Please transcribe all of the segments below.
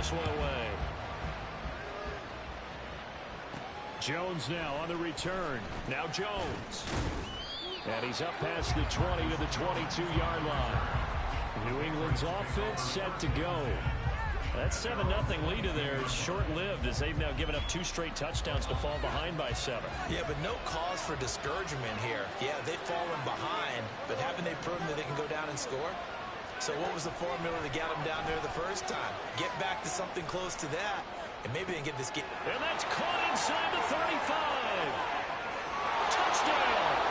this one away. Jones now on the return. Now Jones. And he's up past the 20 to the 22-yard line. New England's offense set to go. That 7-0 lead of theirs is short-lived as they've now given up 2 straight touchdowns to fall behind by 7. Yeah, but no cause for discouragement here. Yeah, they've fallen behind, but haven't they proven that they can go down and score? So what was the formula that got them down there the first time? Get back to something close to that, and maybe they can get this game. And that's caught inside the 35. Touchdown!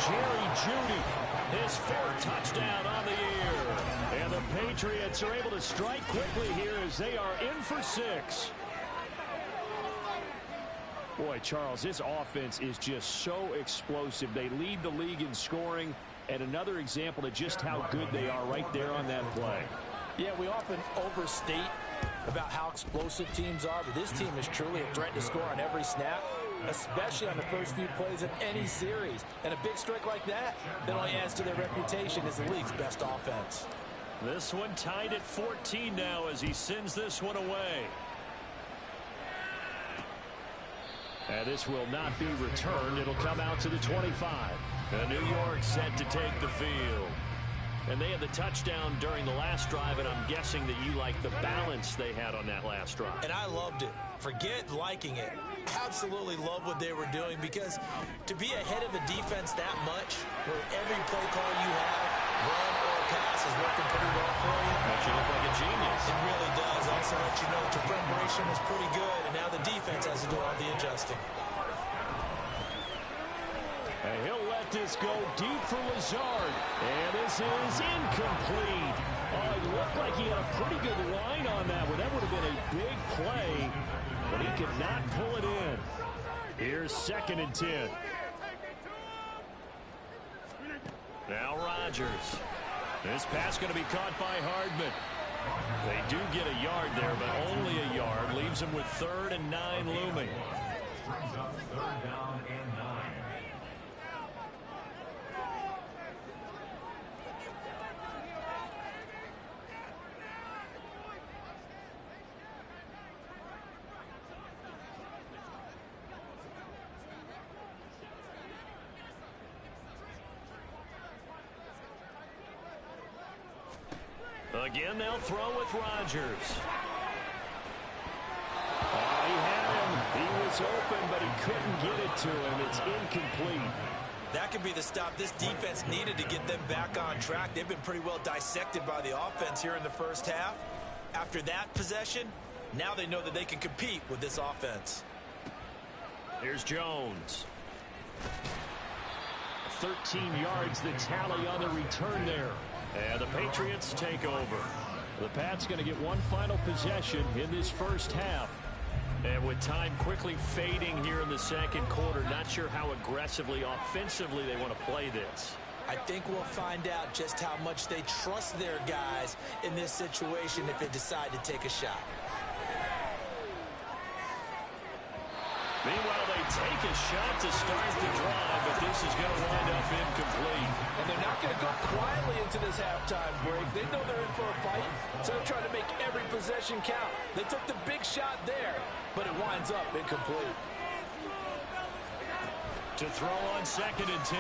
Jerry Jeudy, his 4th touchdown on the year. And the Patriots are able to strike quickly here as they are in for 6. Boy, Charles, this offense is just so explosive. They lead the league in scoring, and another example of just how good they are right there on that play. Yeah, we often overstate about how explosive teams are, but this team is truly a threat to score on every snap, especially on the first few plays of any series. And a big strike like that only adds to their reputation as the league's best offense. This one tied at 14 now as he sends this one away. And this will not be returned. It'll come out to the 25. And New York set to take the field. And they had the touchdown during the last drive, and I'm guessing that you like the balance they had on that last drive. And I loved it. Forget liking it. Absolutely love what they were doing, because to be ahead of a defense that much, where every play call you have, run or pass, is working pretty well for you. Makes you look like a genius. It really does. Also let you know that your preparation was pretty good, and now the defense has to do all the adjusting. And he'll let this go deep for Lazard. And this is incomplete. Oh, it looked like he had a pretty good line on that one. That would have been a big play, but he could not pull it in. Here's 2nd and 10. Now Rodgers. This pass going to be caught by Hardman. They do get a yard there, but only a yard. Leaves them with 3rd and 9 looming. Brings up 3rd down and 9. Again, they'll throw with Rodgers. Oh, he had him. He was open, but he couldn't get it to him. It's incomplete. That could be the stop this defense needed to get them back on track. They've been pretty well dissected by the offense here in the first half. After that possession, now they know that they can compete with this offense. Here's Jones. 13 yards the tally on the return there. And the Patriots take over. The Pats going to get one final possession in this first half. And with time quickly fading here in the second quarter, not sure how aggressively, offensively they want to play this. I think we'll find out just how much they trust their guys in this situation if they decide to take a shot. Meanwhile, they take a shot to start the drive, but this is going to wind up incomplete. And they're not going to go quietly into this halftime break. They know they're in for a fight, so they're trying to make every possession count. They took the big shot there, but it winds up incomplete. To throw on 2nd and 10,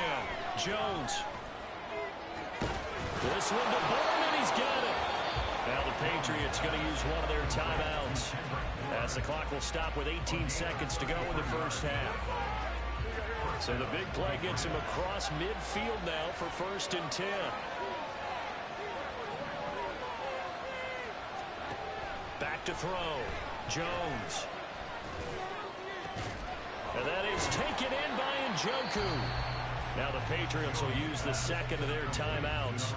Jones. This one to Bourne, and he's got it. Now the Patriots going to use one of their timeouts, as the clock will stop with 18 seconds to go in the first half. So the big play gets him across midfield now for 1st and 10. Back to throw. Jones. And that is taken in by Njoku. Now the Patriots will use the 2nd of their timeouts.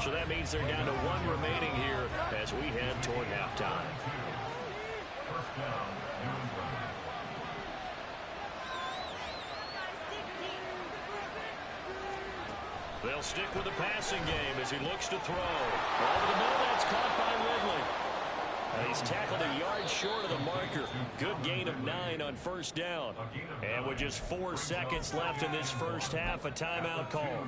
So that means they're down to 1 remaining here as we head toward halftime. They'll stick with the passing game as he looks to throw. Over the middle, that's caught by Ridley. He's tackled a yard short of the marker. Good gain of 9 on 1st down. And with just 4 seconds left in this first half, a timeout call.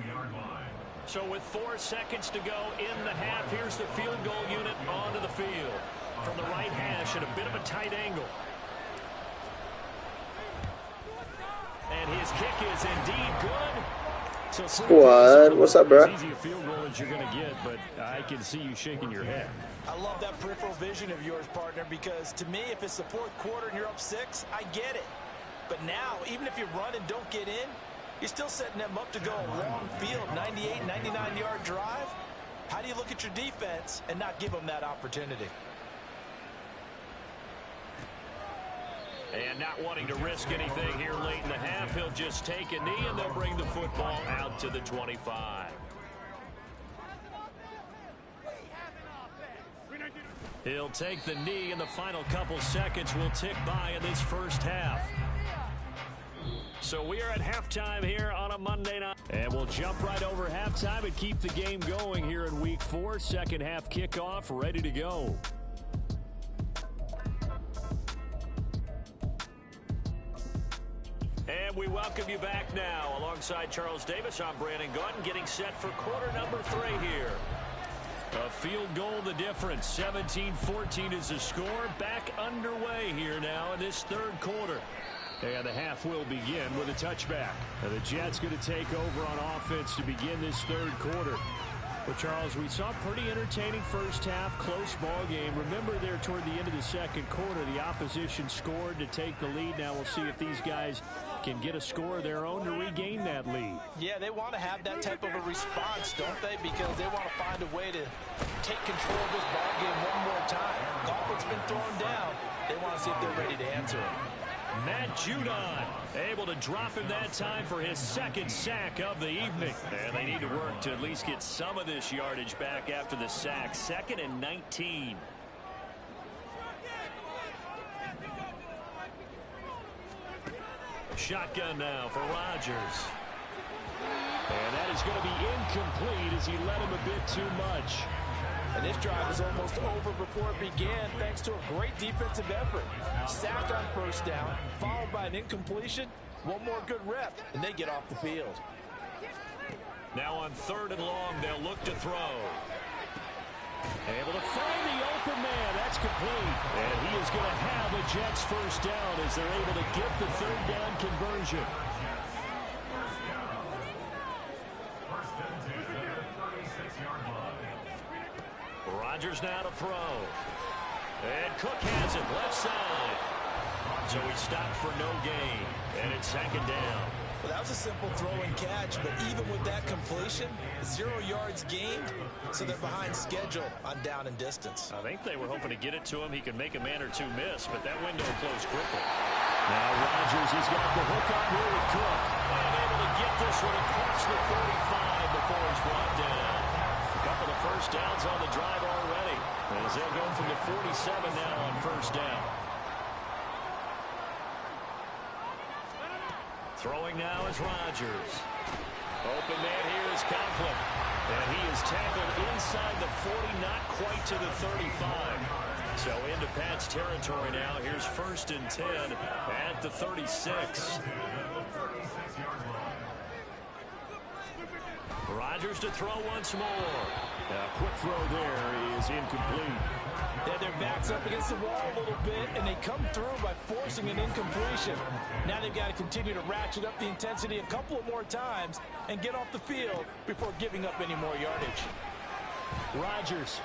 So with 4 seconds to go in the half, here's the field goal unit onto the field. From on the right hash at a bit of a tight angle. And his kick is indeed good. So Squad, what's up, bro? As easy a field goal as you're going to get, but I can see you shaking your head. I love that peripheral vision of yours, partner, because to me, if it's the fourth quarter and you're up 6, I get it. But now, even if you run and don't get in, you're still setting them up to go a long field, 98, 99-yard drive. How do you look at your defense and not give them that opportunity? And not wanting to risk anything here late in the half, he'll just take a knee, and they'll bring the football out to the 25. He'll take the knee, and the final couple seconds will tick by in this first half. So we are at halftime here on a Monday night. And we'll jump right over halftime and keep the game going here in Week 4. Second half kickoff, ready to go. And we welcome you back now. Alongside Charles Davis, I'm Brandon Gautin, getting set for quarter number 3 here. A field goal the difference. 17-14 is the score. Back underway here now in this third quarter. And the half will begin with a touchback. And the Jets going to take over on offense to begin this third quarter. Well, Charles, we saw a pretty entertaining first half, close ball game. Remember there toward the end of the second quarter, the opposition scored to take the lead. Now we'll see if these guys can get a score of their own to regain that lead. Yeah, they want to have that type of a response, don't they? Because they want to find a way to take control of this ball game one more time. Gauntlet's been thrown down. They want to see if they're ready to answer it. Matt Judon able to drop him that time for his second sack of the evening. And they need to work to at least get some of this yardage back after the sack. 2nd and 19. Shotgun now for Rodgers. And that is going to be incomplete as he led him a bit too much. And this drive was almost over before it began thanks to a great defensive effort. Sack on first down, followed by an incompletion. One more good rep, and they get off the field. Now on 3rd and long, they'll look to throw. Able to find the open man. That's complete. And he is going to have a Jets first down as they're able to get the 3rd down conversion. Rodgers now to throw. And Cook has it left side. So he stopped for no gain. And it's 2nd down. Well, that was a simple throw and catch, but even with that completion, 0 yards gained, so they're behind schedule on down and distance. I think they were hoping to get it to him. He could make a man or two miss, but that window closed quickly. Now Rodgers has got the hook up here with Cook. And able to get this one across the 35 before he's brought down. A couple of first downs on the drive already. As they'll go from the 47 now on first down. Throwing now is Rodgers. Open man here is Conklin. And he is tackled inside the 40, not quite to the 35. So into Pat's territory now. Here's 1st and 10 at the 36. Rodgers to throw once more. A quick throw there is incomplete. Yeah, their backs up against the wall a little bit, and they come through by forcing an incompletion. Now they've got to continue to ratchet up the intensity a couple of more times and get off the field before giving up any more yardage. Rodgers.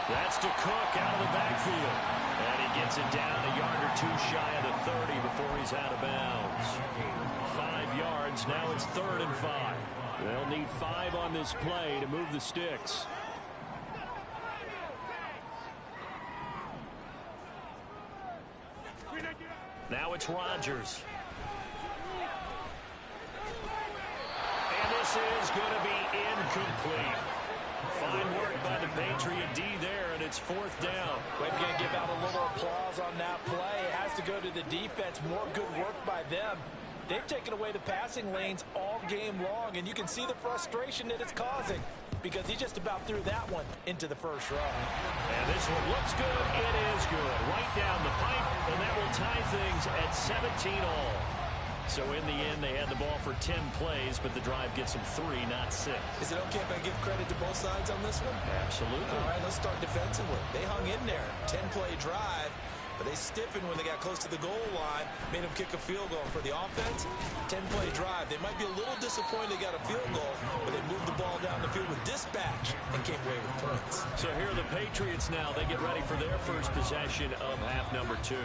That's to Cook out of the backfield. And he gets it down a yard or two shy of the 30 before he's out of bounds. 5 yards. Now it's 3rd and 5. They'll need 5 on this play to move the sticks. Now it's Rodgers. And this is going to be incomplete. Fine work by the Patriot D there, and it's 4th down. We're going to give out a little applause on that play. It has to go to the defense. More good work by them. They've taken away the passing lanes all game long, and you can see the frustration that it's causing because he just about threw that one into the first row. And this one looks good. It is good. Right down the pipe, and that will tie things at 17 all. So in the end, they had the ball for 10 plays, but the drive gets them 3, not 6. Is it okay if I give credit to both sides on this one? Absolutely. All right, let's start defensively. They hung in there. 10-play drive, but they stiffened when they got close to the goal line, made them kick a field goal. For the offense, 10-play drive. They might be a little disappointed they got a field goal, but they moved the ball down the field with dispatch and came away with points. So here are the Patriots now. They get ready for their first possession of half number 2.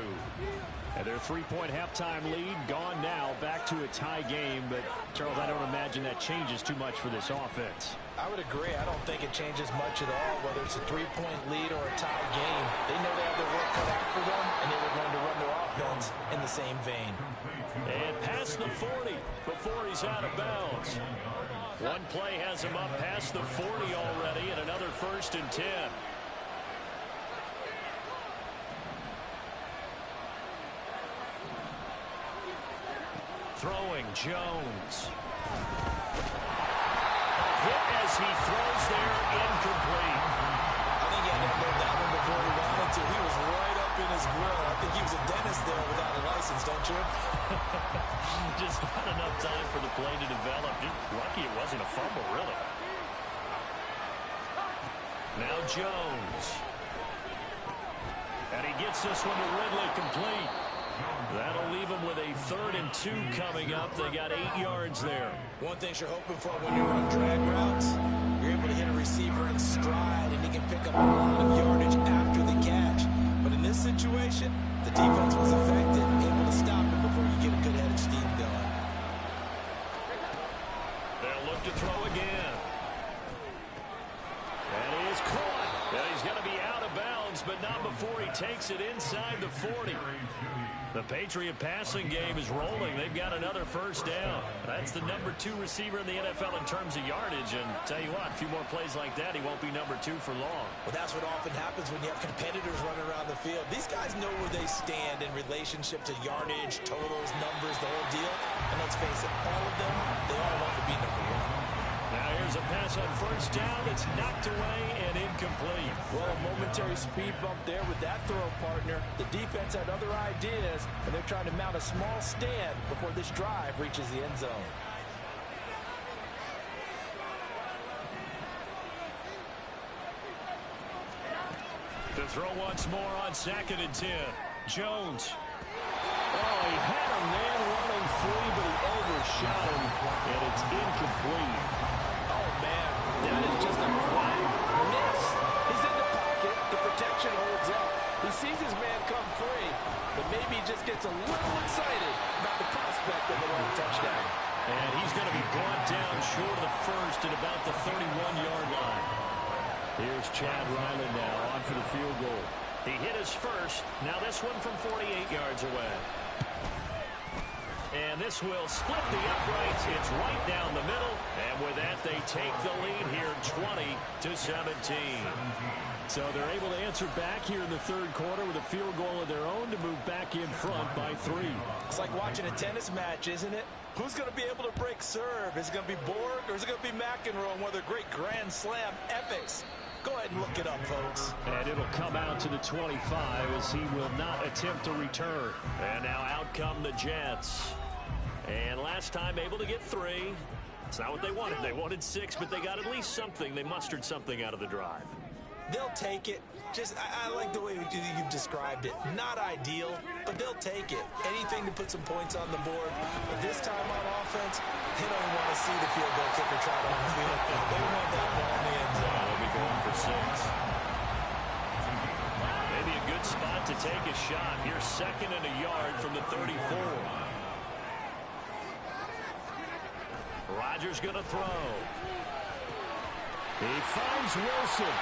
And their 3-point halftime lead gone now, back to a tie game. But, Charles, I don't imagine that changes too much for this offense. I would agree. I don't think it changes much at all, whether it's a 3-point lead or a tie game. They know they have their work cut out for them, and they were going to run their offense in the same vein. And past the 40 before he's out of bounds. One play has him up past the 40 already, and another 1st and 10. Throwing, Jones. Hit as he throws there, incomplete. I think he had to unload that one before he wanted to. He was right up in his grill. I think he was a dentist there without a license, don't you? Just not enough time for the play to develop. Just lucky it wasn't a fumble, really. Now Jones. And he gets this one to Ridley, complete. That'll leave them with a 3rd and 2 coming up. They got 8 yards there. One thing you're hoping for when you run drag routes, you're able to hit a receiver in stride, and he can pick up a lot of yardage after the catch. But in this situation, the defense was effective, able to stop him before you get a good head of steam going. They'll look to throw again. And he is caught. And he's going to be out of bounds, but not before he takes it inside the 40. The Patriot passing game is rolling. They've got another 1st down. That's the number 2 receiver in the NFL in terms of yardage. And tell you what, a few more plays like that, he won't be number 2 for long. Well, that's what often happens when you have competitors running around the field. These guys know where they stand in relationship to yardage, totals, numbers, the whole deal. And let's face it, all of them, they all want to be number 1. Now here's a pass on 1st down. It's knocked away and incomplete. Well, a momentary speed bump there with that throw partner. The defense had other ideas, and they're trying to mount a small stand before this drive reaches the end zone. To throw once more on 2nd and 10. Jones. Oh, he had a man running free, but he overshot him, and it's incomplete. Oh, man, that is just a flat miss. He's in the pocket. The protection holds up. He sees his man come free, but maybe he just gets a little excited about the prospect of a long touchdown. And he's going to be brought down short of the 1st at about the 31-yard line. Here's Chad Ryland now on for the field goal. He hit his 1st. Now this one from 48 yards away. And this will split the uprights. It's right down the middle. And with that, they take the lead here 20-17. So they're able to answer back here in the 3rd quarter with a field goal of their own to move back in front by 3. It's like watching a tennis match, isn't it? Who's going to be able to break serve? Is it going to be Borg or is it going to be McEnroe? One of their great Grand Slam epics. Go ahead and look it up, folks. And it'll come out to the 25 as he will not attempt to return. And now out come the Jets. And last time able to get 3. It's not what they wanted. They wanted 6, but they got at least something. They mustered something out of the drive. They'll take it. Just, I like the way you've described it. Not ideal, but they'll take it. Anything to put some points on the board. But this time on offense, they don't want to see the field goal kicker try on the field. They want that ball in the end zone. They'll be going for 6. Maybe a good spot to take a shot. Here's 2nd and a yard from the 34. Rodgers going to throw. He finds Wilson.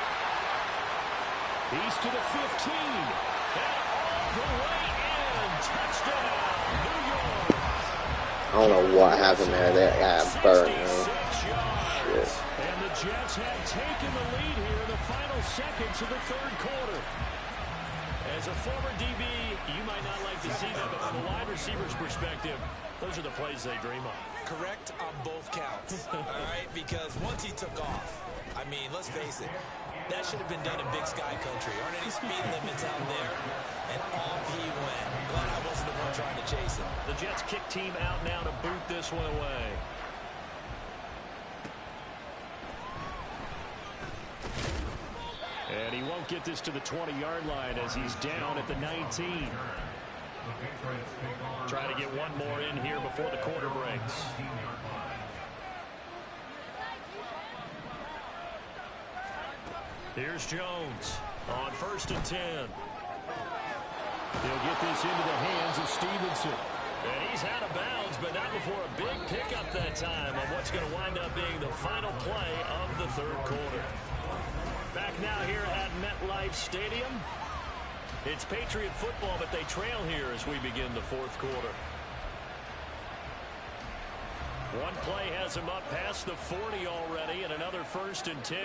He's to the 15. And all the way in. Touchdown, New York. I don't know what happened there. That got burnt, man. Shit. And the Jets have taken the lead here in the final seconds of the 3rd quarter. As a former DB, you might not like to see that, but from a wide receiver's perspective, those are the plays they dream of. Correct on both counts, all right? Because once he took off, I mean, let's face it, That should have been done in Big Sky country. Aren't any speed limits out there? And off he went. Glad I wasn't the one trying to chase him. The Jets kick team out now to boot this one away. And he won't get this to the 20-yard line as he's down at the 19. Try to get one more in here before the quarter breaks. Here's Jones on 1st and 10. He'll get this into the hands of Stevenson. And he's out of bounds, but not before a big pickup that time on what's going to wind up being the final play of the 3rd quarter. Back now here at MetLife Stadium. It's Patriot football, but they trail here as we begin the 4th quarter. One play has him up past the 40 already, and another 1st and 10.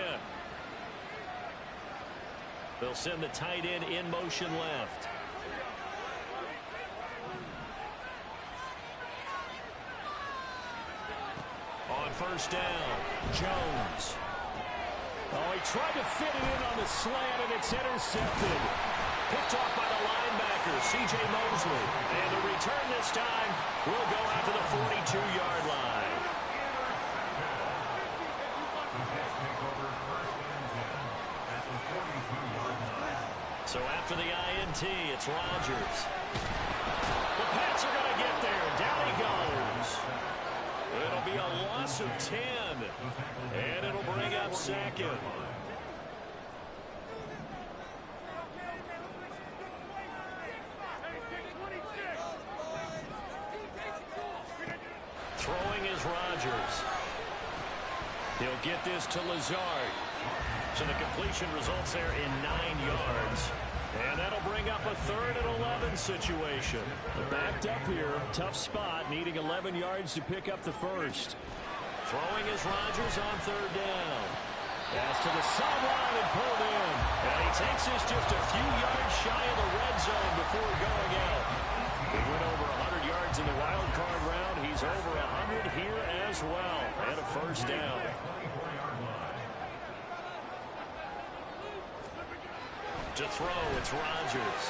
They'll send the tight end in motion left. On 1st down, Jones. Oh, he tried to fit it in on the slant, and it's intercepted. Picked off by the linebacker, C.J. Mosley. And the return this time will go out to the 42-yard line. So after the INT, it's Rodgers. The Pats are going to get there. Down he goes. It'll be a loss of 10. And it'll bring up 2nd. Throwing is Rodgers. He'll get this to Lazard. So the completion results there in 9 yards. And that'll bring up a 3rd and 11 situation. Backed up here, tough spot, needing 11 yards to pick up the 1st. Throwing is Rodgers on 3rd down. Pass to the sideline and pulled in. And he takes this just a few yards shy of the red zone before going out. He went over 100 yards in the wild card round. He's over 100 here as well. And a 1st down. To throw, it's Rodgers.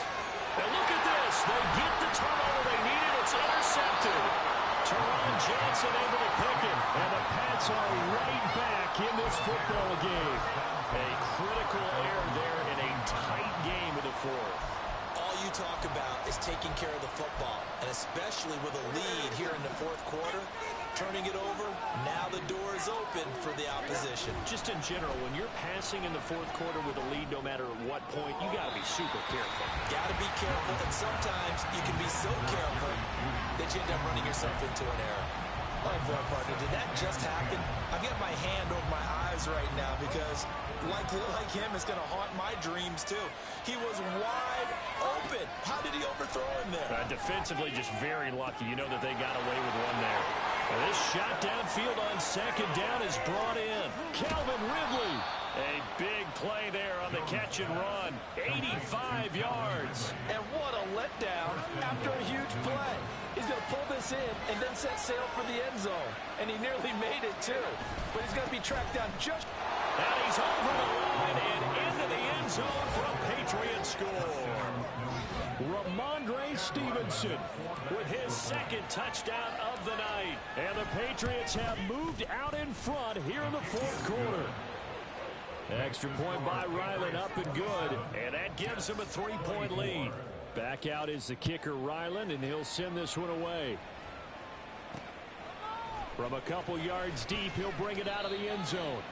And look at this. They get the turnover they needed. It's intercepted. Teron Johnson able to pick it. And the Pats are right back in this football game. A critical error there in a tight game in the 4th. All you talk about is taking care of the football, and especially with a lead here in the 4th quarter, turning it over, now the door is open for the opposition. Just in general, when you're passing in the 4th quarter with a lead, no matter what point, you got to be super careful. Got to be careful, and sometimes you can be so careful that you end up running yourself into an error. Oh, boy, partner, did that just happen? I've got my hand over my eyes right now because, like him, it's going to haunt my dreams, too. He was wide open. How did he overthrow him there? Defensively, just very lucky. You know that they got away with one there. And this shot downfield on 2nd down is brought in. Calvin Ridley. A big play there on the catch and run. 85 yards. And what a letdown after a huge play. He's going to pull this in and then set sail for the end zone. And he nearly made it, too. But he's going to be tracked down just... And he's over the line and into the end zone for a Patriot score. Ramondre Stevenson with his 2nd touchdown of the night. And the Patriots have moved out in front here in the 4th quarter. Extra point by Ryland, up and good. And that gives him a 3-point lead. Back out is the kicker, Ryland, and he'll send this one away. From a couple yards deep, he'll bring it out of the end zone.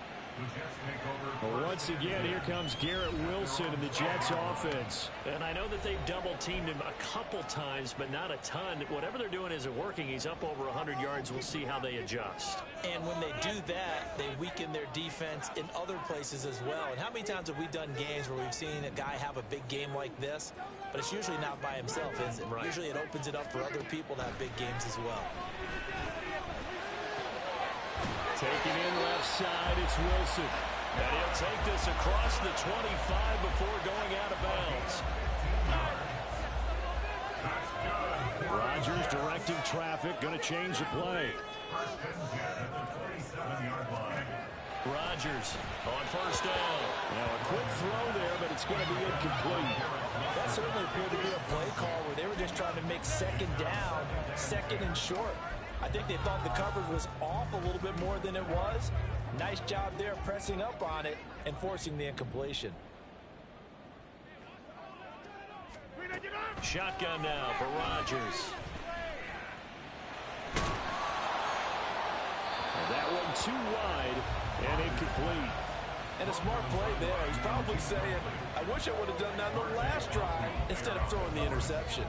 Once again, here comes Garrett Wilson in the Jets offense. And I know that they've double-teamed him a couple times, but not a ton. Whatever they're doing isn't working. He's up over 100 yards. We'll see how they adjust. And when they do that, they weaken their defense in other places as well. And how many times have we done games where we've seen a guy have a big game like this? But it's usually not by himself, is it? Right. Usually it opens it up for other people to have big games as well. Taking in left side, it's Wilson. And he'll take this across the 25 before going out of bounds. Rodgers directing traffic, going to change the play. Rodgers on first down. Now a quick throw there, but it's going to be incomplete. That certainly appeared to be a play call where they were just trying to make second down, second and short. I think they thought the coverage was off a little bit more than it was. Nice job there pressing up on it and forcing the incompletion. Shotgun now for Rodgers. And that one too wide and incomplete. And a smart play there. He's probably saying, I wish I would have done that in the last drive instead of throwing the interception.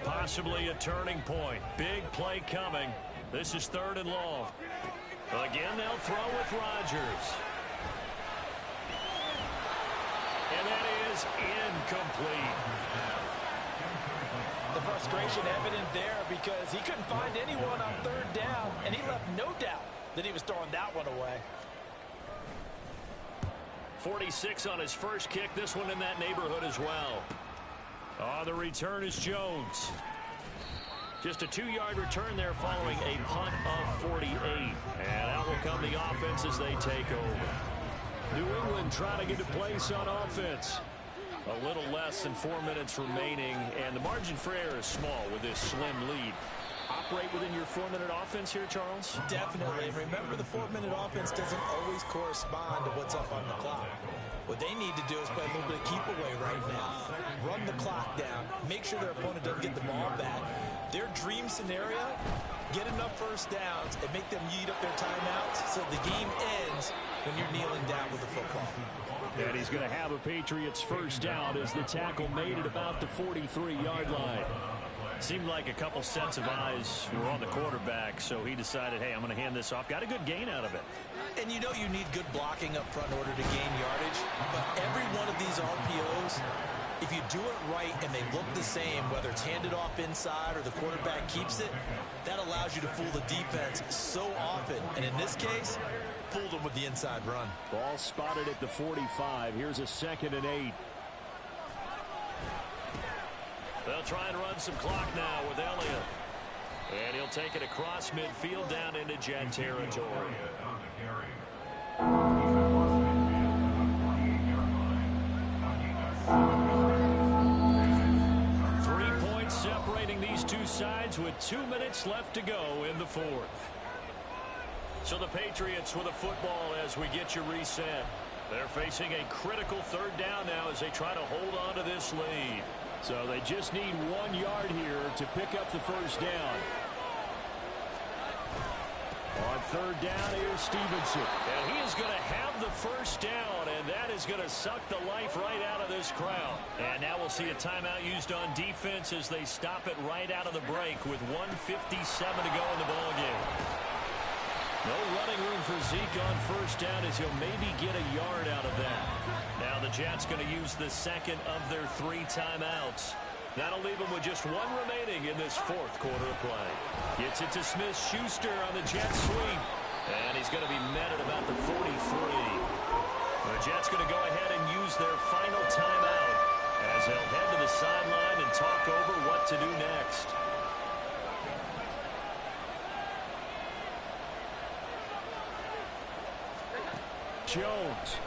Possibly a turning point. Big play coming. This is 3rd and long. Again, they'll throw with Rodgers. And that is incomplete. The frustration evident there because he couldn't find anyone on 3rd down, and he left no doubt that he was throwing that one away. 46 on his first kick. This one in that neighborhood as well. The return is Jones. Just a 2-yard return there following a punt of 48. And out will come the offense as they take over. New England trying to get a place on offense. A little less than 4 minutes remaining, and the margin for error is small with this slim lead. Operate within your 4-minute offense here, Charles? Definitely. And remember, the 4-minute offense doesn't always correspond to what's up on the clock. What they need to do is play a little bit of keep away right now. Run the clock down. Make sure their opponent doesn't get the ball back. Their dream scenario, get enough first downs and make them yeet up their timeouts so the game ends when you're kneeling down with the football. And he's going to have a Patriots first down as the tackle made at about the 43-yard line. Seemed like a couple sets of eyes were on the quarterback, so he decided, hey, I'm going to hand this off. Got a good gain out of it. And you know you need good blocking up front in order to gain yardage. But every one of these RPOs, if you do it right and they look the same, whether it's handed off inside or the quarterback keeps it, that allows you to fool the defense so often. And in this case, fooled them with the inside run. Ball spotted at the 45. Here's a 2nd and 8. They'll try and run some clock now with Elliott. And he'll take it across midfield down into Jet territory. 3 points separating these two sides with 2 minutes left to go in the 4th. So the Patriots with a football as we get you reset. They're facing a critical 3rd down now as they try to hold on to this lead. So they just need 1 yard here to pick up the first down. On 3rd down, here's Stevenson. And he is going to have the first down, and that is going to suck the life right out of this crowd. And now we'll see a timeout used on defense as they stop it right out of the break with 1:57 to go in the ballgame. No running room for Zeke on first down as he'll maybe get a yard out of that. Now the Jets going to use the 2nd of their 3 timeouts. That'll leave them with just 1 remaining in this 4th quarter of play. Gets it to Smith-Schuster on the Jets sweep. And he's going to be met at about the 43. The Jets going to go ahead and use their final timeout as they'll head to the sideline and talk over what to do next. Jones.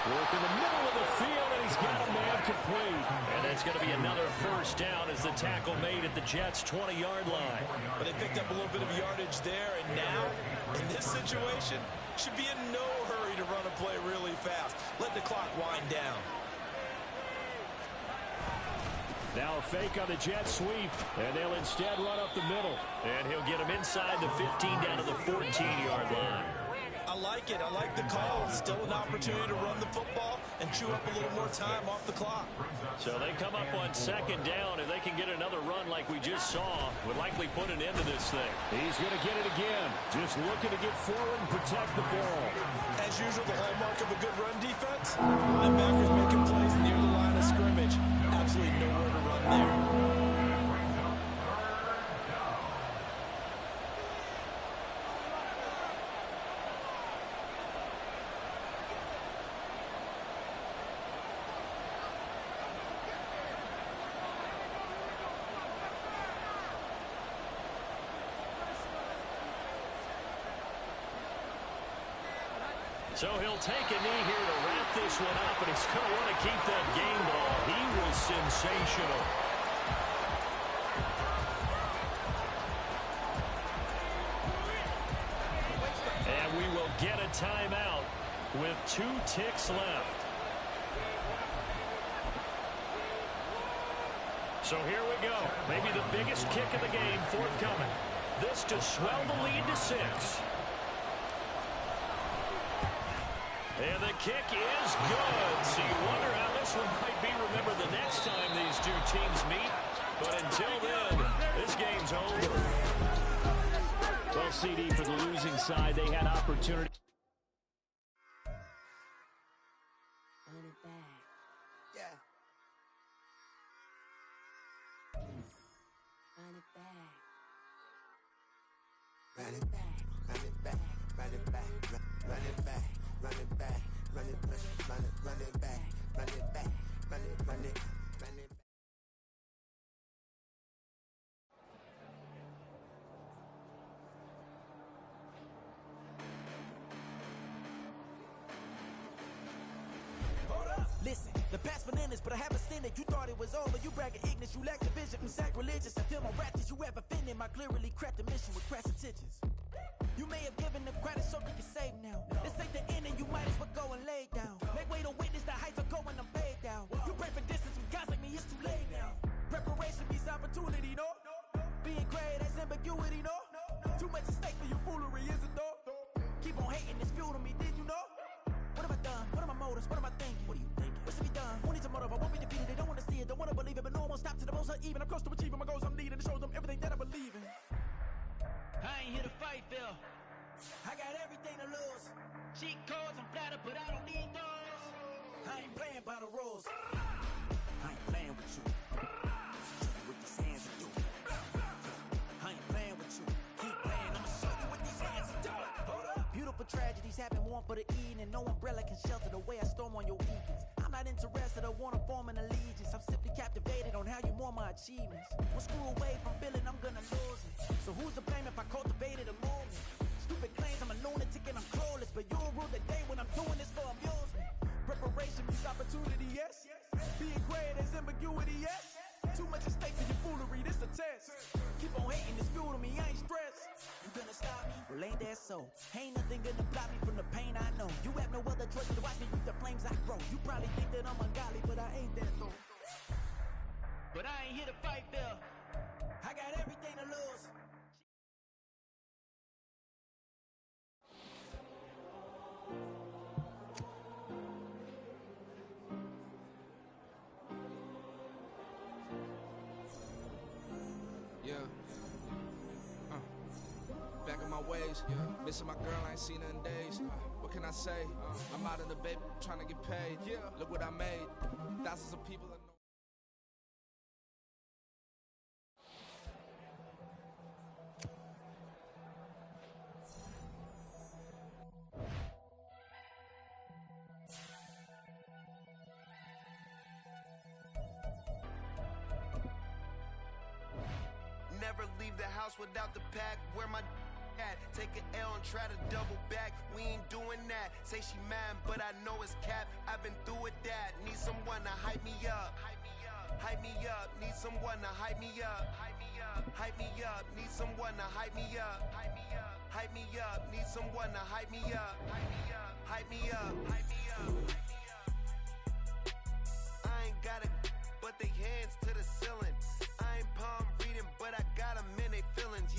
Work in the middle of the field, and he's got a man complete. And that's going to be another first down as the tackle made at the Jets' 20-yard line. But they picked up a little bit of yardage there, and now, in this situation, should be in no hurry to run a play really fast. Let the clock wind down. Now a fake on the jet sweep, and they'll instead run up the middle. And he'll get him inside the 15 down to the 14-yard line. I like it. I like the call. Still an opportunity to run the football and chew up a little more time off the clock. So they come up on 2nd down. If they can get another run like we just saw, would likely put an end to this thing. He's going to get it again. Just looking to get forward and protect the ball. As usual, the hallmark of a good run defense. Linebackers making plays near the line of scrimmage. Absolutely nowhere to run there. So he'll take a knee here to wrap this one up, and he's going to want to keep that game ball. He was sensational. And we will get a timeout with 2 ticks left. So here we go. Maybe the biggest kick of the game forthcoming. This to swell the lead to 6. And the kick is good. So you wonder how this one might be remembered the next time these 2 teams meet. But until then, this game's over. Well, CD, for the losing side, they had opportunity. Run it back. Yeah. Run it back. Run it back. Run it back. Run it back. Run it back. Run it back. Run it back. Run it back. Run it back. Run it. Run it. Run it. Listen, the past bananas, but I haven't seen it. You thought it was over. You bragging ignorance, you lack the vision. I'm sacrilegious. I feel my wrath that you ever offended. My clearly crafted mission with crass intentions. You may have given them credit so they can save now. This ain't the end and you might as well go and lay down. Make way to witness the heights are going, I'm paid down. You pray for distance with guys like me, it's too late now. Preparation beats opportunity, no? Being great has ambiguity, no? Too much at stake for your foolery, is it though? Keep on hating, it's fuel to me, did you know? What have I done? What are my motives? What am I thinking? What are you thinking? What's to be done? Who needs a motive? I won't be defeated. They don't want to see it, don't want to believe it, but no one will stop to the most uneven. I'm close to achieving my goals. I'm needing to show them everything that I believe in. I ain't here to fight, Phil. I got everything to lose. Cheat codes, I'm flattered, but I don't need those. I ain't playing by the rules. I ain't playing with you. With these hands I do. I ain't playing with you. Keep playing, I'ma show you what these hands are doing. Hold up. Beautiful tragedies happen, one for the evening. No umbrella can shelter the way I storm on your weekends. I'm not interested, I wanna form an allegiance. I'm simply captivated on how you more my achievements. One screw away from feeling I'm gonna lose it. So who's to blame if I cultivated a movement? Stupid claims I'm a lunatic and I'm clueless, but you'll rule the day when I'm doing this for amusement. Preparation means opportunity, yes. Being great is ambiguity, yes. Too much at stake for your foolery, this a test. Keep on hating, this fuel to me, I ain't stressed. You gonna stop me? Well, ain't that so? Ain't nothing gonna block me from the pain I know. You have no other choice but to watch me reap the flames I grow. You probably think that I'm ungodly, but I ain't that though. But I ain't here to fight, Phil. I got everything to lose. Yeah. Back in my ways, missing my girl, I ain't seen her in days. What can I say? I'm out in the baby, trying to get paid. Look what I made. Thousands of people I know. Never leave the house without the pack. Where my at? Take an L and try to double back. We ain't doing that. Say she mad, but I know it's cap. I've been through with that. Need someone to hype me up. Hype me up. Need someone to hype me up. Hype me up. Need someone to hype me up. Hype me up. Need someone to hype me up. Hype me up. Hype me up. I ain't got it, but they hands to the ceiling. I ain't palm reading, but I got them in they feelings,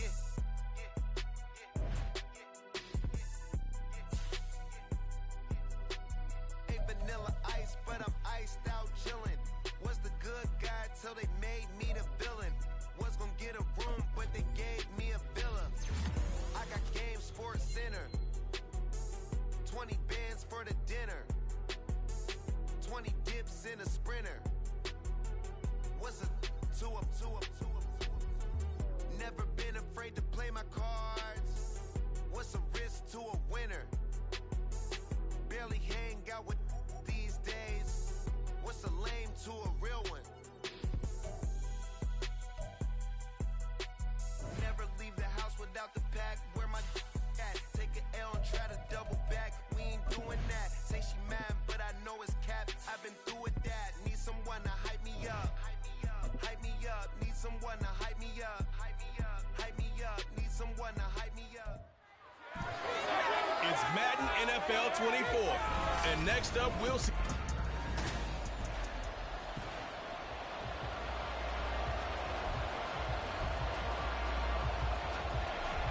Ain't vanilla ice, but I'm iced out chillin'. Was the good guy till they made me the villain. Was gonna get a room, but they gave me a villa. I got game Sports Center. 20 bands for the dinner. 20 dips in a sprinter. What's a two up? Never been afraid to play my cards. What's a risk to a winner? Barely hang out with these days. What's a lame to a real one? Never leave the house without the pack. Where my at? Take an L and try to double back. We ain't doing NFL 24. And next up, we'll see.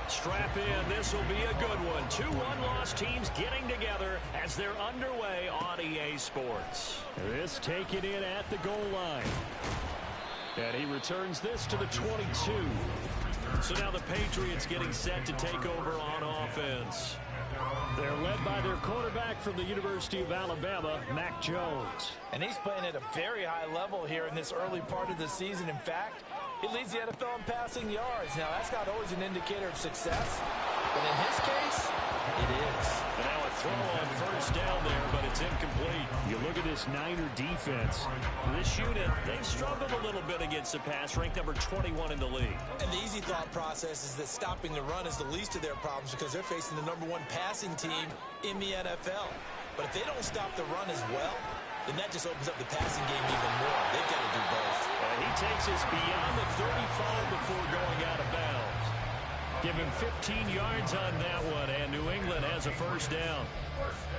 Strap in. This will be a good one. Two one-loss teams getting together as they're underway on EA Sports. This taken in at the goal line. And he returns this to the 22. So now the Patriots getting set to take over on offense. They're led by their quarterback from the University of Alabama, Mac Jones. And he's playing at a very high level here in this early part of the season. In fact, he leads the NFL in passing yards. Now, that's not always an indicator of success, but in his case, it is. And now a throw on first down there, but it's incomplete. You look at this Niner defense. This unit, they've struggled a little bit against the pass, ranked number 21 in the league. And the easy thought process is that stopping the run is the least of their problems because they're facing the #1 passing team in the NFL. But if they don't stop the run as well, then that just opens up the passing game even more. They've got to do both. And he takes us beyond the 35 before going out of bounds. Give him 15 yards on that one, and New England has a first down.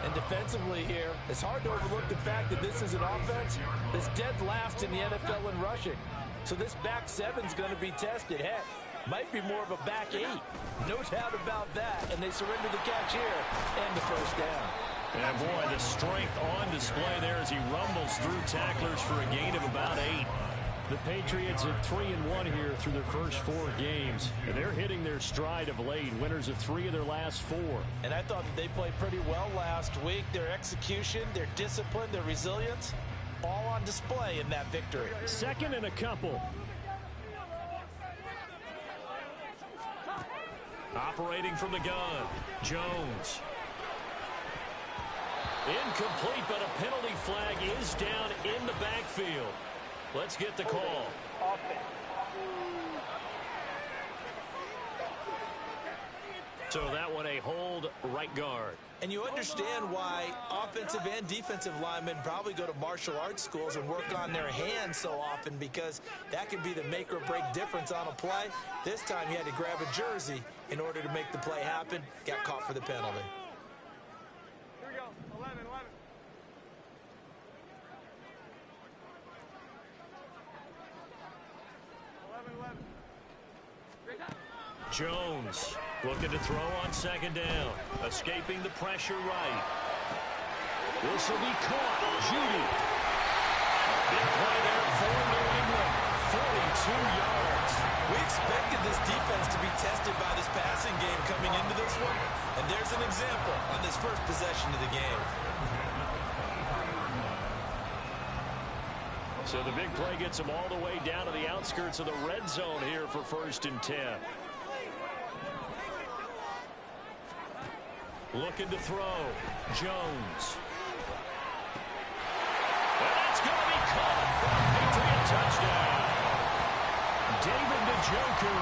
And defensively here, it's hard to overlook the fact that this is an offense that's dead last in the NFL in rushing. So this back seven's going to be tested. Heck, might be more of a back eight. No doubt about that. And they surrender the catch here and the first down. And boy, the strength on display there as he rumbles through tacklers for a gain of about 8. The Patriots at 3-1 here through their first 4 games. And they're hitting their stride of late. Winners of 3 of their last 4. And I thought that they played pretty well last week. Their execution, their discipline, their resilience, all on display in that victory. Second and a couple. Operating from the gun, Jones. Incomplete, but a penalty flag is down in the backfield. Let's get the call. So that one a hold right guard. And you understand why offensive and defensive linemen probably go to martial arts schools and work on their hands so often, because that can be the make or break difference on a play. This time he had to grab a jersey in order to make the play happen. Got caught for the penalty. Here we go. 11. Jones looking to throw on second down. Escaping the pressure right. This will be caught. Judy. Big play there for New England. 42 yards. We expected this defense to be tested by this passing game coming into this one. And there's an example on this first possession of the game. So the big play gets them all the way down to the outskirts of the red zone here for 1st and 10. Looking to throw. Jones. And that's going to be caught for a Patriot touchdown. David Njoku,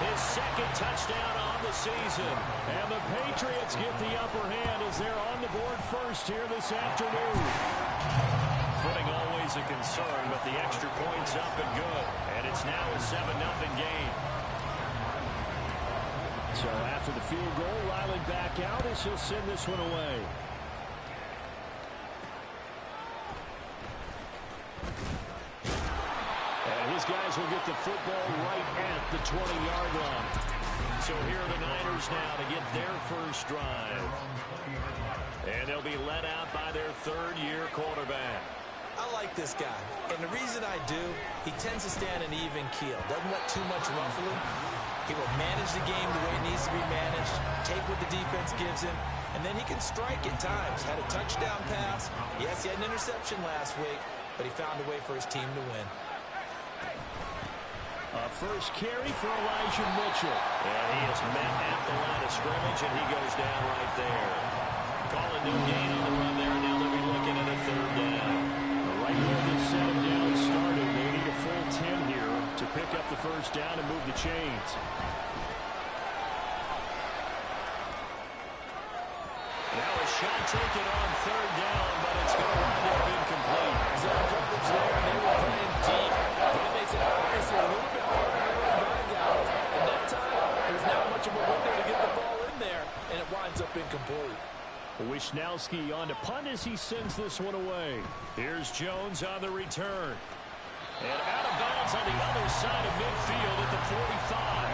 his 2nd touchdown on the season. And the Patriots get the upper hand as they're on the board first here this afternoon. Footing always a concern, but the extra point's up and good. And it's now a 7-0 game. So after the field goal, Riley back out as he'll send this one away. And his guys will get the football right at the 20-yard line. So here are the Niners now to get their first drive. And they'll be led out by their 3rd-year quarterback. I like this guy, and the reason I do, he tends to stand an even keel. Doesn't let too much ruffling. He will manage the game the way it needs to be managed, take what the defense gives him, and then he can strike at times. Had a touchdown pass. Yes, he had an interception last week, but he found a way for his team to win. A first carry for Elijah Mitchell. And he is met at the line of scrimmage, and he goes down right there. Call a new gain on the run there, and now they'll be looking at a 3rd down. Right where this set him down started, they need a full 10 here to pick up the first down and move the chains. Now a shot taken on 3rd down, but it's going to wind up incomplete. Zone coverage there, and they were playing deep. That makes it obviously a little bit harder to run by guys. And that time, there's not much of a window to get the ball in there, and it winds up incomplete. We Wisnowski on to punt as he sends this one away. Here's Jones on the return. And out of bounds on the other side of midfield at the 45.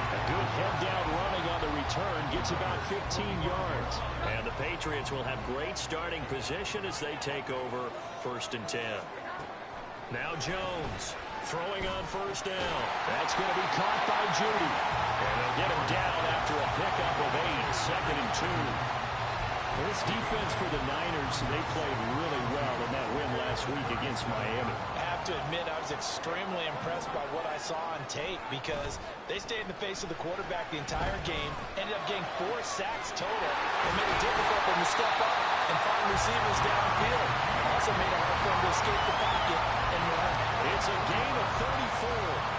A good head-down running on the return gets about 15 yards. And the Patriots will have great starting position as they take over 1st and 10. Now Jones throwing on 1st down. That's going to be caught by Judy. And they'll get him down after a pickup of 8, 2nd and 2. This defense for the Niners, they played really well in that win last week against Miami. I have to admit, I was extremely impressed by what I saw on tape because they stayed in the face of the quarterback the entire game, ended up getting 4 sacks total, and made it difficult for him to step up and find receivers downfield. Also made it hard for him to escape the pocket and run. It's a gain of 34.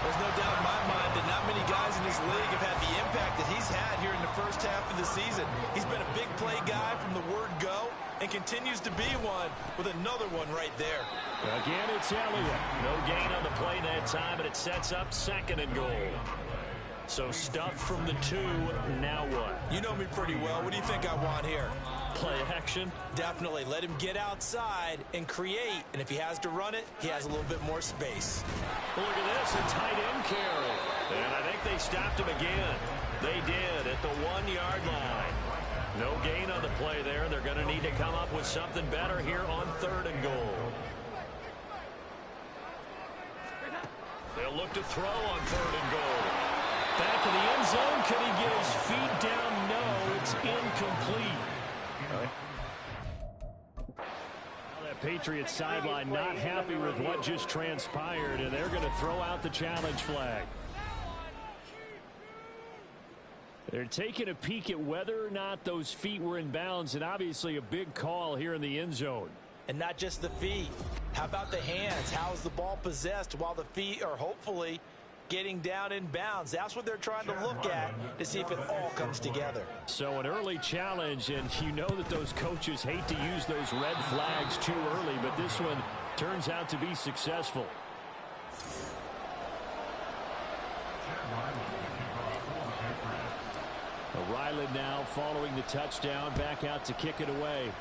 There's no doubt in my mind that not many guys in this league have had the impact that he's had here in the first half of the season. He's been a big play guy from the word go and continues to be one with another one right there. Again, it's Elliott. No gain on the play that time, and it sets up 2nd and goal. So stuffed from the 2, now what? You know me pretty well. What do you think I want here? Play action? Definitely. Let him get outside and create. And if he has to run it, he has a little bit more space. Look at this, a tight end carry. And I think they stopped him again. They did at the 1-yard line. No gain on the play there. They're going to need to come up with something better here on 3rd and goal. They'll look to throw on 3rd and goal. Back in the end zone. Can he get his feet down? No, it's incomplete. That Patriots sideline not happy with what just transpired, and they're going to throw out the challenge flag. They're taking a peek at whether or not those feet were in bounds, and obviously a big call here in the end zone. And not just the feet. How about the hands? How is the ball possessed while the feet are hopefully getting down in bounds? That's what they're trying to look at to see if it all comes together. So an early challenge, and you know that those coaches hate to use those red flags too early, but this one turns out to be successful. Ryland now following the touchdown, back out to kick it away.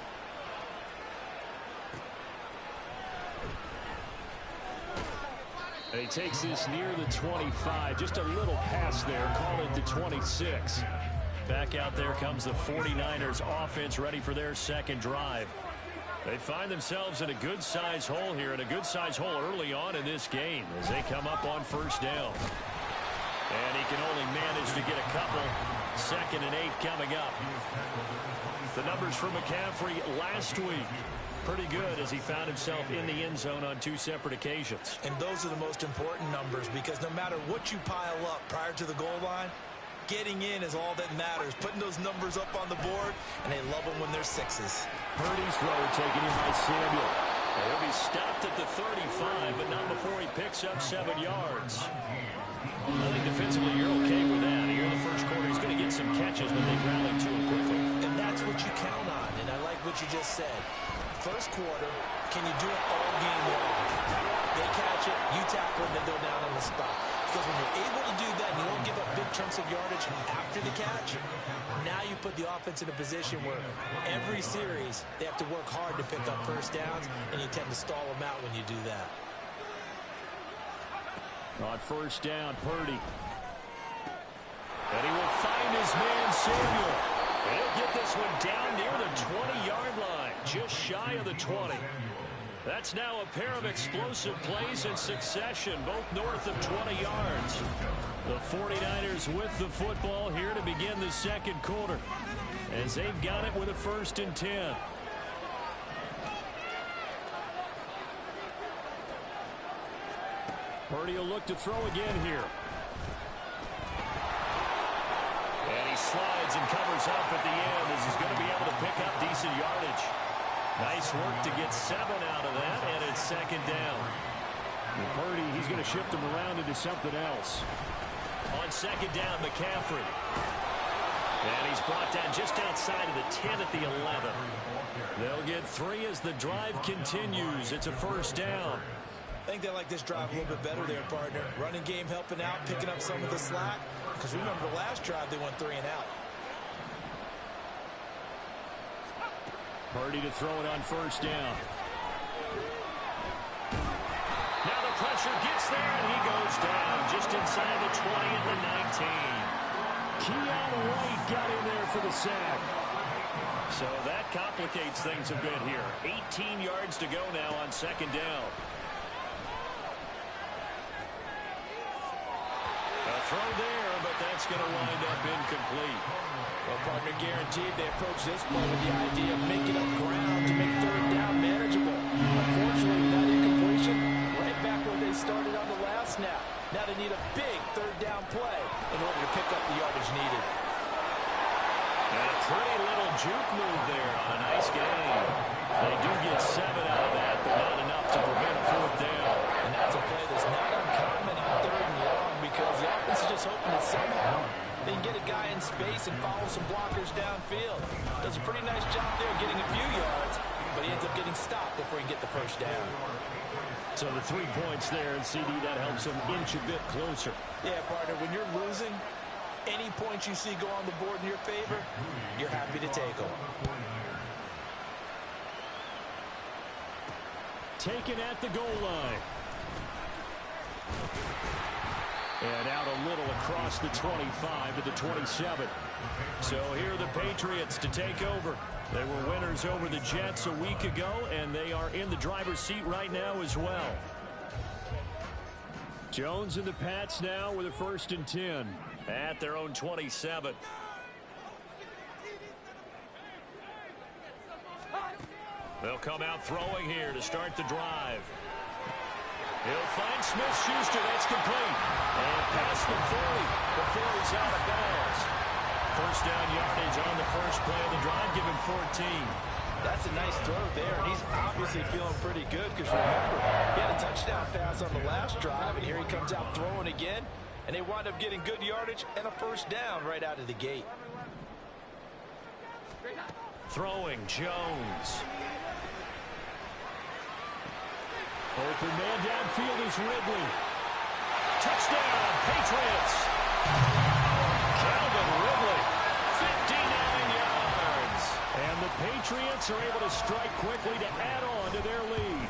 And he takes this near the 25. Just a little pass there. Call it the 26. Back out there comes the 49ers offense ready for their 2nd drive. They find themselves in a good-sized hole here, and a good-sized hole early on in this game as they come up on 1st down. And he can only manage to get a couple. 2nd and 8 coming up. The numbers for McCaffrey last week. Pretty good as he found himself in the end zone on 2 separate occasions. And those are the most important numbers because no matter what you pile up prior to the goal line, getting in is all that matters. Putting those numbers up on the board, and they love them when they're 6s. Purdy's throw taken in by Samuel. He'll be stopped at the 35, but not before he picks up 7 yards. I think defensively you're okay with that. Here in the first quarter, he's going to get some catches when they rally to him quickly. And that's what you count on, and I like what you just said. First quarter, can you do it all game long? They catch it, you tackle it, they go down on the spot. Because when you're able to do that and you don't give up big chunks of yardage after the catch, now you put the offense in a position where every series they have to work hard to pick up 1st downs, and you tend to stall them out when you do that. On 1st down, Purdy. And he will find his man, Samuel. And he'll get this one down near the 20-yard line, just shy of the 20. That's now a pair of explosive plays in succession, both north of 20 yards. The 49ers with the football here to begin the 2nd quarter, as they've got it with a 1st and 10. Purdy will look to throw again here. And he slides and covers up at the end as he's going to be able to pick up decent yardage. Nice work to get 7 out of that, and it's 2nd down. And Purdy, he's going to shift him around into something else. On 2nd down, McCaffrey. And he's brought down just outside of the 10 at the 11. They'll get 3 as the drive continues. It's a 1st down. I think they like this drive a little bit better there, partner. Running game helping out, picking up some of the slack. Because remember, the last drive they went 3 and out. Purdy to throw it on first down. Now the pressure gets there, and he goes down just inside the 20 at the 19. Keon White got in there for the sack. So that complicates things a bit here. 18 yards to go now on second down. A throw there, but that's going to wind up incomplete. Well, partner, guaranteed they approach this play with the idea of making up ground to make third down manageable. Unfortunately, with that incompletion, right back where they started on the last snap. Now they need a big third down play in order to pick up the yardage needed. And a pretty little juke move there on a nice game. They do get 7 out of that, but not enough to prevent a fourth down. And that's a play that's not uncommon on third and long because the offense is just hoping that somehow they can get a guy in space and follow some blockers downfield. Does a pretty nice job there getting a few yards, but he ends up getting stopped before he can get the first down. So the 3 points there, and CD, that helps him inch a bit closer. Yeah, partner, when you're losing, any points you see go on the board in your favor, you're happy to take them. Taken at the goal line. And out a little across the 25 to the 27. So here are the Patriots to take over. They were winners over the Jets a week ago, and they are in the driver's seat right now as well. Jones and the Pats now with a 1st and 10 at their own 27. They'll come out throwing here to start the drive. He'll find Smith-Schuster. That's complete. And past the 40 before he's out of bounds. First down yardage on the first play of the drive. Give him 14. That's a nice throw there, and he's obviously feeling pretty good because remember, he had a touchdown pass on the last drive, and here he comes out throwing again, and they wind up getting good yardage and a first down right out of the gate. Throwing Jones. Open man downfield is Ridley. Touchdown, Patriots. Calvin Ridley, 59 yards. And the Patriots are able to strike quickly to add on to their lead.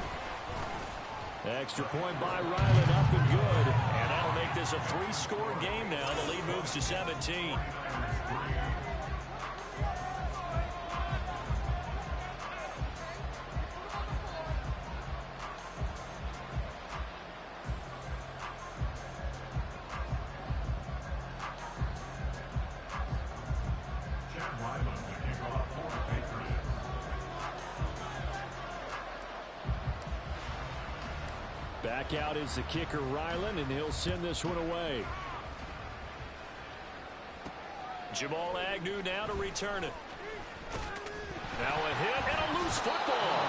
Extra point by Ryland, up and good. And that'll make this a 3-score game now. The lead moves to 17. Back out is the kicker, Ryland, and he'll send this one away. Jamal Agnew now to return it. Now a hit and a loose football.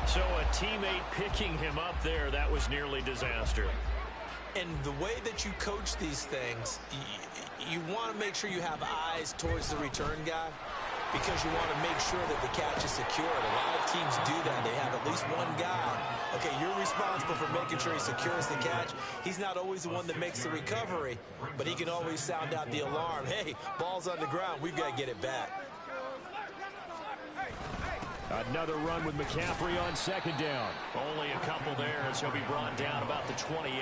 So a teammate picking him up there, that was nearly disaster. And the way that you coach these things, you want to make sure you have eyes towards the return guy, because you want to make sure that the catch is secured. A lot of teams do that. They have at least one guy. Okay, you're responsible for making sure he secures the catch. He's not always the one that makes the recovery, but he can always sound out the alarm. Hey, ball's on the ground. We've got to get it back. Another run with McCaffrey on second down. Only a couple there as he'll be brought down about the 28.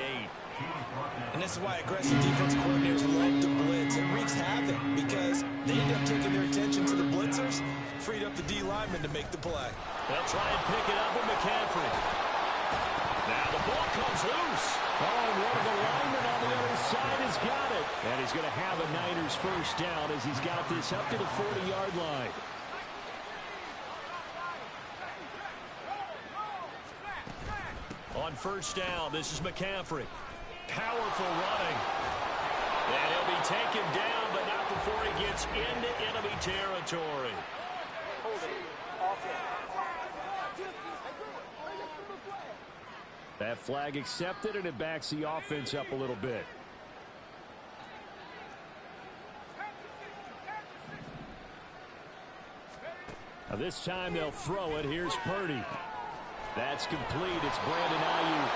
And this is why aggressive defense coordinators love to blitz. It wreaks havoc because they end up taking their attention to the blitzers, freed up the D lineman to make the play. They'll try and pick it up with McCaffrey. Now the ball comes loose. Oh, and one of the linemen on the other side has got it. And he's going to have a Niners first down as he's got this up to the 40-yard line. On first down, this is McCaffrey. Powerful running. And he'll be taken down, but not before he gets into enemy territory. That flag accepted, and it backs the offense up a little bit. Now this time they'll throw it. Here's Purdy. That's complete. It's Brandon Ayuk.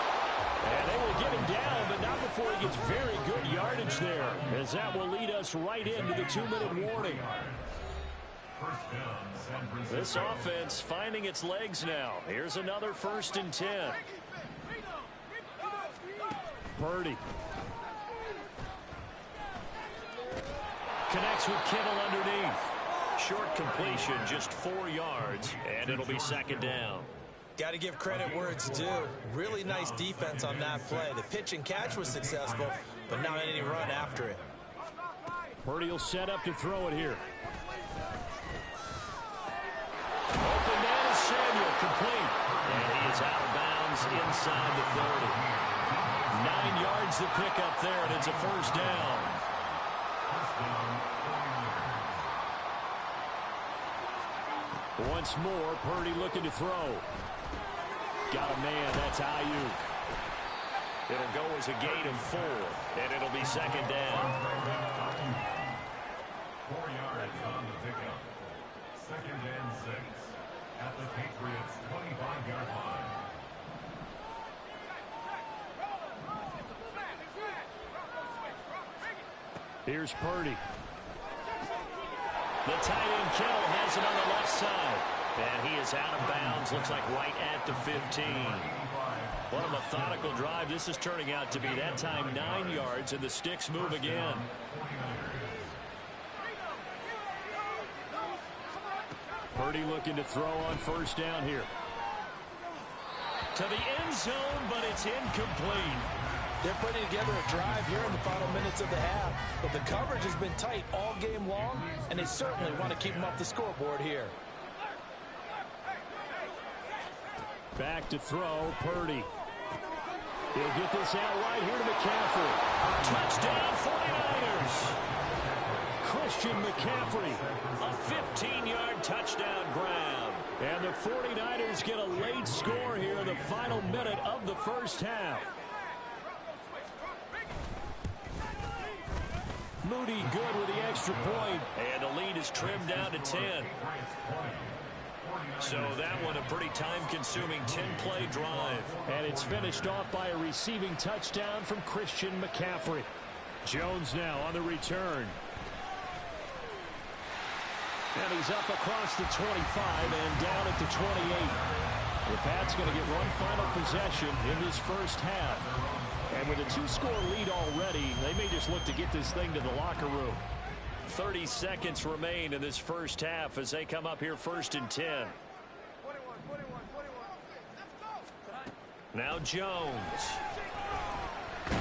And they will get him down, but not before he gets very good yardage there, as that will lead us right into the 2-minute warning. This offense finding its legs now. Here's another 1st and 10. Purdy. Connects with Kittle underneath. Short completion, just 4 yards, and it'll be 2nd down. Got to give credit where it's due. Really nice defense on that play. The pitch and catch was successful, but not any run after it. Purdy will set up to throw it here. Open man is Samuel, complete. And he is out of bounds inside the 30. 9 yards to pick up there, and it's a 1st down. Once more, Purdy looking to throw. Got a man, that's Ayuk. It'll go as a gain of 4, and it'll be 2nd down. 4 yards on the pickup. 2nd and 6 at the Patriots' 25-yard line. Here's Purdy. The tight end Kittle has it on the left side. And he is out of bounds, looks like right at the 15. What a methodical drive this is turning out to be. That time 9 yards, and the sticks move again. Purdy looking to throw on 1st down here. To the end zone, but it's incomplete. They're putting together a drive here in the final minutes of the half, but the coverage has been tight all game long, and they certainly want to keep them off the scoreboard here. Back to throw, Purdy. He'll get this out right here to McCaffrey. Touchdown, 49ers. Christian McCaffrey, a 15-yard touchdown grab. And the 49ers get a late score here in the final minute of the 1st half. Moody good with the extra point, and the lead is trimmed down to 10. So that one a pretty time-consuming 10-play drive. And it's finished off by a receiving touchdown from Christian McCaffrey. Jones now on the return. And he's up across the 25 and down at the 28. The Pats going to get one final possession in this 1st half. And with a 2-score lead already, they may just look to get this thing to the locker room. 30 seconds remain in this 1st half as they come up here 1st and 10. Now Jones. And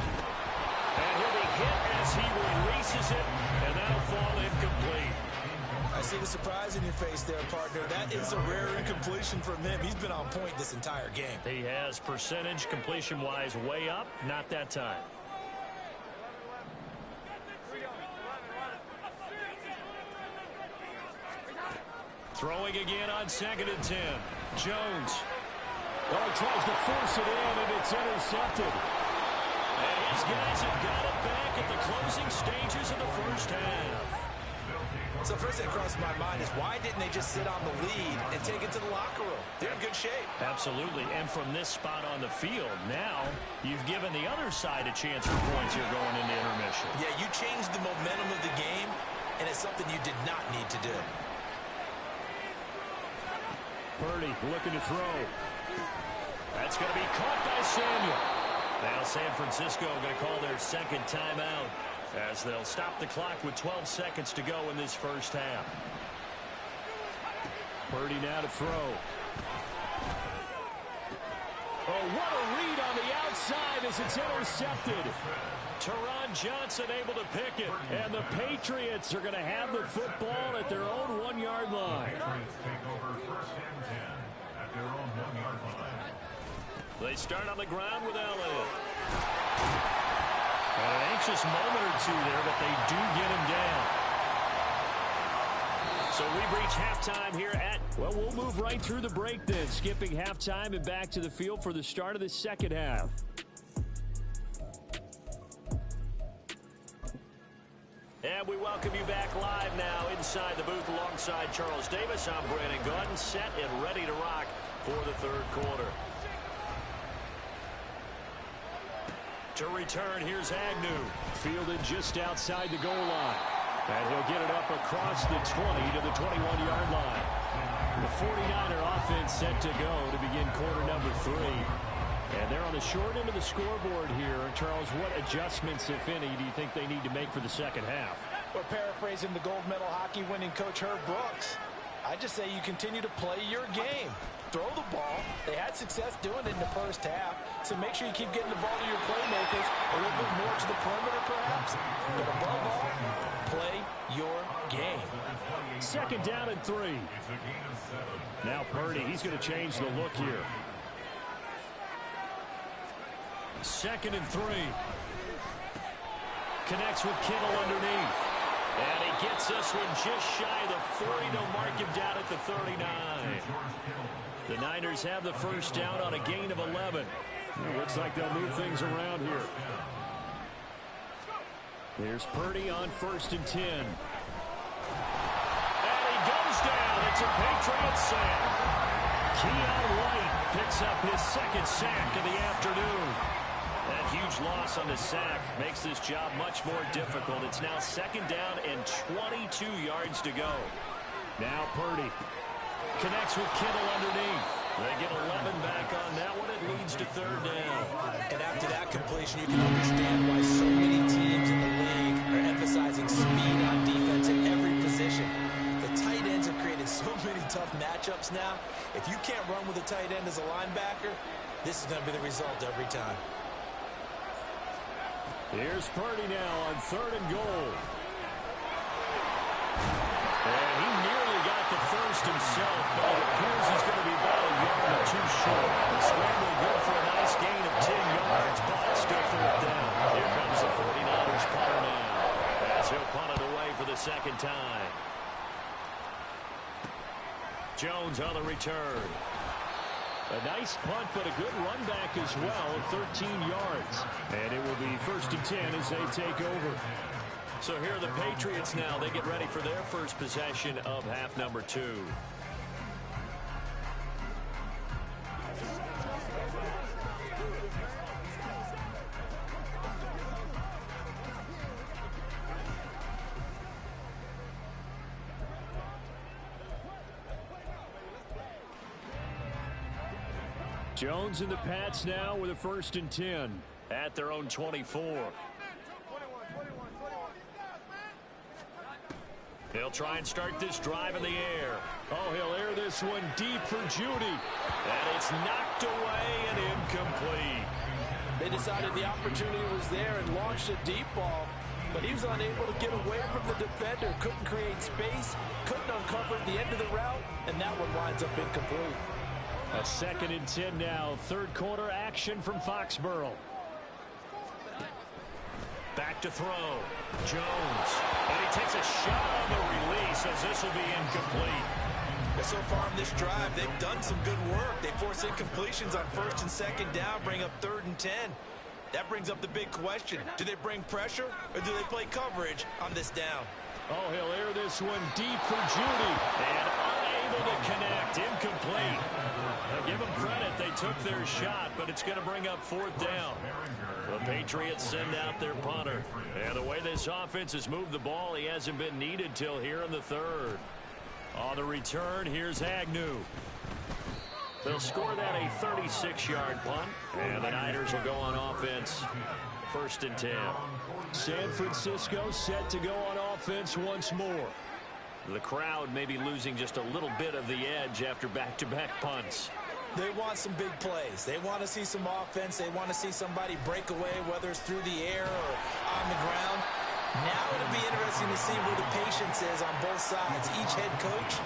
he'll be hit as he releases it, and that'll fall incomplete. I see the surprise in your face there, partner. That is a rare incompletion from him. He's been on point this entire game. He has percentage completion-wise way up. Not that time. Throwing again on 2nd and 10. Jones. Oh, he tries to force it in, and it's intercepted. And his guys have got it back at the closing stages of the 1st half. So first thing that crossed my mind is why didn't they just sit on the lead and take it to the locker room? They're in good shape. Absolutely. And from this spot on the field, now you've given the other side a chance for points here going into intermission. Yeah, you changed the momentum of the game, and it's something you did not need to do. Purdy looking to throw. That's going to be caught by Samuel. Now San Francisco going to call their 2nd timeout, as they'll stop the clock with 12 seconds to go in this 1st half. Purdy now to throw. Oh, what a read on the outside as it's intercepted. Teron Johnson able to pick it, and the Patriots are going to have the football at their own 1-yard line. They start on the ground with Elliott. An anxious moment or two there, but they do get him down. So we've reached halftime here at... Well, we'll move right through the break then, skipping halftime and back to the field for the start of the 2nd half. And we welcome you back live now inside the booth alongside Charles Davis. I'm Brandon Gaudin, set and ready to rock for the 3rd quarter. To return, here's Agnew. Fielded just outside the goal line. And he'll get it up across the 20 to the 21-yard line. The 49er offense set to go to begin quarter number 3. And they're on the short end of the scoreboard here. Charles, what adjustments, if any, do you think they need to make for the second half? Well, paraphrasing the gold medal hockey winning coach Herb Brooks, I just say you continue to play your game. Throw the ball. They had success doing it in the first half, so make sure you keep getting the ball to your playmakers, a little bit more to the perimeter perhaps. But above all, play your game. Second down and 3. Now Purdy, he's going to change the look here. Second and 3. Connects with Kittle underneath. And he gets this one just shy of the 40. They'll mark him down at the 39. The Niners have the first down on a gain of 11. It looks like they'll move things around here. Here's Purdy on 1st and 10. And he goes down. It's a Patriot sack. Keon White picks up his second sack of the afternoon. That huge loss on the sack makes this job much more difficult. It's now second down and 22 yards to go. Now Purdy connects with Kittle underneath. They get 11 back on that one. It leads to third down. And after that completion, you can understand why so many teams in the league are emphasizing speed on defense at every position. The tight ends have created so many tough matchups now. If you can't run with a tight end as a linebacker, this is going to be the result every time. Here's Purdy now on 3rd and goal. And he nearly got the first himself, but it appears he's going to be about a yard or 2 short. He's scrambling good for a nice gain of 10 yards, but still 4th down. Here comes the 49ers punter now, as he'll punt it away for the second time. Jones on the return. A nice punt, but a good run back as well of 13 yards. And it will be 1st and 10 as they take over. So here are the Patriots now. They get ready for their first possession of half number 2. Jones and the Pats now with a 1st and 10 at their own 24. He'll try and start this drive in the air. Oh, he'll air this one deep for Judy. And it's knocked away and incomplete. They decided the opportunity was there and launched a deep ball, but he was unable to get away from the defender. Couldn't create space, couldn't uncover the end of the route, and that one winds up incomplete. A 2nd and 10 now. 3rd quarter action from Foxborough. Back to throw. Jones. And he takes a shot on the release as this will be incomplete. But so far in this drive, they've done some good work. They force incompletions on 1st and 2nd down, bring up 3rd and 10. That brings up the big question. Do they bring pressure or do they play coverage on this down? Oh, he'll air this one deep for Judy. And unable to connect. Incomplete. Now give them credit. They took their shot, but it's going to bring up 4th down. The Patriots send out their punter. And the way this offense has moved the ball, he hasn't been needed till here in the 3rd. On the return, here's Agnew. They'll score that a 36-yard punt. And the Niners will go on offense. 1st and 10. San Francisco set to go on offense once more. The crowd may be losing just a little bit of the edge after back-to-back punts. They want some big plays. They want to see some offense. They want to see somebody break away, whether it's through the air or on the ground. Now it'll be interesting to see where the patience is on both sides. Each head coach,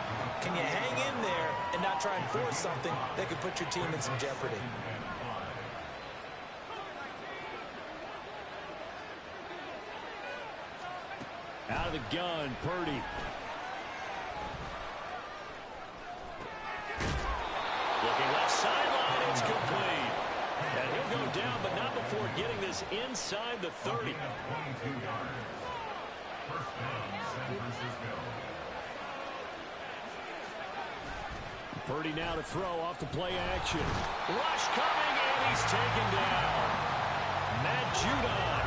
can you hang in there and not try and force something that could put your team in some jeopardy? Out of the gun, Purdy. Looking left sideline, it's complete. And he'll go down, but not before getting this inside the 30. 22 yards. First down, San Francisco. Purdy now to throw off the play action. Rush coming, and he's taken down. Matt Judon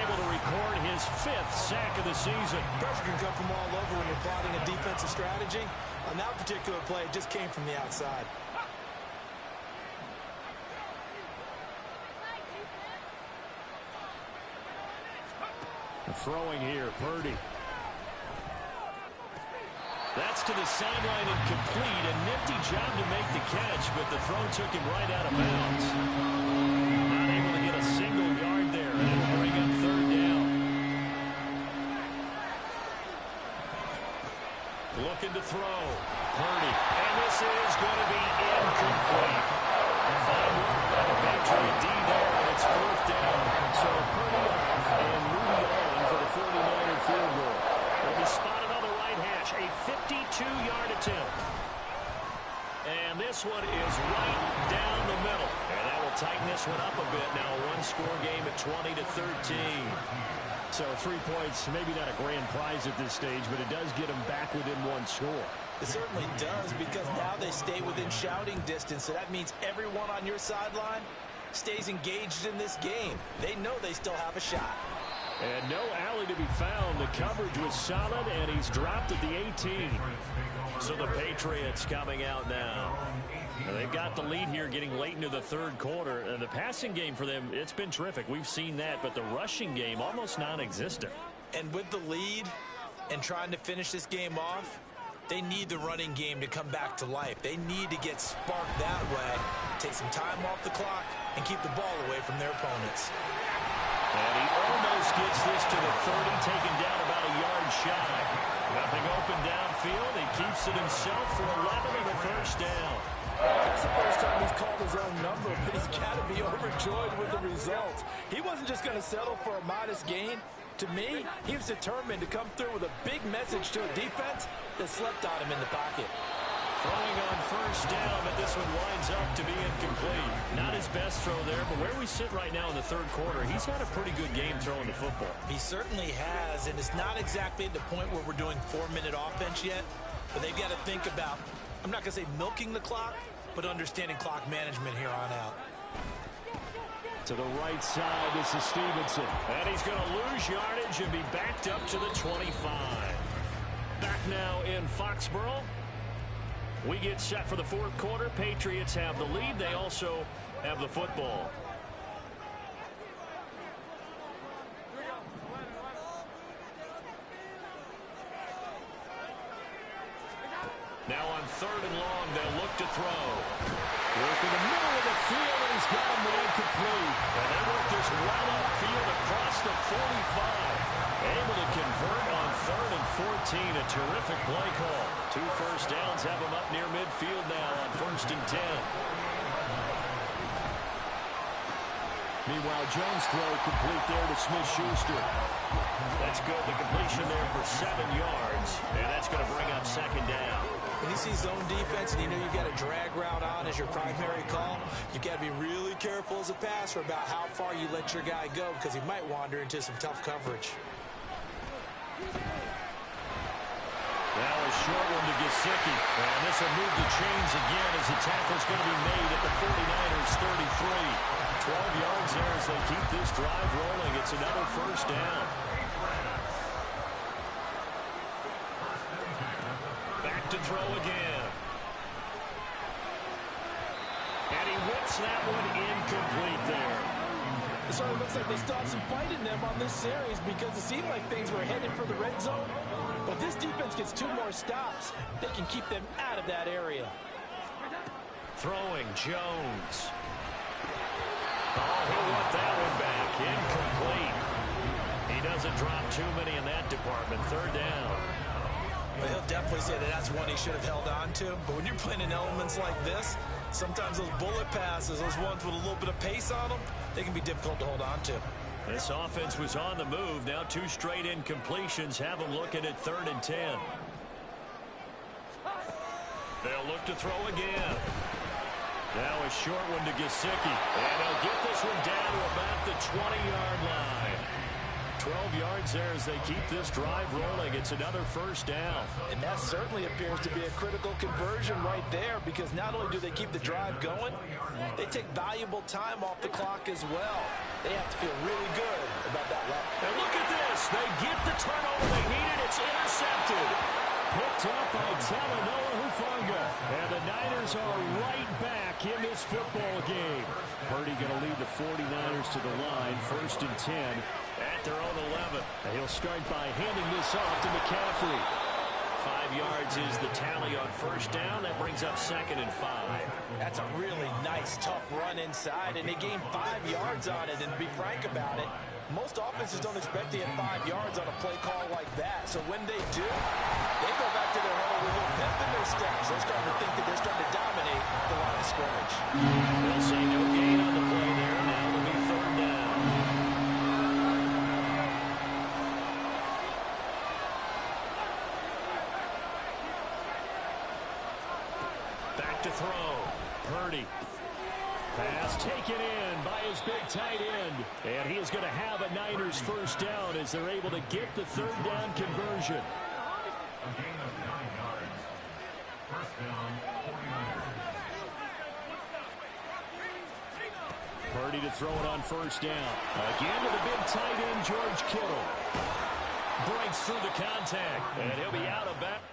able to record his 5th sack of the season. Pressure can come from all over when you're plotting a defensive strategy. On that particular play, it just came from the outside. Throwing here, Purdy. That's to the sideline and complete. A nifty job to make the catch, but the throw took him right out of bounds. Not able to get a single yard there, and it'll bring up 3rd down. Looking to throw. Purdy. And this is going to be incomplete. Fine work by the Patriot D there, and it's 4th down. So Purdy off and Moody on for the 49er field goal. Will be spotted on the right hash. A 52-yard attempt. And this one is right down the middle. And that will tighten this one up a bit. Now a one-score game at 20-13. So 3 points, maybe not a grand prize at this stage, but it does get them back within one score. It certainly does, because now they stay within shouting distance. So that means everyone on your sideline stays engaged in this game. They know they still have a shot. And no alley to be found. The coverage was solid, and he's dropped at the 18. So the Patriots coming out now. And they've got the lead here getting late into the 3rd quarter. And the passing game for them, it's been terrific. We've seen that, but the rushing game almost non-existent. And with the lead and trying to finish this game off, they need the running game to come back to life. They need to get sparked that way, take some time off the clock, and keep the ball away from their opponents. And he almost gets this to the 30, taken down about a yard shy. Nothing open downfield. He keeps it himself for 11 and a 1st down. That's the first time he's called his own number, but he's got to be overjoyed with the results. He wasn't just going to settle for a modest gain. To me, he was determined to come through with a big message to a defense that slept on him in the pocket. Throwing on 1st down, but this one winds up to be incomplete. Not his best throw there, but where we sit right now in the 3rd quarter, he's had a pretty good game throwing the football. He certainly has, and it's not exactly at the point where we're doing 4-minute offense yet, but they've got to think about, I'm not going to say milking the clock, but understanding clock management here on out. To the right side, this is Stevenson. And he's going to lose yardage and be backed up to the 25. Back now in Foxborough. We get set for the 4th quarter. Patriots have the lead. They also have the football. Now on 3rd and long, they'll look to throw. Work in the middle of the field, and he's got him incomplete. And they work this right upfield across the 45. Able to convert on 3rd and 14. A terrific play call. 2 first downs have him up near midfield now on 1st and 10. Meanwhile, Jones' throw complete there to Smith-Schuster. That's good. The completion there for 7 yards. And that's going to bring up 2nd down. When you see zone defense and you know you've got a drag route on as your primary call, you've got to be really careful as a passer about how far you let your guy go, because he might wander into some tough coverage. Now a short one to Gesicki. And this will move the chains again as the tackle's going to be made at the 49ers 33. 12 yards there as they keep this drive rolling. It's another 1st down. Back to throw again. And he whips that one incomplete there. It sort of looks like they still have some fight in them on this series, because it seemed like things were headed for the red zone. But this defense gets 2 more stops. They can keep them out of that area. Throwing Jones. Oh, he'll want that one back. Incomplete. He doesn't drop too many in that department. 3rd down. Well, he'll definitely say that that's one he should have held on to. But when you're playing in elements like this, sometimes those bullet passes, those ones with a little bit of pace on them, they can be difficult to hold on to. This offense was on the move. Now 2 straight incompletions have them looking at 3rd and 10. They'll look to throw again. Now a short one to Gesicki. And they'll get this one down to about the 20-yard line. 12 12 yards there as they keep this drive rolling. It's another first down. And that certainly appears to be a critical conversion right there, because not only do they keep the drive going, they take valuable time off the clock as well. They have to feel really good about that route. And look at this. They get the turnover they needed. It's intercepted. Picked up by Talanoa Hufanga. And the Niners are right back in this football game. Purdy going to lead the 49ers to the line. 1st and 10 at their own 11. And he'll start by handing this off to McCaffrey. 5 yards is the tally on first down. That brings up 2nd and 5. That's a really nice, tough run inside, and they gained 5 yards on it. And to be frank about it, most offenses don't expect to get 5 yards on a play call like that. So when they do, they go back to their hole with a little pep in their steps. They're starting to think that they're starting to dominate the line of scrimmage. They'll say no gain on the play there. Now it'll be 3rd down. Back to throw. Purdy. Pass taken in by his big tight end. And he is going to have a Niners first down as they're able to get the 3rd down conversion. A gain of 9 yards. First down, 49ers. Purdy to throw it on first down. Again to the big tight end, George Kittle. Breaks through the contact. And he'll be out of bounds.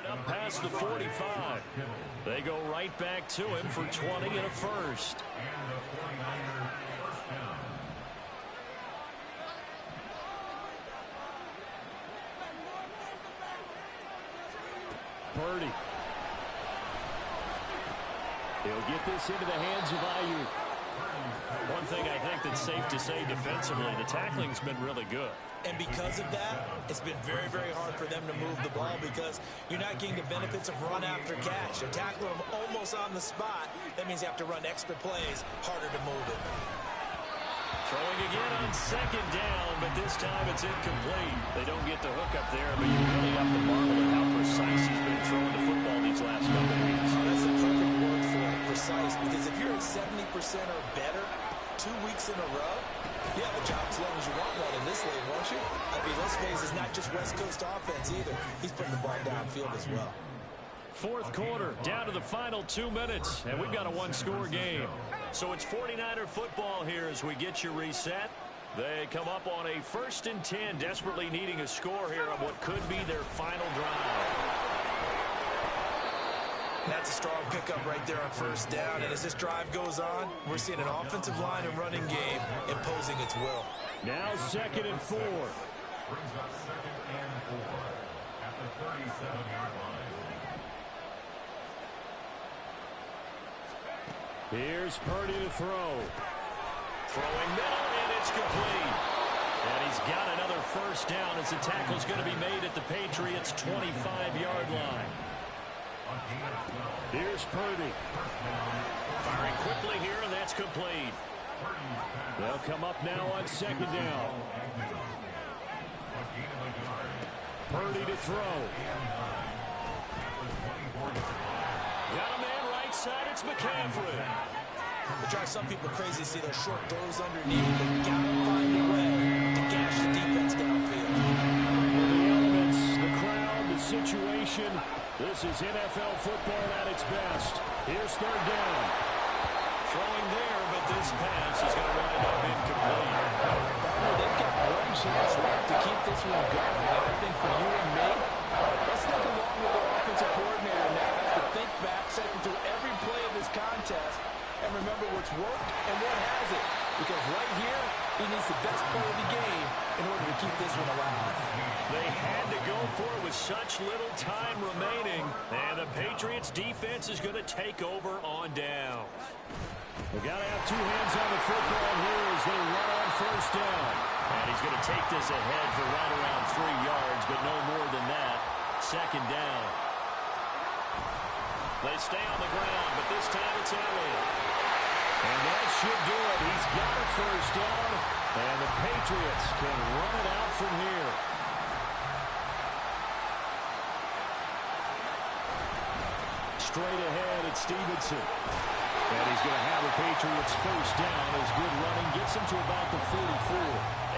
Up past the 45. They go right back to him for 20 and a first. And the 49ers first down. Purdy. He'll get this into the hands of Ayuk. One thing I think that's safe to say defensively, the tackling's been really good. And because of that, it's been very, very hard for them to move the ball, because you're not getting the benefits of run after catch. You're tackling them almost on the spot. That means you have to run extra plays, harder to move it. Throwing again on 2nd down, but this time it's incomplete. They don't get the hook up there, but you really have to marvel at how precise he's been throwing the football these last couple of weeks. That's the perfect word for it, precise, because if you're at 70% or better 2 weeks in a row, you have a job as long as you want one in this league, won't you? I mean, let's face it, it's not just West Coast offense either. He's putting the ball downfield as well. 4th quarter, down to the final 2 minutes, and we've got a one-score game. So it's 49er football here as we get you reset. They come up on a 1st and 10, desperately needing a score here on what could be their final drive. That's a strong pickup right there on first down. And as this drive goes on, we're seeing an offensive line and running game imposing its will. Now 2nd and 4. Brings up 2nd and 4 at the 37-yard line. Here's Purdy to throw. Throwing middle, and it's complete. And he's got another first down as the tackle's going to be made at the Patriots' 25-yard line. Here's Purdy. Firing quickly here, and that's complete. They'll come up now on 2nd down. Purdy to throw. Got a man right side. It's McCaffrey. It drives some people crazy to see those short throws underneath. They gotta find a way to gash the defense downfield. The elements, the crowd, the situation. This is NFL football at its best. Here's 3rd down. Throwing there, but this pass is going to wind up incomplete. They've got one chance left to keep this one going. And I think for you and me, let's think along with the offensive coordinator now. Has to think back, cycle through every play of this contest, and remember what's worked and what hasn't. Because right here, he needs the best play of the game in order to keep this one alive. They had to go for it with such little time remaining, and the Patriots defense is going to take over on downs. They've got to have 2 hands on the football here as they run on first down. And he's going to take this ahead for right around 3 yards, but no more than that. 2nd down. They stay on the ground, but this time it's Elliott. And that should do it. He's got a first down, and the Patriots can run it out from here. Straight ahead, it's Stevenson. And he's going to have the Patriots first down as good running gets them to about the 44.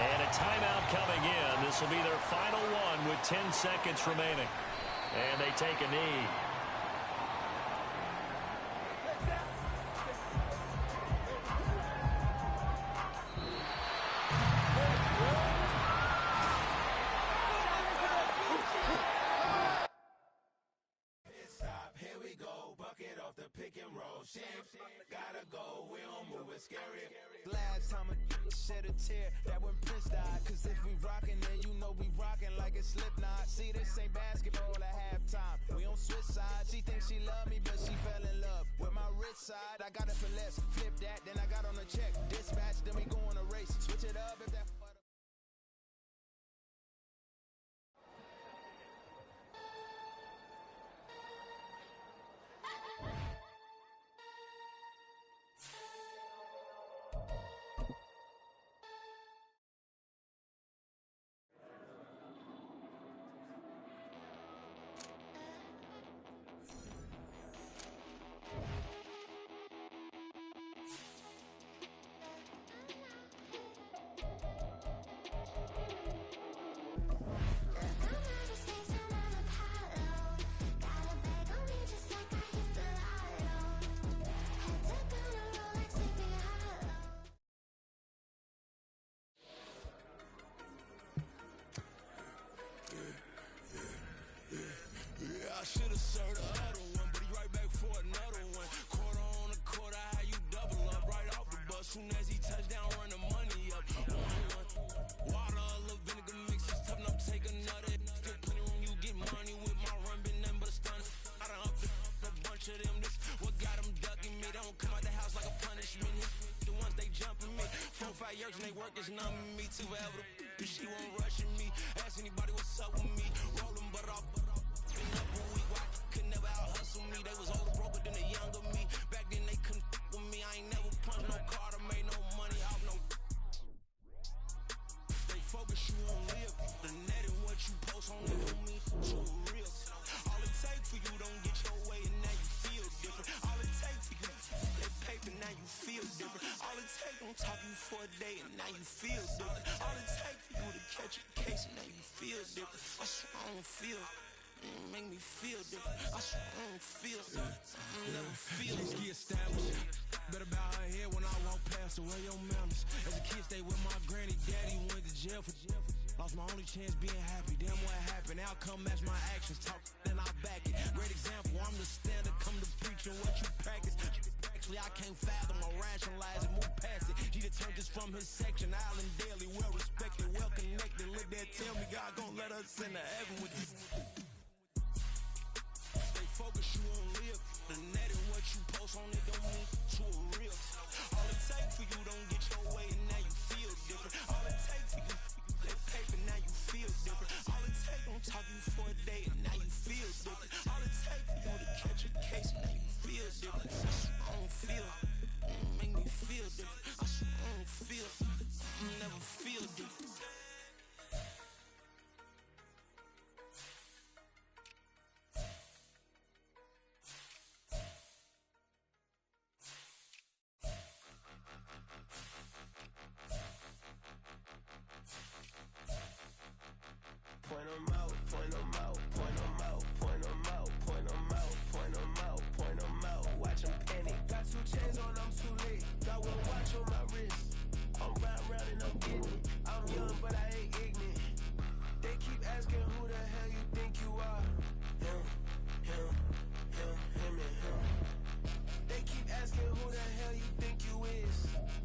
And a timeout coming in. This will be their final one with 10 seconds remaining. And they take a knee. Gotta go, we don't move it scary. Last time a shed a tear, that when Prince died. Cause if we rockin', then you know we rockin' like it's Slipknot. See, this ain't basketball at halftime. We on switch sides. She thinks she love me, but she fell in love with my rich side. I got it for less. Flip that, then I got on a check. Dispatch, then we go on a race. Switch it up if that. I should've served the other one, but he right back for another one. Quarter on a quarter, how you double up right off the bus. Soon as he touch down, run the money up. 1-1. Water, a little vinegar mix, it's tough enough, take another. Still plenty room, you get money with my run, been nothing but a stun. I done up a bunch of them, this what got them ducking me. They don't come out the house like a punishment. The ones they jumping me. 4-5 years and they work is numbing me. Too forever, she won't rushing me. Ask anybody what's up with me. Rollin' but off. Been up a week, why could never out hustle me? They was older, broker than the younger me. Back then they couldn't with me. I ain't never punched no card or made no money off no. They focus you on live. The net and what you post on it don't mean you a real. All it takes for you don't get your way and now you feel different. All it takes for you that paper now you feel different. All it takes don't talk you for a day and now you feel different. All it takes for you to catch a case and now you feel different. I swear I don't feel. Make me feel different. I swear I don't feel. I never feel. Let's get established. Better bow her head when I walk past her. Where your manners? As a kid, stayed with my granny. Daddy went to jail for. Lost my only chance being happy. Damn, what happened? Outcome match my actions. Talk, then I back it. Great example. I'm the standard. Come to preaching what you practice. Actually, I can't fathom or rationalize it. Move past it. He determined this from his section. Island daily, well respected, well connected. Look there, tell me God gon' let us into heaven with this. Focus you on live. The net and what you post on it don't mean you a real. All it takes for you don't get your way and now you feel different. All it takes for you that paper now you feel different. All it takes don't talk you for a day and now you feel different. All it takes for you to catch a case and now you feel different. I don't feel. Make me feel different. I swear I don't feel. I never feel different. Point 'em out, point 'em out, point 'em out, point 'em out, point 'em out, point 'em out, point 'em out. Watch 'em panic. Got 2 chains on, I'm too late. Got 1 watch on my wrist. I'm round and I'm getting it. I'm young, but I ain't ignorant. They keep asking who the hell you think you are. Him, him, him, him, and him. They keep asking who the hell you think you is.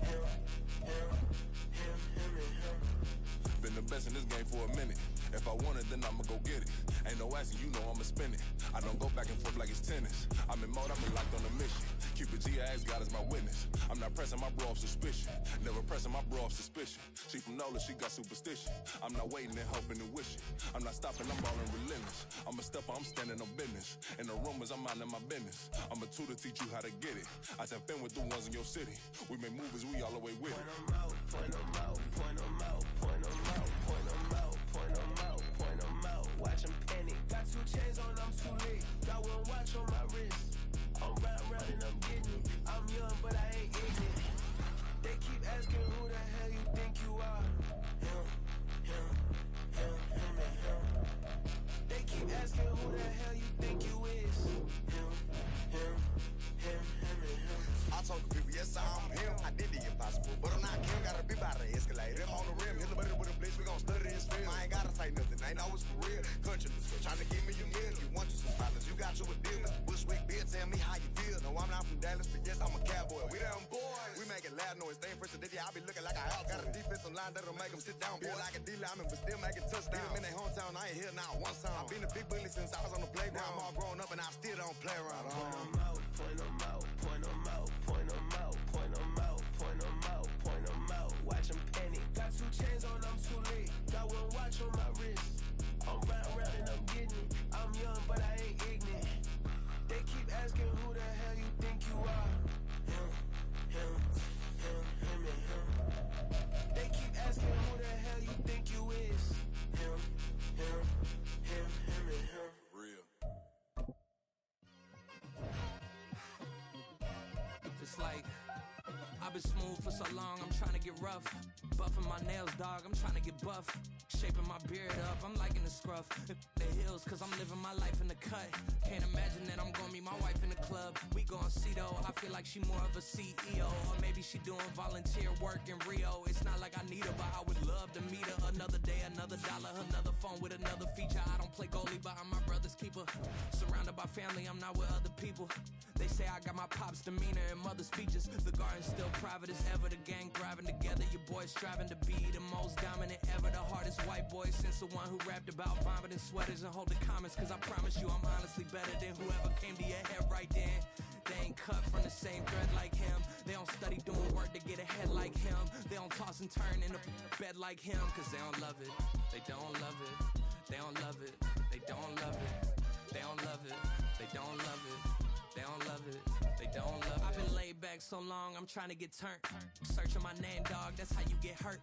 Him, him, him, him, and him. Been the best in this game for a minute. If I want it, then I'ma go get it. Ain't no asking, you know I'ma spin it. I don't go back and forth like it's tennis. I'm in mode, I'm in locked on a mission. Cupid G, I ask God as my witness. I'm not pressing my bro off suspicion. Never pressing my bro off suspicion. She from Nola, she got superstition. I'm not waiting and hoping and wishing. I'm not stopping, I'm balling relentless. I'm a stepper, I'm standing on business. In the rumors, I'm minding my business. I'm a tutor, teach you how to get it. I tap in with the ones in your city. We make movies, we all the way with it. Point 'em out, point 'em out, point 'em out, point 'em out, point 'em out, point 'em out, point 'em out. Watch 'em panic. Got 2 chains on, I'm too late. Got 1 watch on my wrist. I'm round and I'm getting it. I'm young, Trying to give me a meal. You want you some problems. You got you a deal. Bushwick beer, tell me how you feel. No, I'm not from Dallas, but yes, I'm a cowboy. We them boys. We making loud noise. Staying first today, I be looking like a house. Got a defensive line that'll make them sit down. Feel like a D-lineman, but still making touchdowns. Beat them in their hometown, I ain't here now one song. I've been a big bully since I was on the playground. I'm all grown up and I still don't play around. Point them out, point them out, point them out, point them out, point them out, point them out, point them out. Watch them panic. Got 2 chains on, I'm too late. Got 1 watch on my wrist. I'm round and I'm getting it. I'm young, but I ain't ignorant. They keep asking who the hell you think you are. Him, him, him, him, and him. They keep asking who the hell you think you is. Him, him, him, him, and him. Real. It's like I've been smooth for so long, I'm trying to get rough. Buffing my nails, dog, I'm trying to get buff. Shaping my beard up, I'm liking the scruff. The hills, cause I'm living my life in the cut. Can't imagine that I'm gonna meet my wife in the club. We gon' see though, I feel like she more of a CEO. Or maybe she doing volunteer work in Rio. It's not like I need her, but I would love to meet her. Another day, another dollar, another phone with another feature. I don't play goalie, but I'm my brother's keeper. Surrounded by family, I'm not with other people. They say I got my pop's demeanor and mother's features. The garden's still private as ever. The gang thriving together. Your boys striving to be the most dominant ever. The hardest white boy since the one who rapped about vomiting sweaters and holding comments. Cause I promise you I'm honestly better than whoever came to your head right then. They ain't cut from the same thread like him. They don't study doing work to get ahead like him. They don't toss and turn in the bed like him. Cause they don't love it. They don't love it. They don't love it. They don't love it. They don't love it. They don't love it. They don't love it. They don't love it. I've been laid back so long, I'm trying to get turned. Searching my name, dog, that's how you get hurt.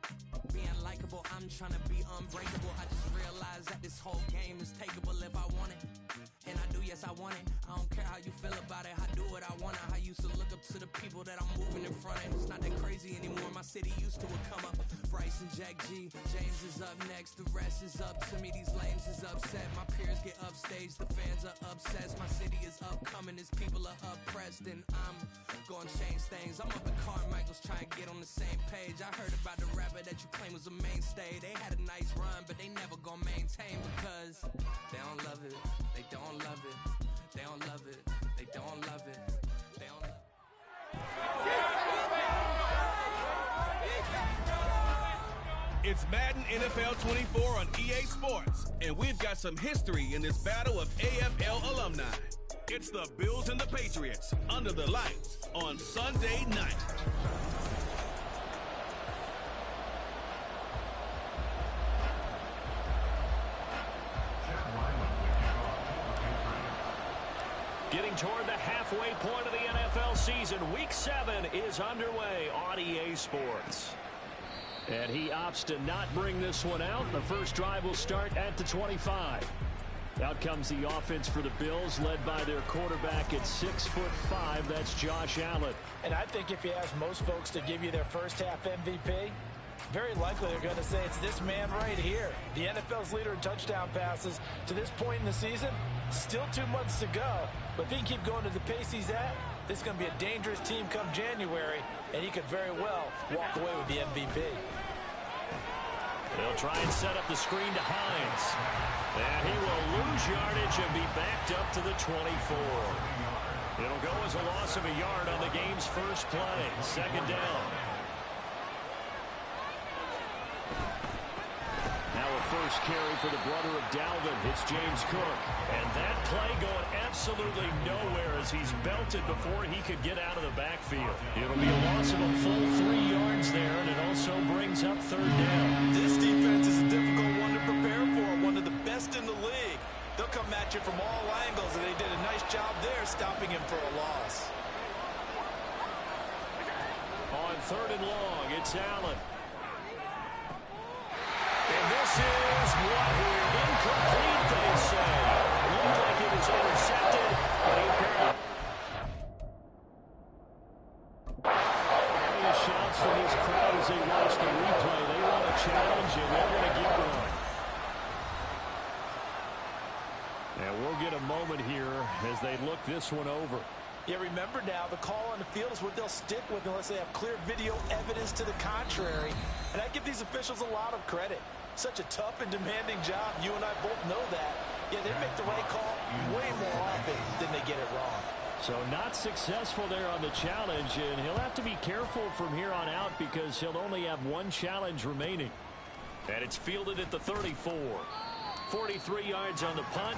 Being likable, I'm trying to be unbreakable. I just realized that this whole game is takeable if I want it. And I do, yes, I want it. I don't care how you feel about it. I do what I want. I used to look up to the people that I'm moving in front of. It's not that crazy anymore. My city used to would come up. Bryce and Jack G. James is up next. The rest is up to me. These lames is upset. My peers get upstage. The fans are obsessed. My city is upcoming. His people are oppressed. And I'm gonna change things. I'm up at Carmichael's trying to get on the same page. I heard about the rapper that you claim was a mainstay. They had a nice run, but they never gonna maintain because they don't love it. They don't love it. They don't love it. They don't love it. They don't. It's Madden NFL 24 on EA Sports, and we've got some history in this battle of AFL alumni. It's the Bills and the Patriots under the lights on Sunday night. Getting toward the halfway point of the NFL season, Week 7 is underway on EA Sports. And he opts to not bring this one out. The first drive will start at the 25. Out comes the offense for the Bills, led by their quarterback at 6'5". That's Josh Allen. And I think if you ask most folks to give you their first half MVP, very likely they're going to say it's this man right here. The NFL's leader in touchdown passes to this point in the season. Still 2 months to go. But if he can keep going to the pace he's at, this is going to be a dangerous team come January, and he could very well walk away with the MVP. They'll try and set up the screen to Hines. And he will lose yardage and be backed up to the 24. It'll go as a loss of a yard on the game's first play. Second down. Now a first carry for the brother of Dalvin. It's James Cook. And that play going absolutely nowhere as he's belted before he could get out of the backfield. It'll be a loss of a full 3 yards there, and it also brings up third down. This defense is a difficult one to prepare for, one of the best in the league. They'll come at you from all angles, and they did a nice job there stopping him for a loss. On third and long, it's Allen. And this is what incomplete, they say. Looked like it was intercepted, but he apparently. Various shouts from this crowd as they watch the replay. They want to challenge and they're going to get one. And we'll get a moment here as they look this one over. Yeah, remember now, the call on the field is what they'll stick with unless they have clear video evidence to the contrary. And I give these officials a lot of credit. Such a tough and demanding job. You and I both know that. Yeah, they make the right call way more often than they get it wrong. So not successful there on the challenge, and he'll have to be careful from here on out because he'll only have one challenge remaining. And it's fielded at the 34. 43 yards on the punt,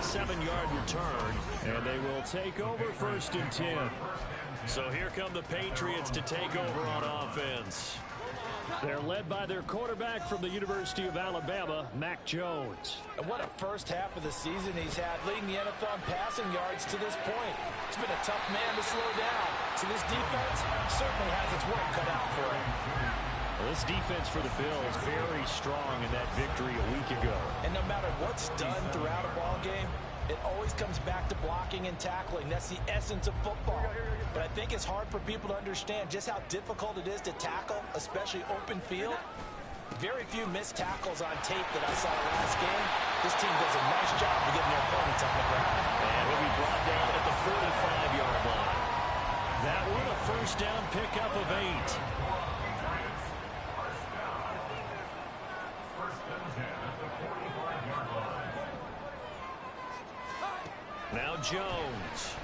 7-yard return, and they will take over 1st and 10. So here come the Patriots to take over on offense. They're led by their quarterback from the University of Alabama, Mac Jones. And what a first half of the season he's had, leading the NFL in passing yards to this point. It's been a tough man to slow down. So this defense certainly has its work cut out for it. Well, this defense for the Bills very strong in that victory a week ago. And no matter what's done throughout a ball game, it always comes back to blocking and tackling. That's the essence of football. But I think it's hard for people to understand just how difficult it is to tackle, especially open field. Very few missed tackles on tape that I saw last game. This team does a nice job of getting their opponents on the ground. And he'll be brought down at the 45-yard line. That one a first down pickup of 8. Now Jones.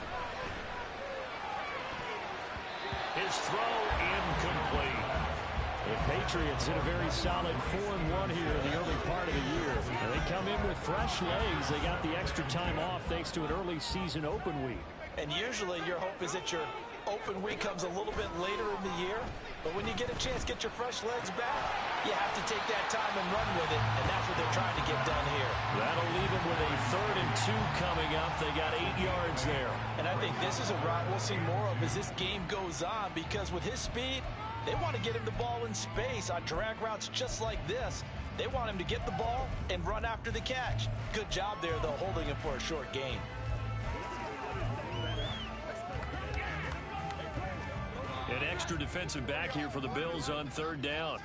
His throw incomplete. The Patriots in a very solid 4-1 here in the early part of the year. They come in with fresh legs. They got the extra time off thanks to an early season open week. And usually your hope is that your open week comes a little bit later in the year. But when you get a chance to get your fresh legs back, you have to take that time and run with it. And that's what they're trying to get done here. That'll leave them with a 3rd and 2 coming up. They got 8 yards there. And I think this is a route we'll see more of as this game goes on, because with his speed, they want to get him the ball in space on drag routes just like this. They want him to get the ball and run after the catch. Good job there, though, holding him for a short gain. An extra defensive back here for the Bills on 3rd down.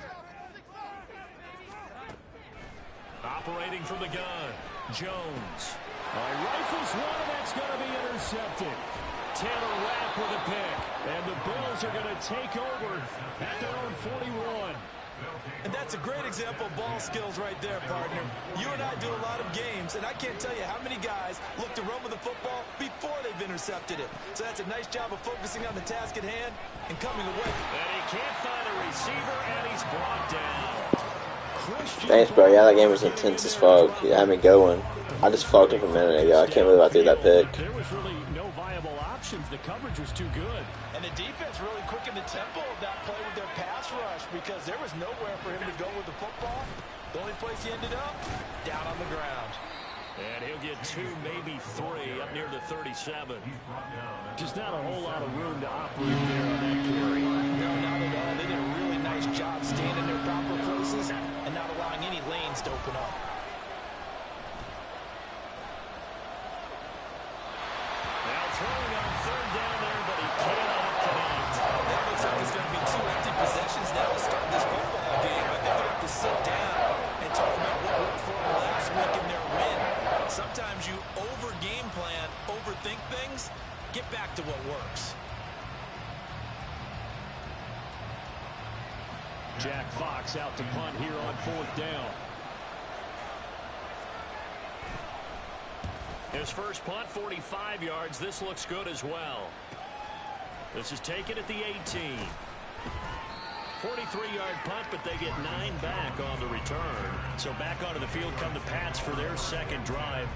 Operating from the gun, Jones. Rifles one, and that's going to be intercepted. Taylor Rapp with a pick, and the Bills are going to take over at their own 41. And that's a great example of ball skills right there, partner. You and I do a lot of games, and I can't tell you how many guys look to run with the football before they've intercepted it. So that's a nice job of focusing on the task at hand and coming away. And he can't find a receiver, and he's brought down. Thanks, bro. Yeah, that game was intense as fuck. You had me going. I just fucked him for a minute ago. I can't believe I threw that pick. There was really no viable options. The coverage was too good. And the defense really quickened the tempo of that play with their pass rush, because there was nowhere for him to go with the football. The only place he ended up, down on the ground. And he'll get 2, maybe 3 up near the 37. Just not a whole lot of room to operate there on that carry. No, not at all. They did a really nice job staying in their proper places and not allowing any lanes to open up. Now throwing on 3rd down there, but he cannot connect. That looks like it's going to be 2 empty possessions now to start this football game. I think they're going to have to sit down and talk about what worked for them last week in their win. Sometimes you over-game plan, overthink things. Get back to what works. Jack Fox out to punt here on 4th down. His first punt, 45 yards. This looks good as well. This is taken at the 18. 43-yard punt, but they get 9 back on the return. So back onto the field come the Pats for their 2nd drive.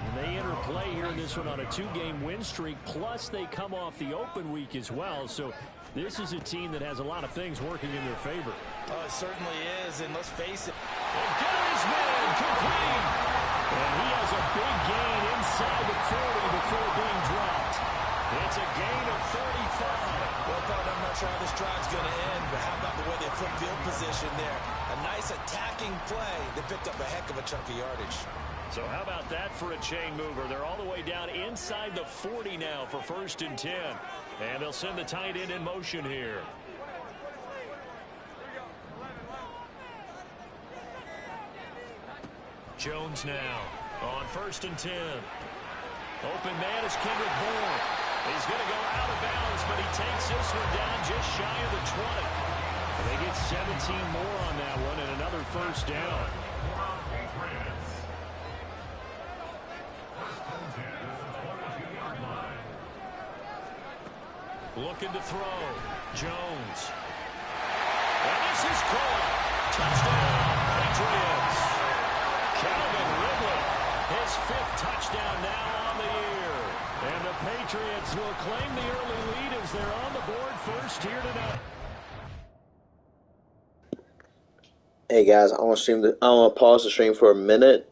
And they enter play here in this one on a 2-game win streak, plus they come off the open week as well. So this is a team that has a lot of things working in their favor. Oh, it certainly is, and let's face it. And Gary's man complete. And he has a big gain inside the 40 before being dropped. It's a gain of 35. Well, Bud, I'm not sure how this drive's going to end, but how about the way they flipped field position there? A nice attacking play that picked up a heck of a chunk of yardage. So how about that for a chain mover? They're all the way down inside the 40 now for 1st and 10. And they'll send the tight end in motion here. Jones now on 1st and 10. Open man is Kendrick Bourne. He's going to go out of bounds, but he takes this one down just shy of the 20. And they get 17 more on that one and another 1st down. Looking to throw. Jones. And this is caught. Touchdown, Patriots. Calvin Ridley, his 5th touchdown now on the year. And the Patriots will claim the early lead as they're on the board first here tonight. Hey guys, I want to pause the stream for a minute,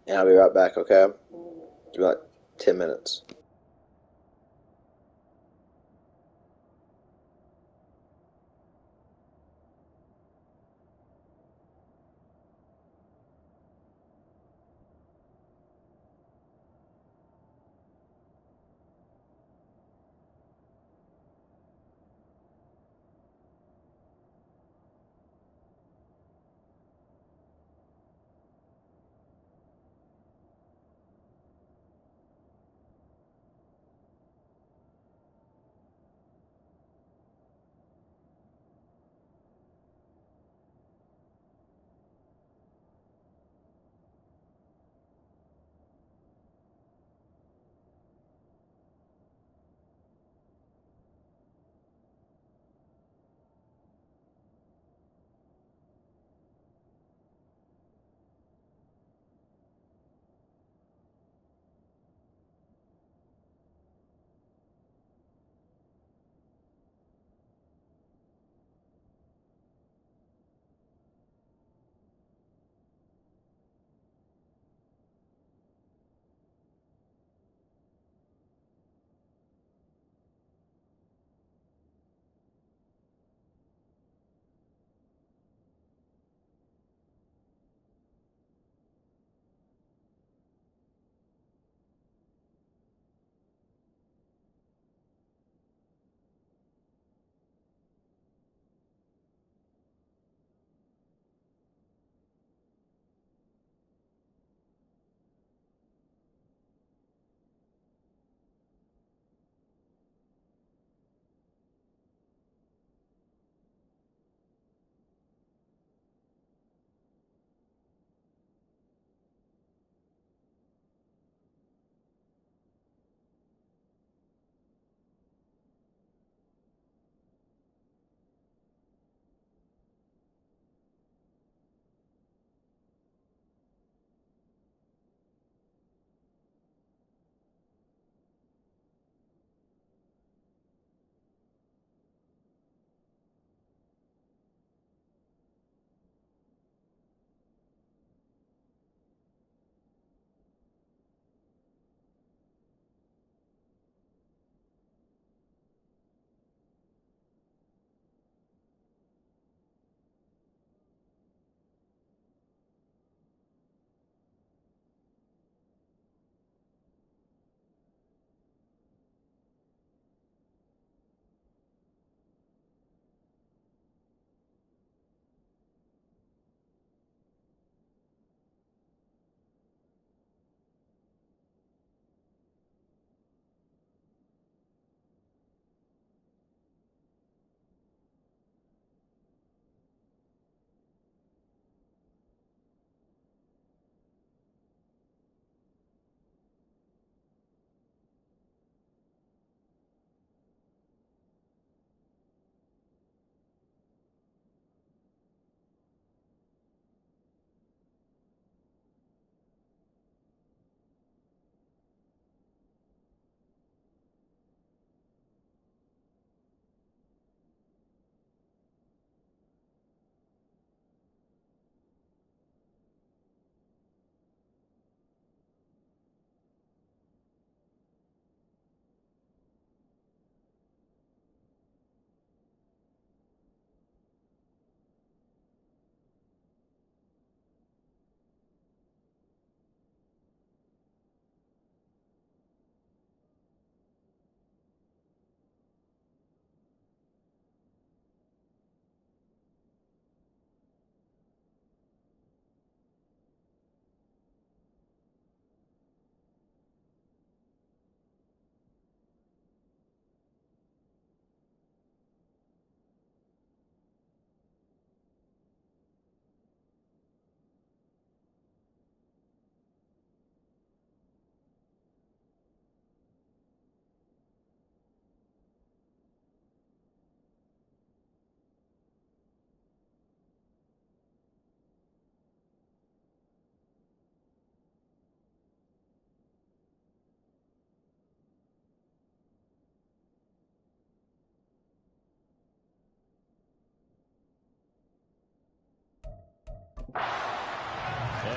and I'll be right back. Okay, give me like 10 minutes.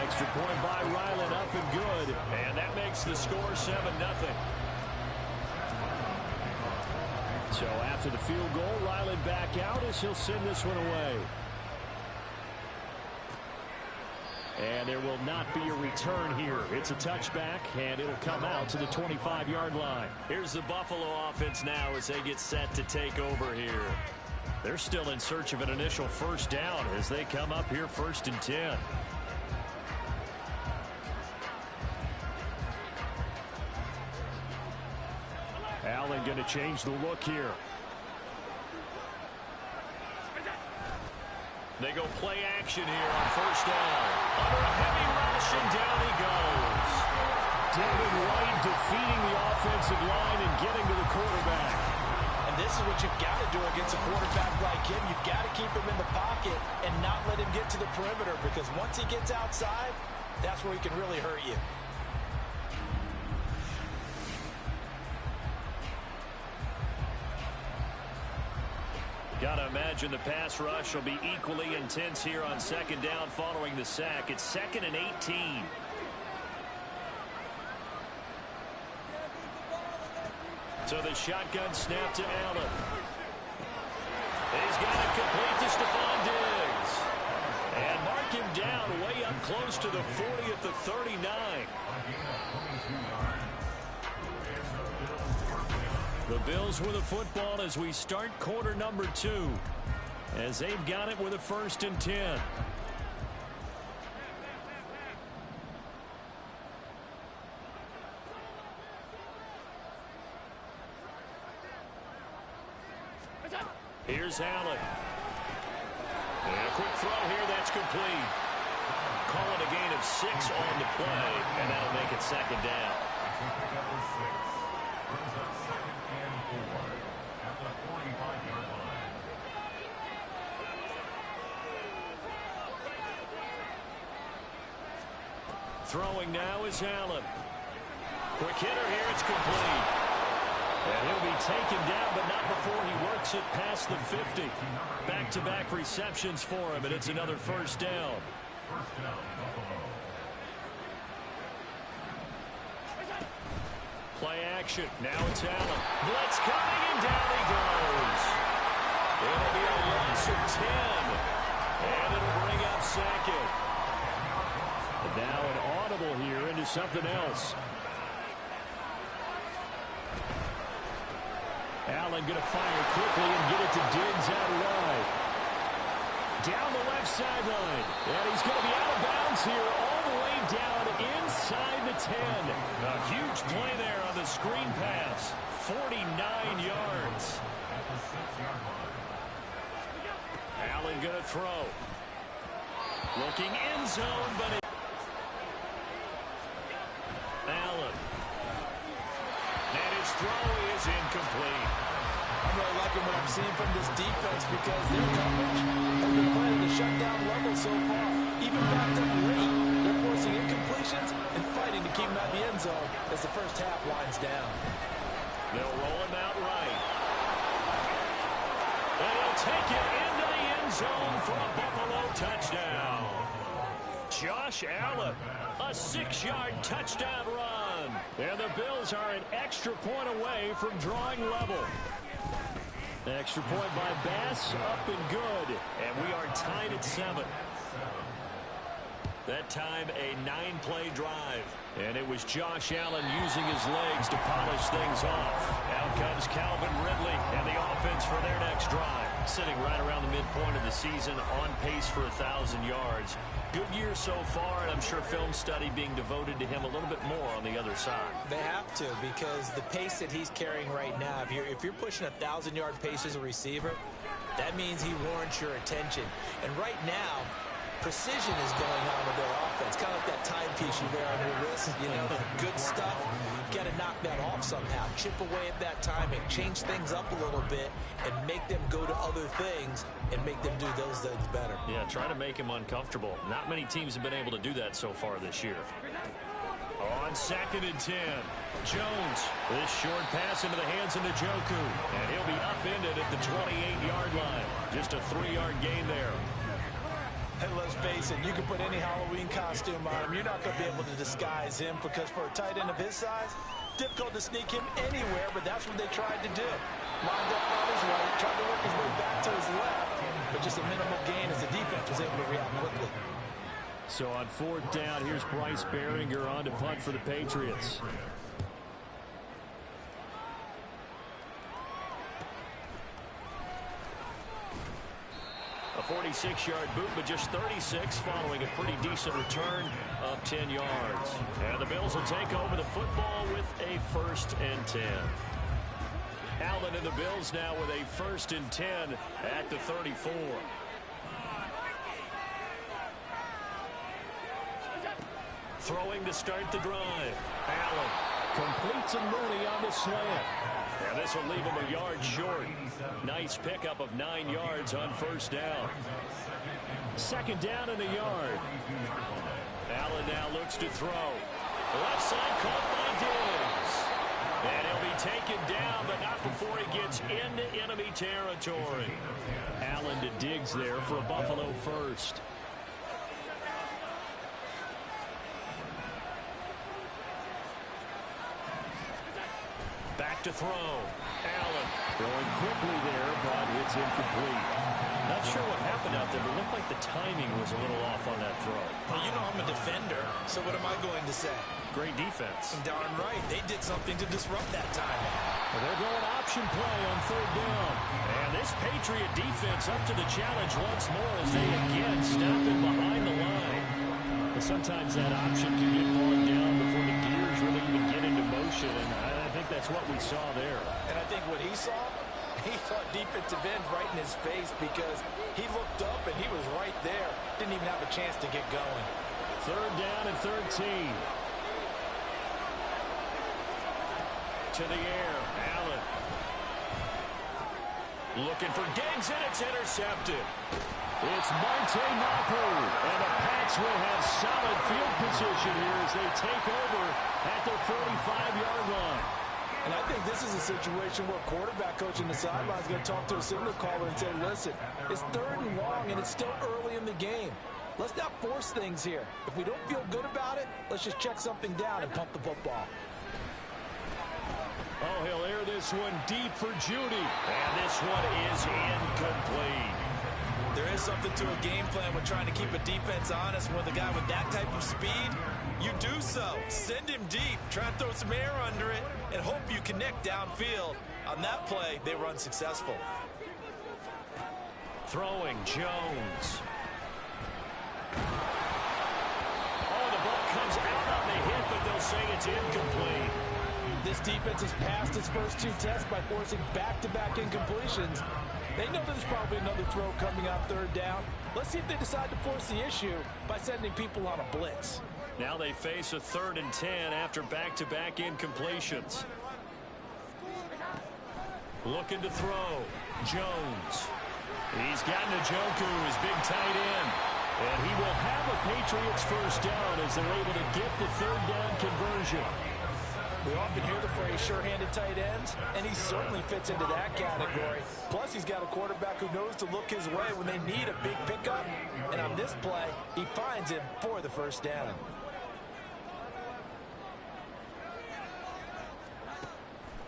Extra point by Ryland, up and good. And that makes the score 7-0. So after the field goal, Ryland back out as he'll send this one away. And there will not be a return here. It's a touchback, and it'll come out to the 25-yard line. Here's the Buffalo offense now as they get set to take over here. They're still in search of an initial first down as they come up here 1st and 10. Allen going to change the look here. They go play action here on 1st down. Under a heavy rush, and down he goes. Devin White defeating the offensive line and getting to the quarterback. And this is what you've got to do against a quarterback like him. You've got to keep him in the pocket and not let him get to the perimeter, because once he gets outside, that's where he can really hurt you. Got to imagine the pass rush will be equally intense here on 2nd down following the sack. It's 2nd and 18. So the shotgun snap to Allen. He's got it complete to Stephon Diggs. And mark him down way up close to the 40 at the 39. The Bills with the football as we start quarter number 2. As they've got it with a 1st and 10. Here's Allen. And a quick throw here, that's complete. Call it a gain of 6 on the play, and that'll make it 2nd down. Throwing now is Allen. Quick hitter here, it's complete. And he'll be taken down, but not before he works it past the 50. Back-to-back receptions for him, and it's another 1st down. Play action. Now it's Allen. Blitz coming, and down he goes. It'll be a loss of 10. And it'll bring up 2nd. And now an audible here into something else. Allen going to fire quickly and get it to Diggs out wide. Down the left sideline. And he's going to be out of bounds here all the way down inside the 10. A huge play there on the screen pass. 49 yards. Allen going to throw. Looking end zone, but it... Allen. And his throw is incomplete. I'm really liking what I'm seeing from this defense because their coverage has been playing at a shutdown level so far. Even backed up late, they're forcing incompletions and fighting to keep them out of the end zone as the first half winds down. They'll roll him out right. And he'll take it into the end zone for a Buffalo touchdown. Josh Allen, a 6-yard touchdown run. And the Bills are an extra point away from drawing level. Extra point by Bass, up and good. And we are tied at 7. That time, a 9-play drive. And it was Josh Allen using his legs to polish things off. Out comes Calvin Ridley and the offense for their next drive. Sitting right around the midpoint of the season, on pace for 1,000 yards. Good year so far, and I'm sure film study being devoted to him a little bit more on the other side. They have to, because the pace that he's carrying right now, if you're pushing 1,000-yard pace as a receiver, that means he warrants your attention. And right now, precision is going on with their offense. Kind of like that timepiece you wear on your wrist. You know, good stuff. You got to knock that off somehow. Chip away at that timing. Change things up a little bit and make them go to other things and make them do those things better. Yeah, try to make him uncomfortable. Not many teams have been able to do that so far this year. On 2nd and 10, Jones. This short pass into the hands of Njoku. And he'll be upended at the 28-yard line. Just a 3-yard gain there. And let's face it, you can put any Halloween costume on him. You're not going to be able to disguise him because for a tight end of his size, difficult to sneak him anywhere, but that's what they tried to do. Lined up on his right, tried to work his way back to his left, but just a minimal gain as the defense was able to react quickly. So on 4th down, here's Bryce Behringer on to punt for the Patriots. A 46-yard boot, but just 36 following a pretty decent return of 10 yards. And the Bills will take over the football with a 1st and 10. Allen and the Bills now with a 1st and 10 at the 34. Throwing to start the drive. Allen completes a Mooney on the slant. And this will leave him a yard short. Nice pickup of 9 yards on 1st down. 2nd down in a yard. Allen now looks to throw. Left side caught by Diggs. And he'll be taken down, but not before he gets into enemy territory. Allen to Diggs there for a Buffalo 1st. Back to throw. Allen throwing quickly there, but it's incomplete. Not sure what happened out there, but it looked like the timing was a little off on that throw. Well, you know I'm a defender, so what am I going to say? Great defense. Darn right. They did something to disrupt that timing. Well, they're going option play on 3rd down. And this Patriot defense up to the challenge once more as they again stop him behind the line. But sometimes that option can get bogged down before the gears really even get into motion, and I think that's what we saw there. And I think what he saw defensive end right in his face because he looked up and he was right there. Didn't even have a chance to get going. 3rd down and 13. To the air. Allen. Looking for Diggs, and it's intercepted. It's Monte Napu, and the Pats will have solid field position here as they take over at the 45-yard line. And I think this is a situation where quarterback coach in the sideline is going to talk to a signal caller and say, listen, it's 3rd and long, and it's still early in the game. Let's not force things here. If we don't feel good about it, let's just check something down and pump the football. Oh, he'll air this one deep for Judy. And this one is incomplete. There is something to a game plan with trying to keep a defense honest. With a guy with that type of speed, you do so. Send him deep. Try and throw some air under it and hope you connect downfield. On that play, they were unsuccessful. Throwing Jones. Oh, the ball comes out on the hit, but they'll say it's incomplete. This defense has passed its first 2 tests by forcing back-to-back incompletions. They know there's probably another throw coming out 3rd down. Let's see if they decide to force the issue by sending people on a blitz. Now they face a 3rd and 10 after back-to-back incompletions. Looking to throw. Jones. He's got Njoku, his big tight end. And he will have a Patriots 1st down as they're able to get the 3rd down conversion. We often hear the phrase sure-handed tight ends, and he certainly fits into that category. Plus, he's got a quarterback who knows to look his way when they need a big pickup. And on this play, he finds him for the 1st down.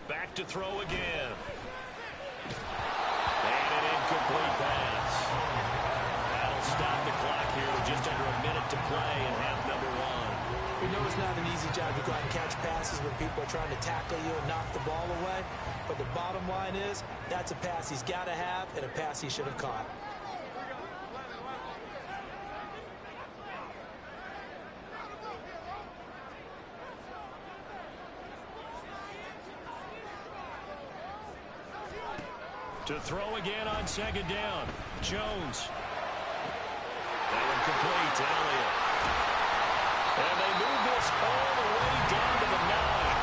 Back to throw again. And an incomplete pass. That'll stop the clock here with just under a minute to play in half number 1. We know it's not an easy job to go out and catch passes when people are trying to tackle you and knock the ball away. But the bottom line is, that's a pass he's got to have and a pass he should have caught. To throw again on 2nd down. Jones. That one complete to Elliott. And they move this all the way down to the 9.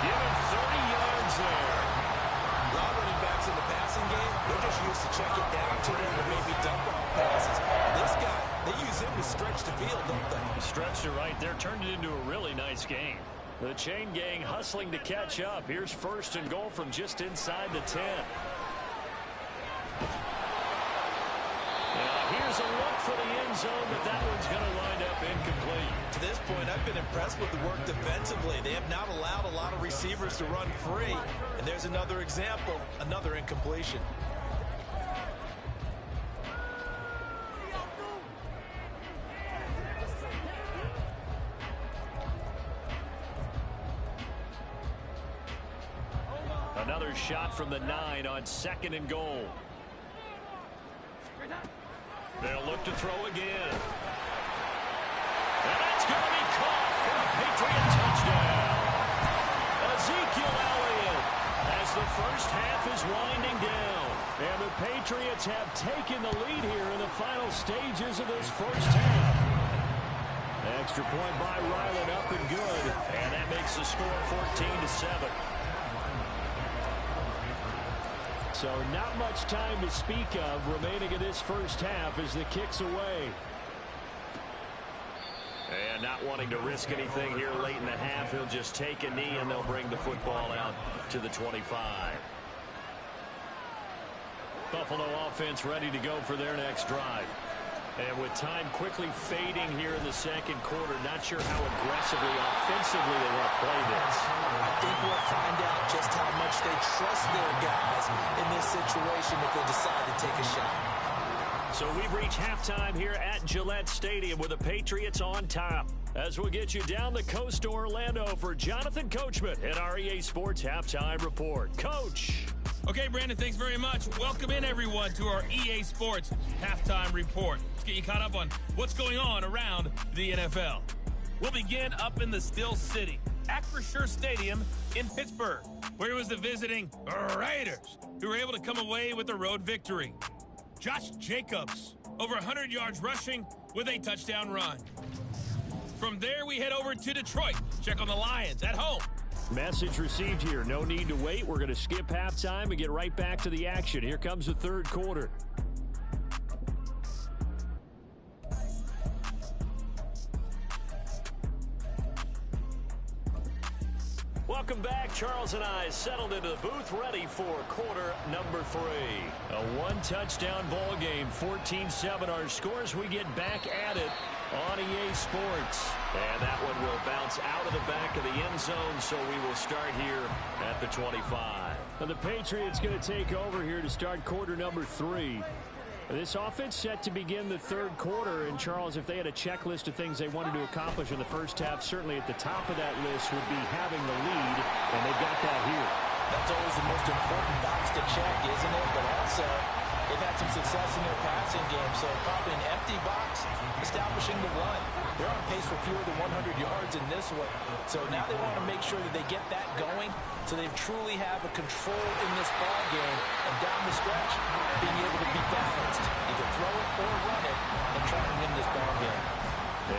Give him 30 yards there. A lot of running backs in the passing game, they're just used to check it down to them and maybe dump off passes. This guy, they use him to stretch the field, don't they? Stretched it right there, turned it into a really nice game. The chain gang hustling to catch up. Here's 1st and goal from just inside the 10. Here's a look for the end zone, but that one's going to wind up incomplete. To this point, I've been impressed with the work defensively. They have not allowed a lot of receivers to run free. And there's another example, another incompletion. Another shot from the 9 on 2nd and goal. They'll look to throw again. And that's going to be caught for a Patriot touchdown. Ezekiel Elliott as the first half is winding down. And the Patriots have taken the lead here in the final stages of this first half. Extra point by Ryland up and good. And that makes the score 14-7. So not much time to speak of remaining in this first half as the kick's away. And not wanting to risk anything here late in the half, he'll just take a knee and they'll bring the football out to the 25. Buffalo offense ready to go for their next drive. And with time quickly fading here in the second quarter, not sure how aggressively, offensively they want to play this. I think we'll find out just how much they trust their guys in this situation if they decide to take a shot. So we've reached halftime here at Gillette Stadium with the Patriots on top. As we'll get you down the coast to Orlando for Jonathan Coachman at our EA Sports Halftime Report. Coach. Okay, Brandon, thanks very much. Welcome in, everyone, to our EA Sports Halftime Report. Let's get you caught up on what's going on around the NFL. We'll begin up in the Still City, Acrisure Stadium in Pittsburgh, where it was the visiting Raiders who were able to come away with a road victory. Josh Jacobs, over 100 yards rushing with a touchdown run. From there, we head over to Detroit. Check on the Lions at home. Message received here. No need to wait. We're going to skip halftime and get right back to the action. Here comes the third quarter. Welcome back. Charles and I settled into the booth ready for quarter number 3. A one-touchdown ball game, 14-7 our scores. We get back at it on EA Sports. And that one will bounce out of the back of the end zone, so we will start here at the 25. Now the Patriots going to take over here to start quarter number 3. This offense set to begin the third quarter, and Charles, if they had a checklist of things they wanted to accomplish in the first half, certainly at the top of that list would be having the lead, and they've got that here. That's always the most important box to check, isn't it? But also, they've had some success in their passing game, so probably an empty box, establishing the run. They're on pace for fewer than 100 yards in this one. So now they want to make sure that they get that going so they truly have a control in this ball game. And down the stretch, being able to be balanced, either throw it or run it, and try to win this ball game.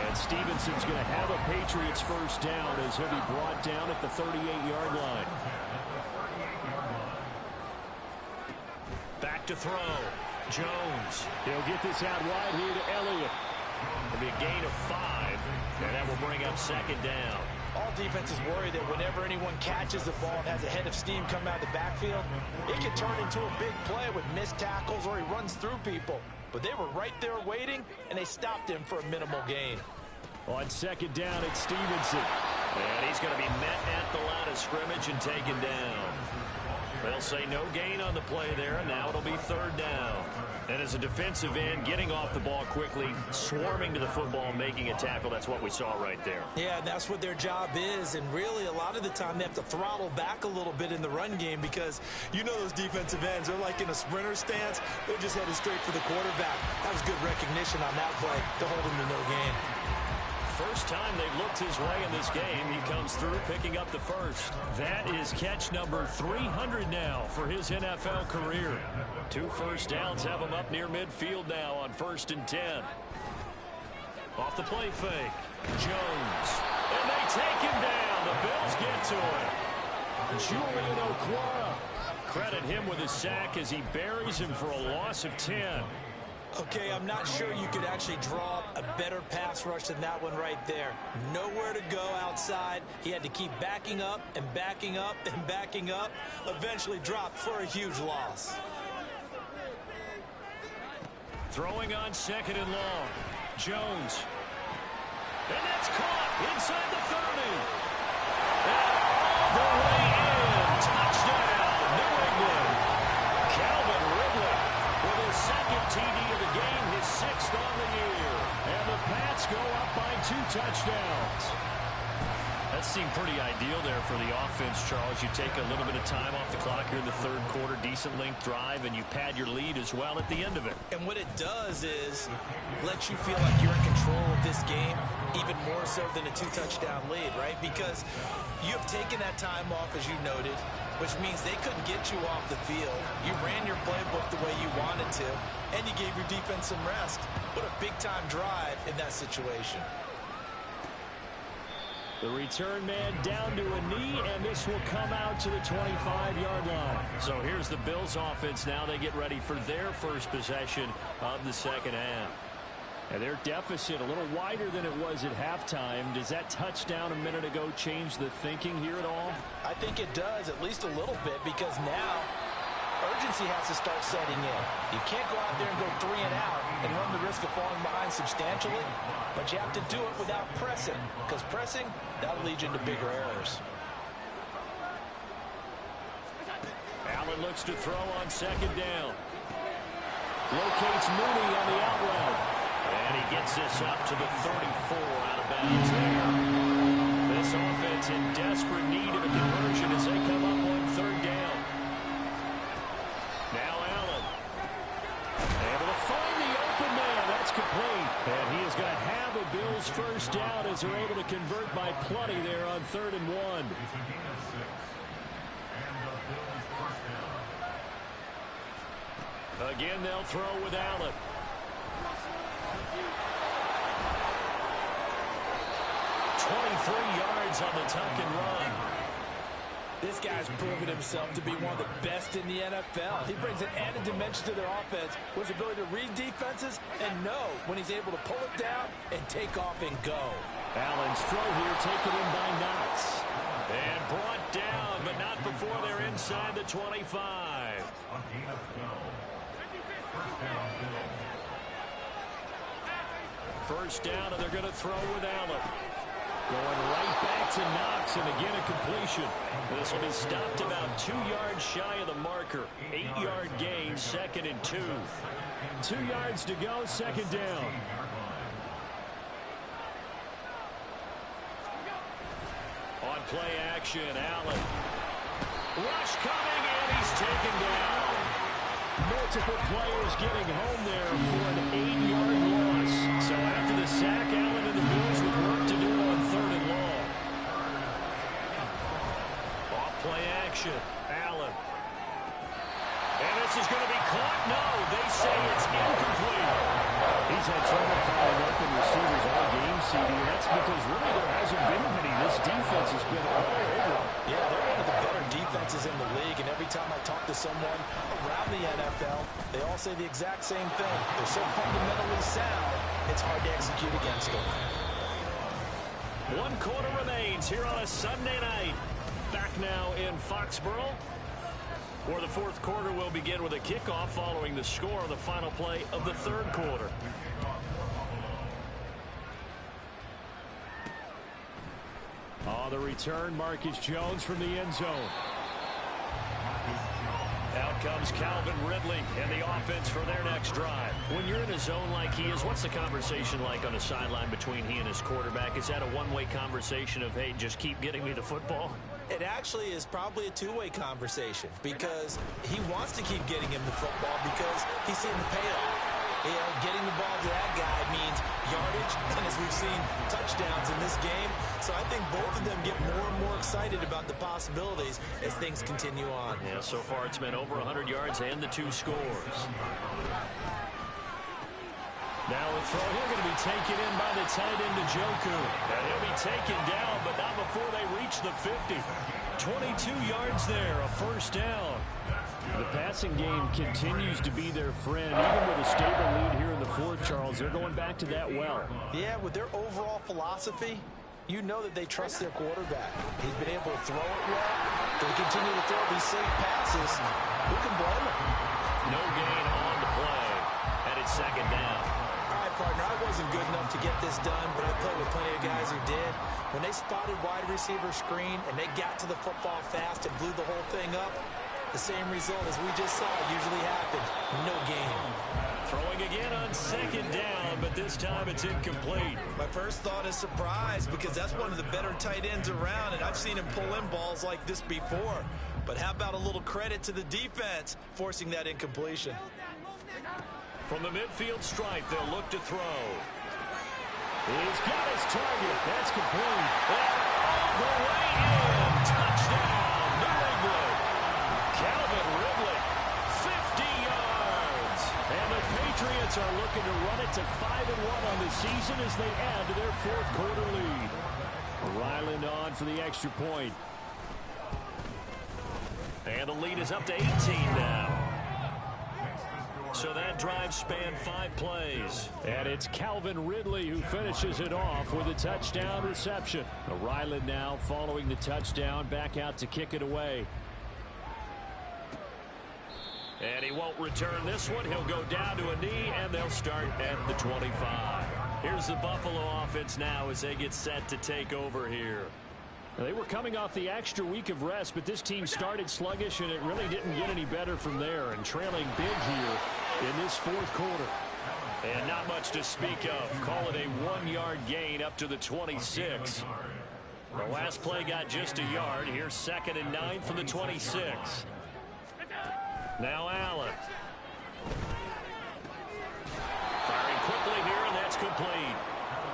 And Stevenson's going to have a Patriots first down as he'll be brought down at the 38-yard line. Back to throw. Jones. He'll get this out wide here to Elliott. It'll be a gain of 5, and that will bring up second down. All defenses worry that whenever anyone catches the ball and has a head of steam coming out of the backfield, it can turn into a big play with missed tackles or he runs through people. But they were right there waiting, and they stopped him for a minimal gain. On second down, it's Stevenson. And he's going to be met at the line of scrimmage and taken down. They'll say no gain on the play there, and now it'll be third down. And as a defensive end, getting off the ball quickly, swarming to the football, making a tackle, that's what we saw right there. Yeah, and that's what their job is. And really, a lot of the time, they have to throttle back a little bit in the run game because you know those defensive ends, they're like in a sprinter stance. They're just headed straight for the quarterback. That was good recognition on that play to hold him to no gain. First time they've looked his way in this game. He comes through picking up the first. That is catch number 300 now for his NFL career. 2 first downs have him up near midfield now on 1st and 10. Off the play fake. Jones. And they take him down. The Bills get to him. Julian Okwara. Credit him with a sack as he buries him for a loss of 10. Okay, I'm not sure you could actually draw a better pass rush than that one right there. Nowhere to go outside. He had to keep backing up and backing up and backing up. Eventually dropped for a huge loss. Throwing on 2nd and long. Jones. And that's caught inside the 30. And all the way in. Touchdown, New England. Calvin Ridley with his 2nd TD of the game, his 6th on the year. And the Pats go up by 2 touchdowns. That seemed pretty ideal there for the offense, Charles. You take a little bit of time off the clock here in the 3rd quarter, decent length drive, and you pad your lead as well at the end of it. And what it does is let you feel like you're in control of this game, even more so than a 2-touchdown lead, right? Because you have taken that time off, as you noted, which means they couldn't get you off the field. You ran your playbook the way you wanted to, and you gave your defense some rest. What a big-time drive in that situation. The return man down to a knee, and this will come out to the 25-yard line. So here's the Bills offense now. They get ready for their first possession of the 2nd half. And their deficit a little wider than it was at halftime. Does that touchdown a minute ago change the thinking here at all? I think it does, at least a little bit, because now urgency has to start setting in. You can't go out there and go 3 and out and run the risk of falling behind substantially, but you have to do it without pressing, because pressing, that'll lead you into bigger errors. Allen looks to throw on 2nd down. Locates Mooney on the out route. And he gets this up to the 34 out of bounds there. This offense in desperate need of a conversion as they come up on 3rd down. Now Allen. Able to find the open man. That's complete. And he is going to have a Bills first down as they're able to convert by plenty there on 3rd and 1. Again, they'll throw with Allen. 23 yards on the tuck and run. This guy's proven himself to be one of the best in the NFL. He brings an added dimension to their offense with his ability to read defenses and know when he's able to pull it down and take off and go. Allen's throw here taken in by Knox. And brought down, but not before they're inside the 25. First down, and they're going to throw with Allen. Going right back to Knox, and again a completion. This will be stopped about 2 yards shy of the marker. 8-yard gain, 2nd and 2. 2 yards to go, 2nd down. On play action, Allen. Rush coming, and he's taken down. Multiple players getting home there for an 8-yard loss. So after the sack, Allen and the Bills with work to do on 3rd and long. Off play action, Allen. And this is going to be caught. No, they say it's incomplete. He's had trouble finding open receivers all game, CD. That's because really there hasn't been many. This defense has been all over. Yeah, they're one of the better defenses in the league, and every time I talk to someone around the NFL, they all say the exact same thing. They're so fundamentally sound, it's hard to execute against them. 1 quarter remains here on a Sunday night. Back now in Foxborough, where the 4th quarter will begin with a kickoff following the score on the final play of the 3rd quarter. On the return, Marcus Jones from the end zone. Out comes Calvin Ridley and the offense for their next drive. When you're in a zone like he is, what's the conversation like on the sideline between he and his quarterback? Is that a one-way conversation of, hey, just keep getting me the football? It actually is probably a two-way conversation because he wants to keep getting him the football because he's seeing the payoff. Getting the ball to that guy means yardage, and as we've seen, touchdowns in this game. So I think both of them get more and more excited about the possibilities as things continue on. Yeah, so far it's been over 100 yards and the 2 scores. Now a throw here going to be taken in by the tight end Njoku. And he'll be taken down, but not before they reach the 50. 22 yards there, a first down. The passing game continues to be their friend, even with a stable lead here in the 4th, Charles. They're going back to that well. Yeah, with their overall philosophy, you know that they trust their quarterback. He's been able to throw it well. They continue to throw these safe passes. Who can blame him? No gain on the play. And it second down. All right, partner, I wasn't good enough to get this done, but I played with plenty of guys who did. When they spotted wide receiver screen and they got to the football fast and blew the whole thing up, the same result as we just saw usually happened. No gain. Throwing again on second down, but this time it's incomplete. My first thought is surprise, because that's one of the better tight ends around, and I've seen him pull in balls like this before. But how about a little credit to the defense forcing that incompletion? From the midfield stripe, they'll look to throw. He's got his target. That's complete. And all the way in. Touchdown, New England. Calvin Ridley, 50 yards. And the Patriots are looking to run it to 5-1 on the season as they add to their fourth quarter lead. Ryland on for the extra point. And the lead is up to 18 now. So that drive spanned 5 plays. And it's Calvin Ridley who finishes it off with a touchdown reception. Ryland now following the touchdown, back out to kick it away. And he won't return this one. He'll go down to a knee, and they'll start at the 25. Here's the Buffalo offense now as they get set to take over here. They were coming off the extra week of rest, but this team started sluggish, and it really didn't get any better from there. And trailing big here in this fourth quarter. And not much to speak of. Call it a 1-yard gain up to the 26. The last play got just a yard. Here's 2nd and 9 from the 26. Now Allen. Firing quickly here, and that's complete.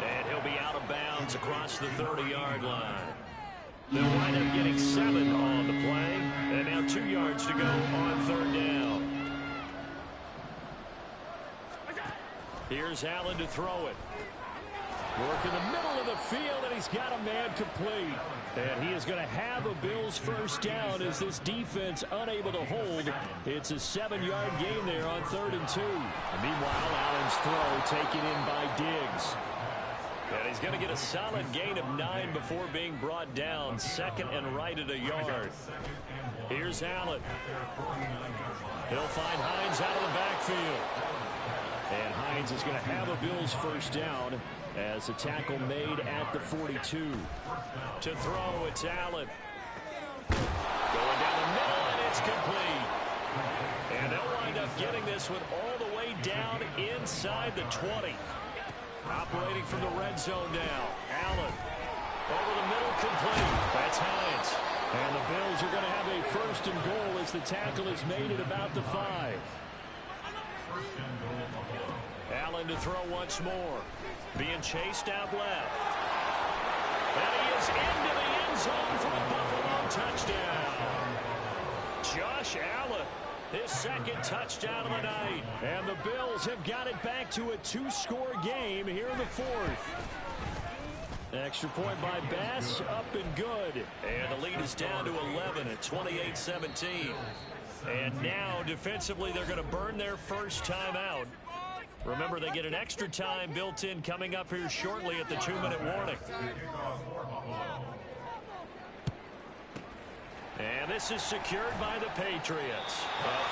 And he'll be out of bounds across the 30-yard line. They'll wind up getting 7 on the play. And now 2 yards to go on 3rd down. Here's Allen to throw it. Work in the middle of the field, and he's got a man complete. And he is going to have a Bills first down as this defense unable to hold. It's a 7-yard gain there on 3rd and 2. And meanwhile, Allen's throw taken in by Diggs. And he's going to get a solid gain of 9 before being brought down. 2nd and right at a yard. Here's Allen. He'll find Hines out of the backfield. And Hines is going to have a Bills first down as a tackle made at the 42. To throw, it's Allen. Going down the middle, and it's complete. And they'll wind up getting this one all the way down inside the 20. Operating from the red zone now. Allen. Over the middle, complete. That's Hines. And the Bills are going to have a 1st and goal as the tackle is made at about the 5. Allen to throw once more. Being chased out left. And he is into the end zone for a Buffalo touchdown. Josh Allen, his 2nd touchdown of the night. And the Bills have got it back to a 2-score game here in the 4th. Extra point by Bass, up and good. And the lead is down to 11 at 28-17. And now, defensively, they're going to burn their first timeout. Remember, they get an extra time built in coming up here shortly at the 2-minute warning. And this is secured by the Patriots.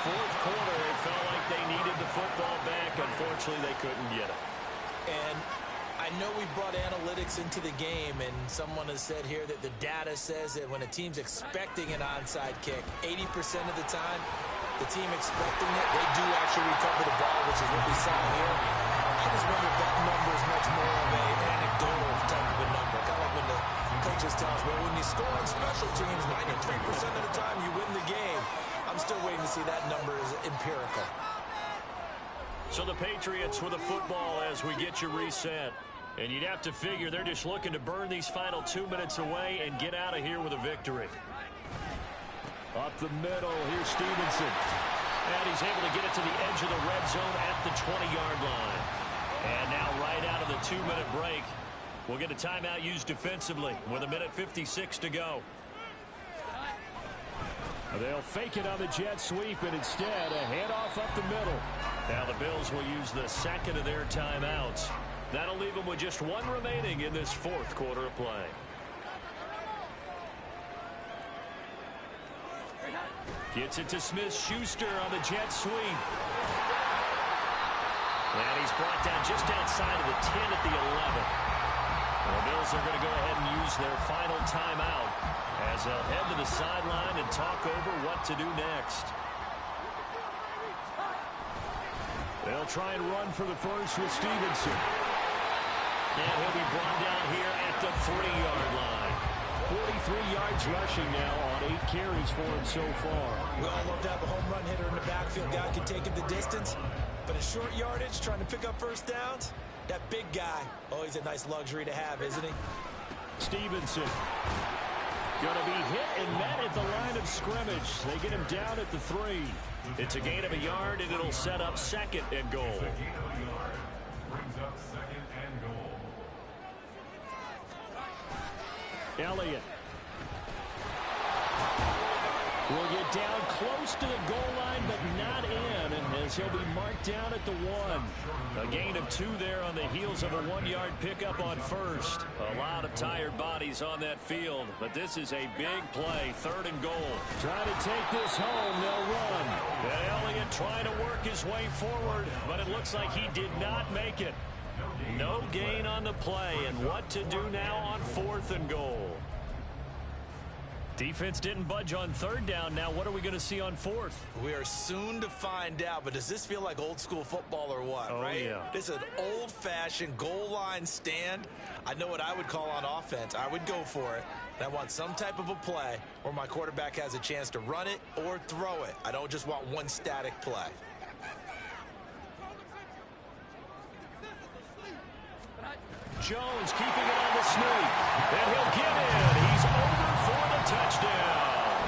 Fourth quarter, it felt like they needed the football back. Unfortunately, they couldn't get it. And I know we brought analytics into the game, and someone has said here that the data says that when a team's expecting an onside kick, 80% of the time, the team expecting it, they do actually recover the ball, which is what we saw here. I just wonder if that number is much more of an anecdotal type of a number. Kind of like when the coaches tell us, well, when you score on special teams, 93% of the time you win the game. I'm still waiting to see that number is empirical. So the Patriots with a football as we get you reset. And you'd have to figure they're just looking to burn these final 2 minutes away and get out of here with a victory. Up the middle, here's Stevenson. And he's able to get it to the edge of the red zone at the 20-yard line. And now right out of the 2-minute break, we'll get a timeout used defensively with 1:56 to go. They'll fake it on the jet sweep, and instead a handoff up the middle. Now the Bills will use the 2nd of their timeouts. That'll leave them with just 1 remaining in this 4th quarter of play. Gets it to Smith-Schuster on the jet sweep. And he's brought down just outside of the 10 at the 11. The Bills are going to go ahead and use their final timeout as they'll head to the sideline and talk over what to do next. They'll try and run for the first with Stevenson. And he'll be brought down here at the 3-yard line. 43 yards rushing now on 8 carries for him so far. We all love to have a home run hitter in the backfield. Guy can take it the distance. But at short yardage, trying to pick up first downs, that big guy, oh, he's a nice luxury to have, isn't he? Stevenson going to be hit and met at the line of scrimmage. They get him down at the 3. It's a gain of a yard, and it'll set up 2nd and goal. Brings up 2nd and goal. Elliott will get down close to the goal line, but not in, as he'll be marked down at the 1. A gain of 2 there on the heels of a 1-yard pickup on first. A lot of tired bodies on that field, but this is a big play, 3rd and goal. Trying to take this home, they'll run. And Elliott trying to work his way forward, but it looks like he did not make it. No gain on the play, and what to do now on 4th and goal. Defense didn't budge on 3rd down. Now what are we going to see on 4th? We are soon to find out, but does this feel like old school football or what, right? Yeah. This is an old-fashioned goal line stand. I know what I would call on offense. I would go for it. And I want some type of a play where my quarterback has a chance to run it or throw it. I don't just want one static play. Jones keeping it on the sneak. And he'll get in. He's over for the touchdown.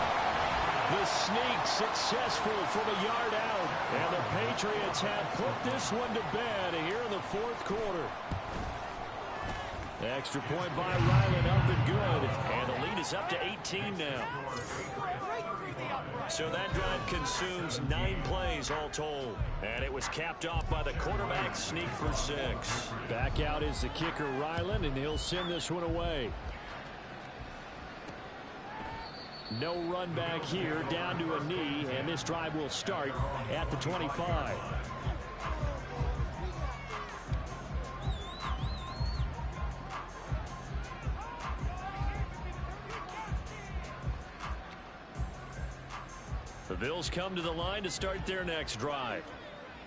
The sneak successful from a yard out. And the Patriots have put this one to bed here in the 4th quarter. Extra point by Ryland, up and good. And the lead is up to 18 now. So that drive consumes 9 plays all told. And it was capped off by the quarterback sneak for 6. Back out is the kicker, Ryland, and he'll send this one away. No run back here, down to a knee, and this drive will start at the 25. The Bills come to the line to start their next drive.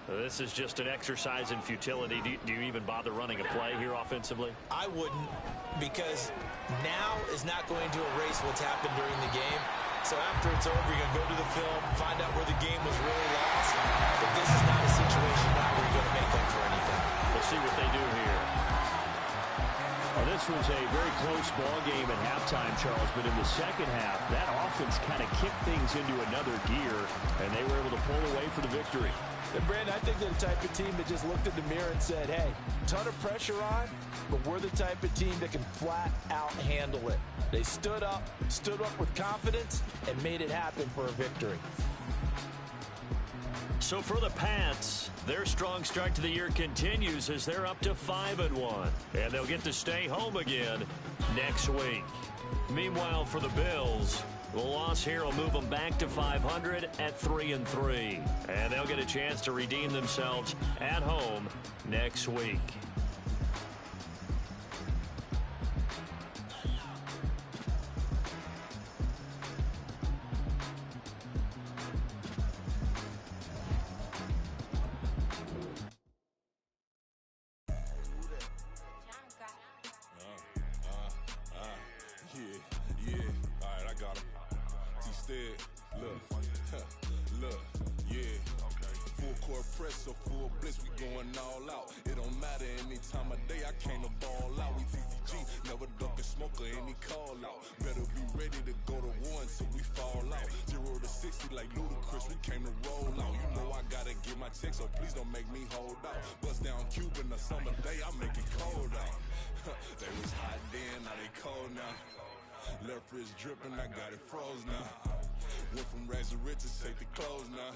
This is just an exercise in futility. Do you even bother running a play here offensively? I wouldn't, because now is not going to erase what's happened during the game. So after it's over, you're going to go to the film, find out where the game was really lost. But this is not a situation now where you're going to make up for anything. We'll see what they do here. Well, this was a very close ball game at halftime, Charles, but in the second half, that offense kind of kicked things into another gear, and they were able to pull away for the victory. And Brandon, I think they're the type of team that just looked in the mirror and said, hey, ton of pressure on, but we're the type of team that can flat out handle it. They stood up with confidence, and made it happen for a victory. So for the Pats, their strong start to the year continues as they're up to 5-1, and they'll get to stay home again next week. Meanwhile, for the Bills, the loss here will move them back to 500 at 3-3, and they'll get a chance to redeem themselves at home next week. Press or full blitz, we going all out. It don't matter any time of day, I came to ball out. We TCG, never duck a smoker, any call out. Better be ready to go to war until we fall out. 0 to 60 like Ludacris, we came to roll out. You know I gotta get my check, so please don't make me hold out. Bust down Cuban a summer day, I make it cold out. They was hot then, now they cold now. Left wrist dripping, I got it froze now. Went from rags to riches, take the clothes now.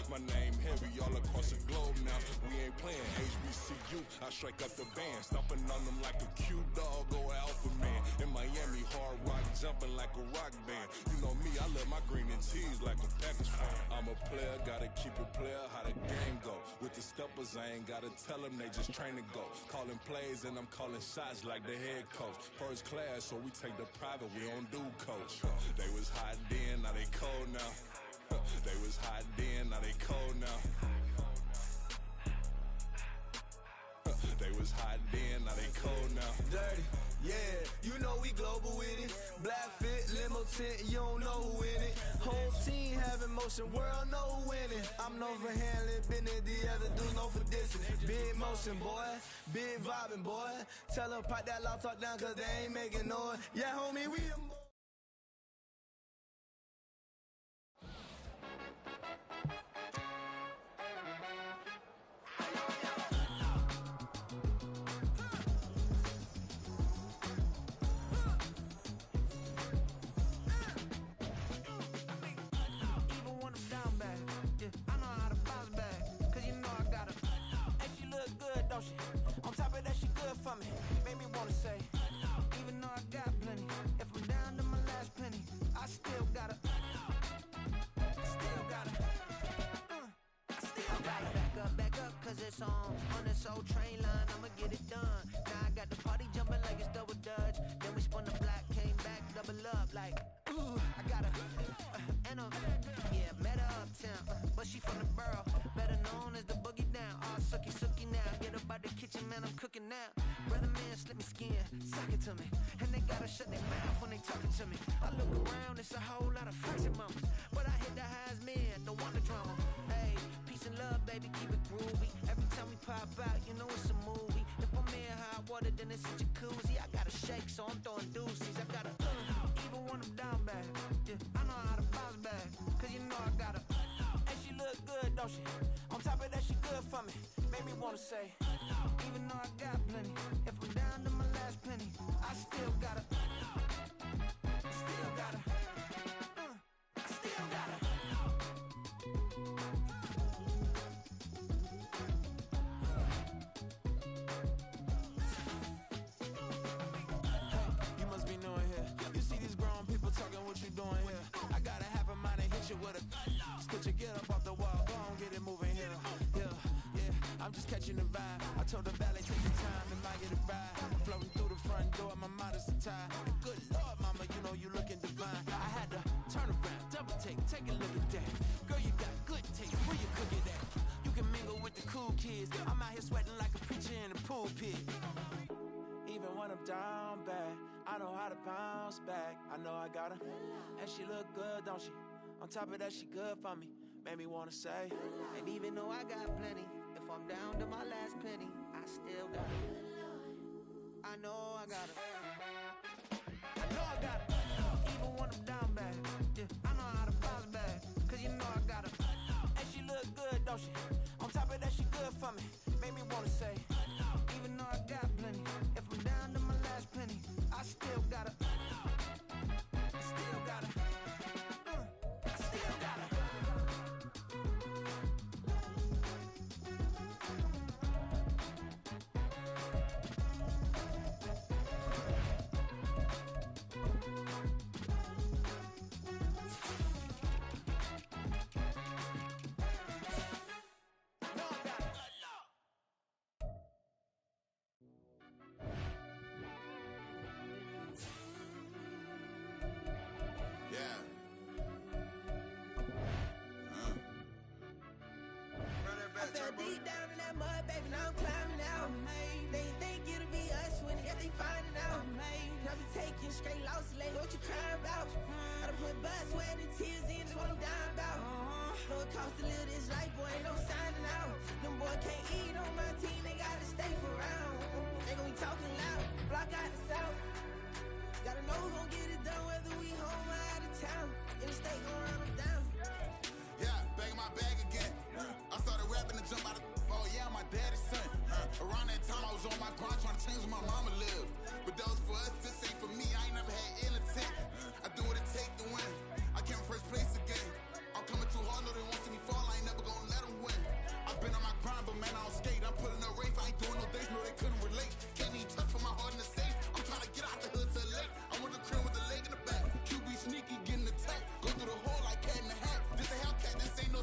My name heavy all across the globe now. We ain't playing HBCU, I strike up the band. Stomping on them like a Q-dog or Alpha Man. In Miami, hard rock jumping like a rock band. You know me, I love my green and cheese like a Packers fan. I'm a player, gotta keep it player, how the game go. With the steppers, I ain't gotta tell them, they just train to go. Calling plays and I'm calling shots like the head coach. First class, so we take the private, we don't do coach. They was hot then, now they cold now. They was hot then, now they cold now. They was hot then, now they cold now. Dirty, yeah, you know we global with it. Black fit, limo tint, you don't know who in it. Whole team having motion, world know who winning. I'm known for handling business, the other dudes known for dissing. Big motion, boy, big vibing, boy. Tell her pipe that loud talk down, cause they ain't making noise. Yeah, homie, we a on top of that, she good for me. Made me wanna say, even though I got plenty, if I'm down to my last penny, I still gotta, back up, cause it's on this old train line, I'ma get it done. Now I got the party jumping like it's double dutch. Then we spun the block, came back, double up, like, ooh, I gotta, yeah, met her uptown, but she from the borough, better known as the boogie down. All sucky now, get up out the kitchen, man, I'm cooking now. Brother man, slip me skin, suck it to me, and they gotta shut their mouth when they talking to me. I look around, it's a whole lot of flexing mamas, but I hit the highs, man, don't want the drama. Hey, peace and love, baby, keep it groovy. Every time we pop out, you know it's a movie. If I'm in hot water, then it's a jacuzzi. I gotta shake, so I'm throwing deuces. I gotta, even when I'm down bad, yeah, I know how to bounce back, cause you know I gotta, and she look good, don't she? On top of that, she good for me. Made me wanna say, even though I got plenty, if I'm down to my last penny, I still gotta, you must be new in here. You see these grown people talking, what you doing here? I got a half a mind and hit you with a stitch you, get up off the wall, go on, get it moving here. Yeah, I'm just catching the vibe. I told the valet, take your time and might get a ride. Floating through the front door, my mind is tied. Good Lord, mama, you know you looking divine. I had to turn around, double take a look at that. Girl, you got good taste, where you cook it at? You can mingle with the cool kids. I'm out here sweating like a preacher in a pool pit. Even when I'm down bad, I know how to bounce back. I know I got her, and she look good, don't she? On top of that, she good for me. Made me wanna say, and even though I got plenty, if I'm down to my last penny, I still got it. I know I got it. I know I got it. Even when I'm down bad, yeah, I know how to bounce back, cause you know I got it. And she look good, don't she? On top of that, she good for me. Made me wanna say, even though I got plenty, if I'm down to my last penny, I still got it. I still got it. I still got it. Deep down in that mud, baby, now I'm climbing out. They think it'll be us when they finding out. I be taking straight losses, like what you crying about? I done put blood, sweat, and tears in, that's what I'm dying about. Know it costs to live this life, boy, ain't no signing out. Them boy can't eat on my team, they gotta stay for round. They gon' be talking loud, block out the south. Gotta know who gon' get it done, whether we home or out of town. In the state, gon' run them down. Yeah, back in my bag again. I started rapping and jump out of oh yeah, my daddy's son. Around that time I was on my grind trying to change where my mama lived. But that was for us, this ain't for me. I ain't never had ill intent. I do what it take to win. I came first place again. I'm coming too hard, no they won't see me fall. I ain't never gonna let them win. I've been on my grind, but man I don't skate. I'm putting up race, I ain't doing no days, no they couldn't relate. Can't even touch for my heart in the safe. I'm trying to get out the hood to the lake. I want the crib with the leg in the back. QB sneaky, getting attacked. Go through the hole like cat in the hat. This a Hellcat, this ain't no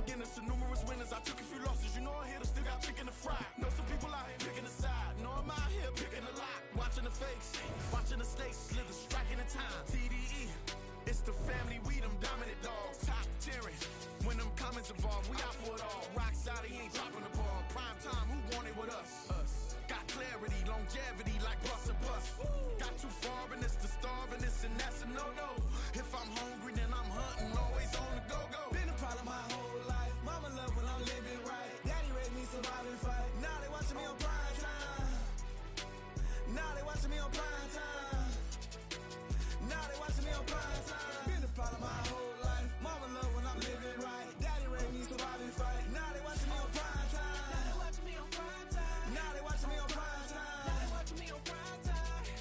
beginners to numerous winners. I took a few losses, you know I hit, still got chicken to fry. Know some people out here picking a side. Know I'm out here picking a lot. Watching the fakes, watching the snakes slither, striking the time. TDE, it's the family, we them dominant dogs. Top tiering, when them comments involved, we out for it all. Rock side, he ain't dropping the ball. Prime time, who want it with us? Got clarity, longevity, like bust and bust. Got too far, and it's the starving, this and that's a no-no. If I'm hungry, then I'm hunting, always on the go-go. Been a problem my whole life. Mama love when I'm living right. Daddy raised me survive and fight. Now they watching me on prime time. Now they watching me on prime time. Now they watching me on prime time. Been a problem my whole life. Mama love when I'm living right. Daddy raised me survive and fight. Now they watching me on prime time. Now they watching me on prime time. Now they watching me on prime time. Now they watching me on prime time.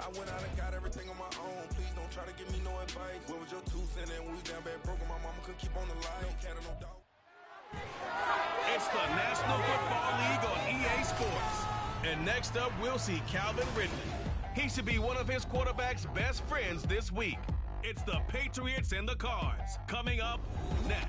I went out and got everything on my own. Please don't try to give me no advice. Where was your 2 cents and we was down bad broke? My mama couldn't keep on the line. No cat or no dog. It's the National Football League on EA Sports. And next up, we'll see Calvin Ridley. He should be one of his quarterback's best friends this week. It's the Patriots and the Cards. Coming up next.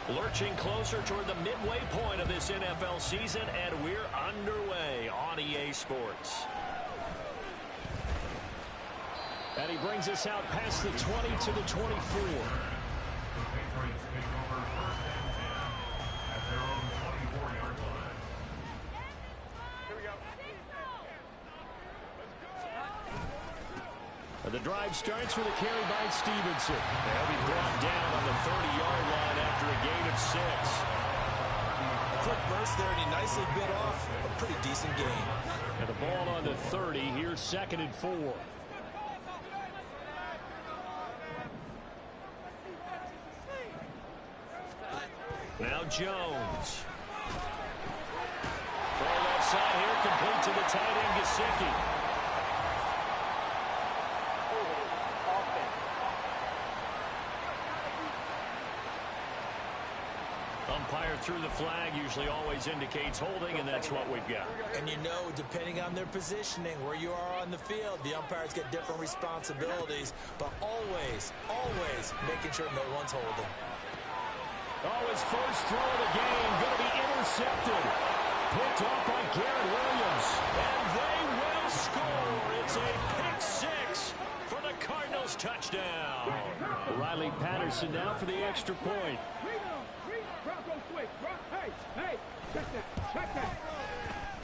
Lurching closer toward the midway point of this NFL season, and we're underway on EA Sports. And he brings us out past the 20 to the 24. The Patriots take over 1st and 10 at their own 24-yard line. Here we go. And the drive starts with a carry by Stevenson. They'll be brought down on the 30-yard line after a gain of 6. Quick burst there, and he nicely bit off a pretty decent gain. And the ball on the 30. Here's 2nd and 4. Now Jones. Throw left side here, complete to the tight end, Gesicki. Umpire threw the flag, usually always indicates holding, and that's what we've got. And you know, depending on their positioning, where you are on the field, the umpires get different responsibilities, but always, always making sure no one's holding. Oh, his first throw of the game going to be intercepted. Picked off by Garrett Williams. And they will score. It's a pick 6 for the Cardinals touchdown. Riley Patterson now for the extra point.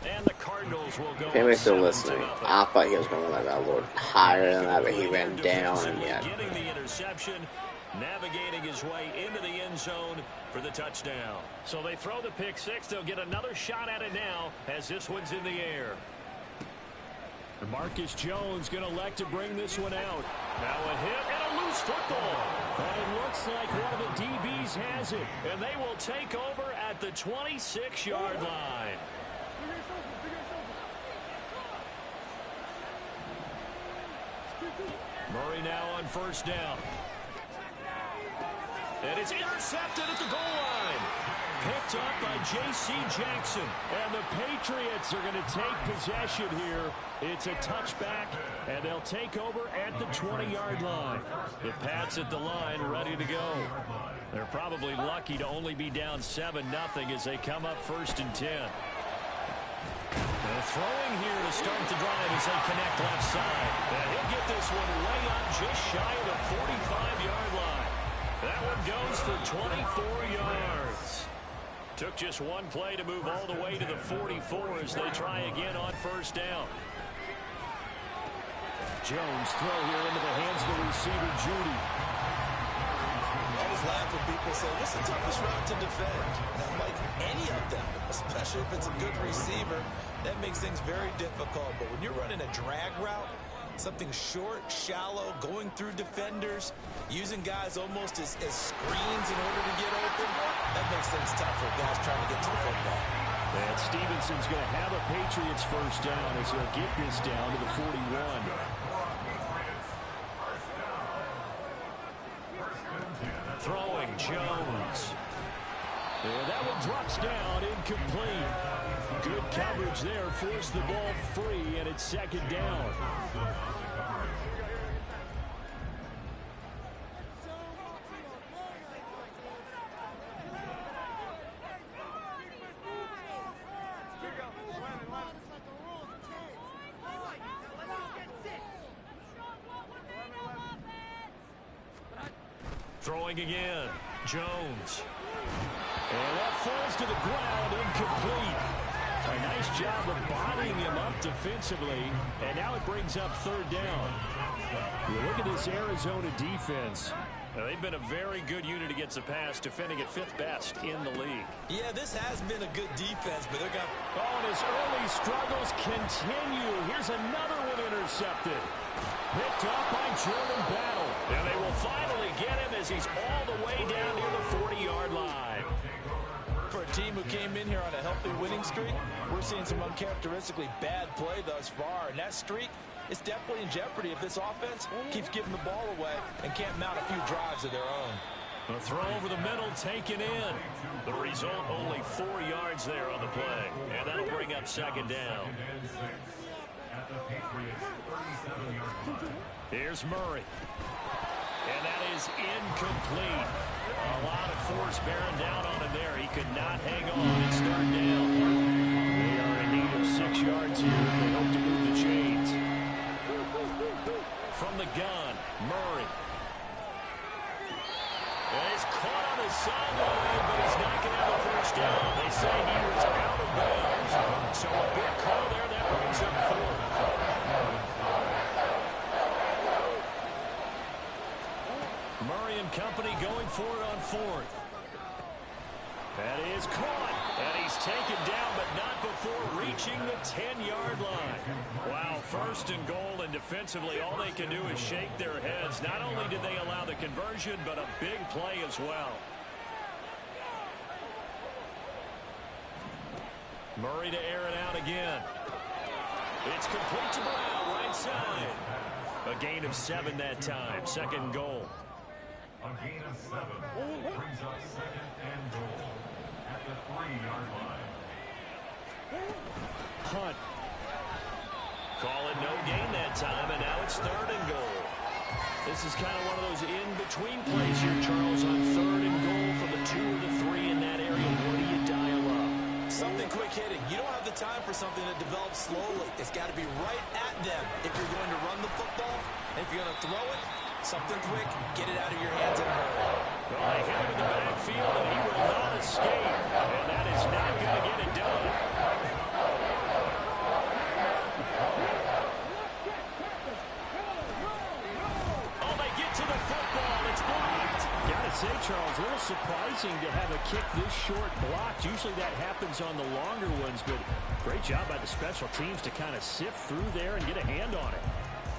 And the Cardinals will go. If still listening, I thought he was going to let that a little higher than that, but he ran down and yet. Getting the interception. Navigating his way into the end zone for the touchdown. So they throw the pick 6. They'll get another shot at it now as this one's in the air. Marcus Jones going to elect to bring this one out. Now a hit and a loose football. And it looks like one of the DBs has it. And they will take over at the 26-yard line. Murray now on 1st down. And it's intercepted at the goal line. Picked up by J.C. Jackson. And the Patriots are going to take possession here. It's a touchback, and they'll take over at the 20-yard line. The Pats at the line ready to go. They're probably lucky to only be down 7-0 as they come up 1st and 10. And throwing here to start the drive as they connect left side. And he'll get this one way up just shy of the 45-yard line. That one goes for 24 yards. Took just one play to move all the way to the 44 as they try again on 1st down. Jones throw here into the hands of the receiver, Judy. I always laugh when people say, what's the toughest route to defend? Not like any of them, especially if it's a good receiver. That makes things very difficult. But when you're running a drag route, something short, shallow, going through defenders, using guys almost as screens in order to get open, that makes things tough for guys trying to get to the football. And Stevenson's going to have a Patriots 1st down as he'll get this down to the 41. Throwing Jones. And that one drops down, incomplete. Good coverage there, forced the ball free, and it's second down. Throwing again, Jones. And that falls to the ground, incomplete. A nice job of bodying him up defensively, and now it brings up third down. You look at this Arizona defense. They've been a very good unit against the pass, defending at 5th best in the league. Yeah, this has been a good defense, but they're going to... Oh, and his early struggles continue. Here's another one intercepted. Picked up by Jordan Battle. And they will finally get him as he's all the way down near the 40-yard line. For a team who came in here on a healthy winning streak, we're seeing some uncharacteristically bad play thus far. And that streak is definitely in jeopardy if this offense keeps giving the ball away and can't mount a few drives of their own. A throw over the middle taken in. The result, only 4 yards there on the play. And that'll bring up second down. Here's Murray. And that is incomplete. A lot of force bearing down on him there. He could not hang on. It's third down. They are in need of 6 yards here if they hope to move the chains. From the gun, Murray. And he's caught on the sideline, but he's not going to have a first down. They say he was out of bounds. So a big call there that brings up 4th. Murray and company going for it on 4th. That is caught. And he's taken down, but not before reaching the 10-yard line. Wow, 1st and goal, and defensively, all they can do is shake their heads. Not only did they allow the conversion, but a big play as well. Murray to air it out again. It's complete to Brown, right side. A gain of 7 that time, 2nd goal. A gain of 7 brings up 2nd and goal at the 3-yard line. Hunt. Call it no gain that time, and now it's 3rd and goal. This is kind of one of those in-between plays here, Charles, on 3rd and goal from the 2 or the 3 in that area. What do you dial up? Something quick hitting. You don't have the time for something that develops slowly. It's got to be right at them if you're going to run the football. And if you're going to throw it, something quick, get it out of your hands in a hurry. Well, they hit him in the backfield, and he will not escape. And that is not going to get it done. Oh, they get to the football. It's blocked. Gotta say, Charles, a little surprising to have a kick this short blocked. Usually that happens on the longer ones, but great job by the special teams to kind of sift through there and get a hand on it.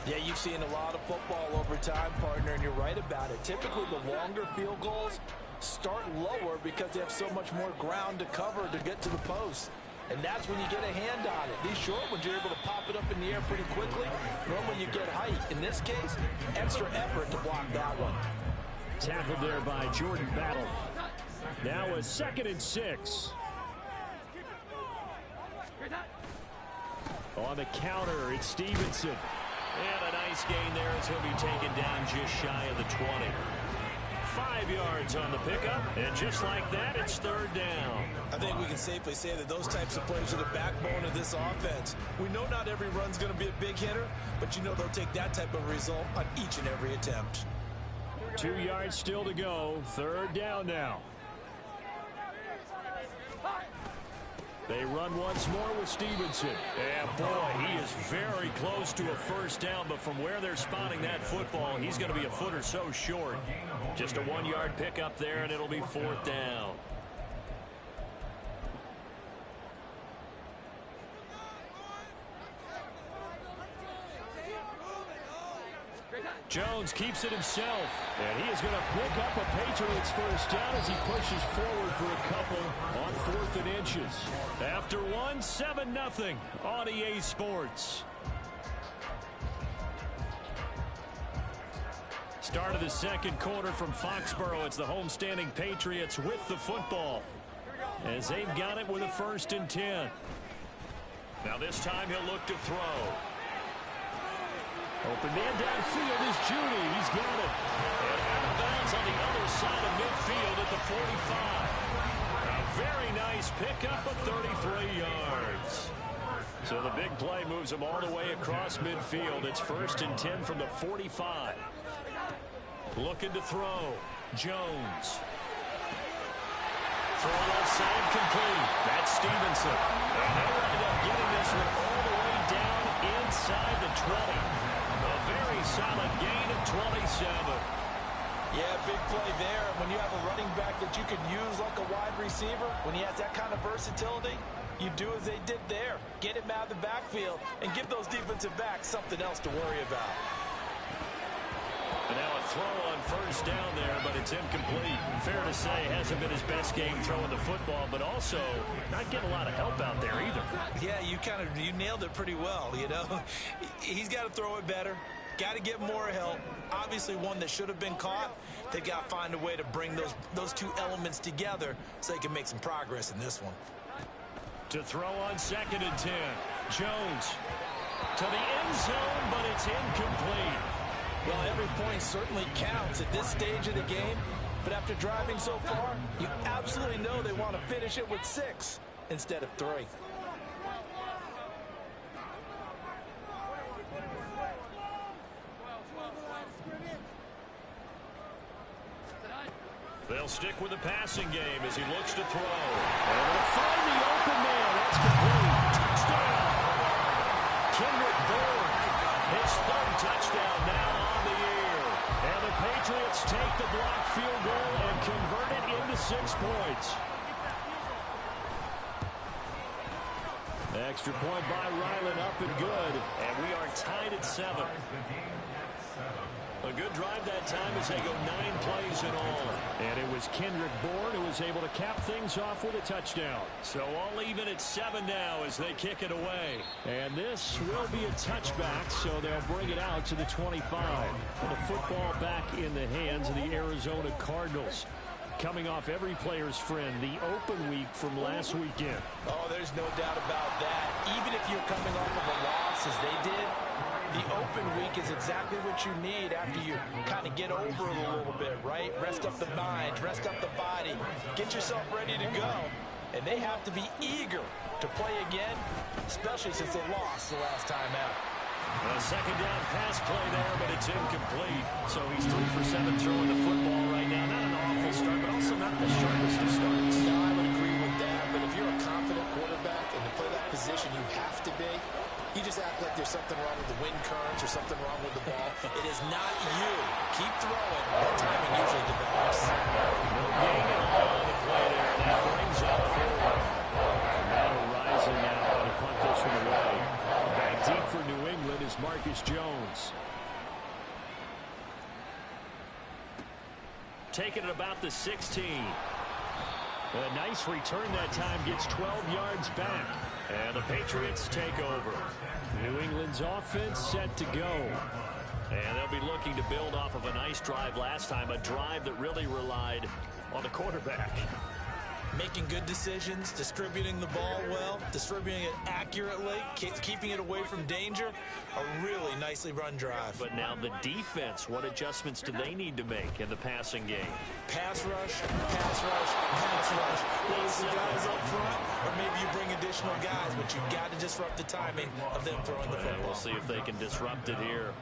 Yeah, you've seen a lot of football over time, partner, and you're right about it. Typically, the longer field goals start lower because they have so much more ground to cover to get to the post. And that's when you get a hand on it. These short ones, you're able to pop it up in the air pretty quickly. Normally, you get height. In this case, extra effort to block that one. Tackled there by Jordan Battle. Now a 2nd and 6. On the counter, it's Stevenson. And a nice gain there as he'll be taken down just shy of the 20. 5 yards on the pickup, and just like that, it's 3rd down. I think we can safely say that those types of plays are the backbone of this offense. We know not every run's going to be a big hitter, but you know they'll take that type of result on each and every attempt. 2 yards still to go. 3rd down now. They run once more with Stevenson. And boy, he is very close to a first down, but from where they're spotting that football, he's going to be a foot or so short. Just a 1-yard pickup there, and it'll be 4th down. Jones keeps it himself, and he is going to pick up a Patriots first down as he pushes forward for a couple on 4th and inches. After 1, 7-0 on EA Sports. Start of the 2nd quarter from Foxborough. It's the homestanding Patriots with the football. as they've got it with a 1st and 10. Now this time he'll look to throw. Open man downfield is Judy. He's got it. And out of bounds on the other side of midfield at the 45. A very nice pickup of 33 yards. So the big play moves him all the way across midfield. It's 1st and 10 from the 45. Looking to throw. Jones. Throw outside complete. That's Stevenson. And they'll end up getting this one all the way down inside the 20. A very solid gain of 27. Yeah, big play there. When you have a running back that you can use like a wide receiver, when he has that kind of versatility, you do as they did there. Get him out of the backfield and give those defensive backs something else to worry about. And now a throw on 1st down there, but it's incomplete. Fair to say, hasn't been his best game throwing the football, but also not getting a lot of help out there either. Yeah, you nailed it pretty well, you know. He's got to throw it better. Got to get more help. Obviously one that should have been caught. They've got to find a way to bring those two elements together so they can make some progress in this one. To throw on 2nd and 10. Jones to the end zone, but it's incomplete. Well, every point certainly counts at this stage of the game, but after driving so far, you absolutely know they want to finish it with 6 instead of 3. They'll stick with the passing game as he looks to throw. And they'll find the open man. That's complete. Touchdown. Kendrick Bourne, his 3rd touchdown now on the year. And the Patriots take the blocked field goal and convert it into 6 points. Extra point by Ryland, up and good. And we are tied at 7. A good drive that time as they go 9 plays in all. And it was Kendrick Bourne who was able to cap things off with a touchdown. So all even at 7 now as they kick it away. And this will be a touchback, so they'll bring it out to the 25. And the football back in the hands of the Arizona Cardinals. Coming off every player's friend, the open week from last weekend. Oh, there's no doubt about that. Even if you're coming off of a loss as they did, the open week is exactly what you need after you kind of get over it a little bit, right? Rest up the mind, rest up the body, get yourself ready to go. And they have to be eager to play again, especially since they lost the last time out. A 2nd down pass play there, but it's incomplete. So he's 3 for 7 throwing the football right now. Not an awful start, but also not the sharpest of starts. No, I would agree with that. But if you're a confident quarterback and to play that position you have to be, you just act like there's something wrong with the wind currents or something wrong with the ball. It is not you. Keep throwing. That timing usually develops. No gain at all on the play there. That brings up 4. Now rising now to punt this one away. Back deep for New England is Marcus Jones. Taking it about the 16. A nice return that time, gets 12 yards back. And the Patriots take over. New England's offense set to go. And they'll be looking to build off of a nice drive last time, a drive that really relied on the quarterback. Making good decisions, distributing the ball well, distributing it accurately, keeping it away from danger. A really nicely run drive. But now the defense, what adjustments do they need to make in the passing game? Pass rush, pass rush, pass rush. Lots of guys up front, or maybe you bring additional guys, but you've got to disrupt the timing of them throwing the football. We'll see if they can disrupt it here.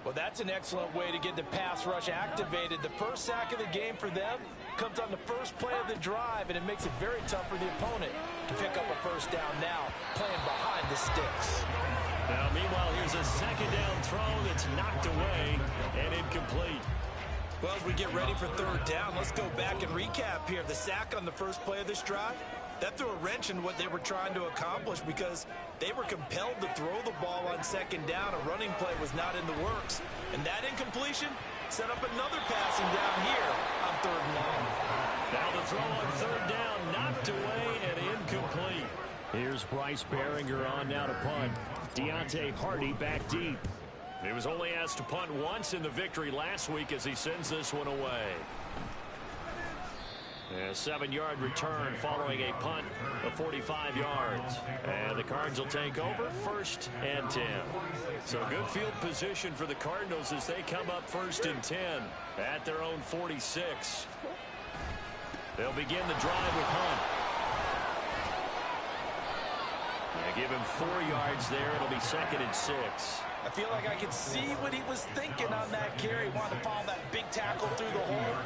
Well, that's an excellent way to get the pass rush activated. The first sack of the game for them comes on the first play of the drive, and it makes it very tough for the opponent to pick up a 1st down now, playing behind the sticks. Now, meanwhile, here's a 2nd down throw that's knocked away and incomplete. Well, as we get ready for 3rd down, let's go back and recap here. The sack on the first play of this drive, that threw a wrench in what they were trying to accomplish because they were compelled to throw the ball on 2nd down. A running play was not in the works. And that incompletion set up another passing down here on 3rd and long. Now the throw on 3rd down, knocked away and incomplete. Here's Bryce Behringer on now to punt. Deontay Hardy back deep. He was only asked to punt once in the victory last week as he sends this one away. A 7-yard return following a punt of 45 yards. And the Cards will take over 1st and 10. So good field position for the Cardinals as they come up 1st and 10 at their own 46. They'll begin the drive with Hunt. They give him 4 yards there. It'll be 2nd and 6. I feel like I could see what he was thinking on that carry. Wanted to follow that big tackle through the hole.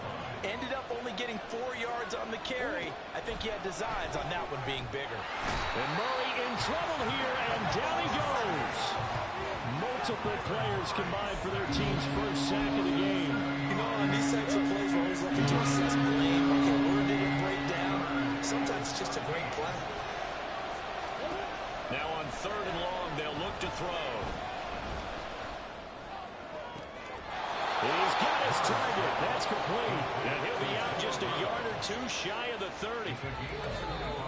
Ended up only getting 4 yards on the carry. I think he had designs on that one being bigger. And Murray in trouble here, and down he goes. Multiple players combined for their team's first sack of the game. You know, on these types of plays, we're always looking to assess blame. Okay, where did it break down? Sometimes it's just a great play. Now on 3rd and long, they'll look to throw. He's got his target. That's complete. And he'll be out just a yard or 2 shy of the 30.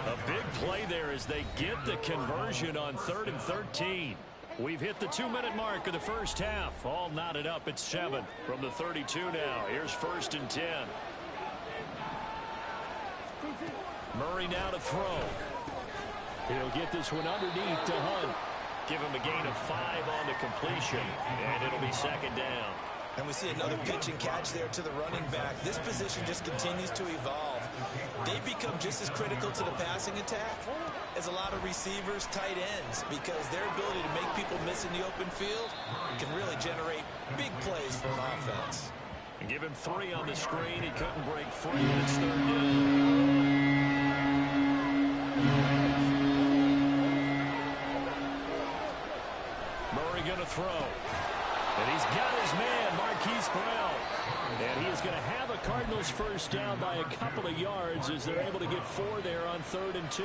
A big play there as they get the conversion on 3rd and 13. We've hit the 2-minute mark of the first half. All knotted up at 7 from the 32 now. Here's 1st and 10. Murray now to throw. He'll get this one underneath to Hunt. Give him a gain of 5 on the completion. And it'll be 2nd down. And we see another pitch and catch there to the running back. This position just continues to evolve. They've become just as critical to the passing attack as a lot of receivers, tight ends, because their ability to make people miss in the open field can really generate big plays for an offense. And give him 3 on the screen. He couldn't break free, and it's 3rd down. Murray going to throw. And he's got his man, Marquise Brown. And he is going to have a Cardinals first down by a couple of yards as they're able to get 4 there on 3rd and 2.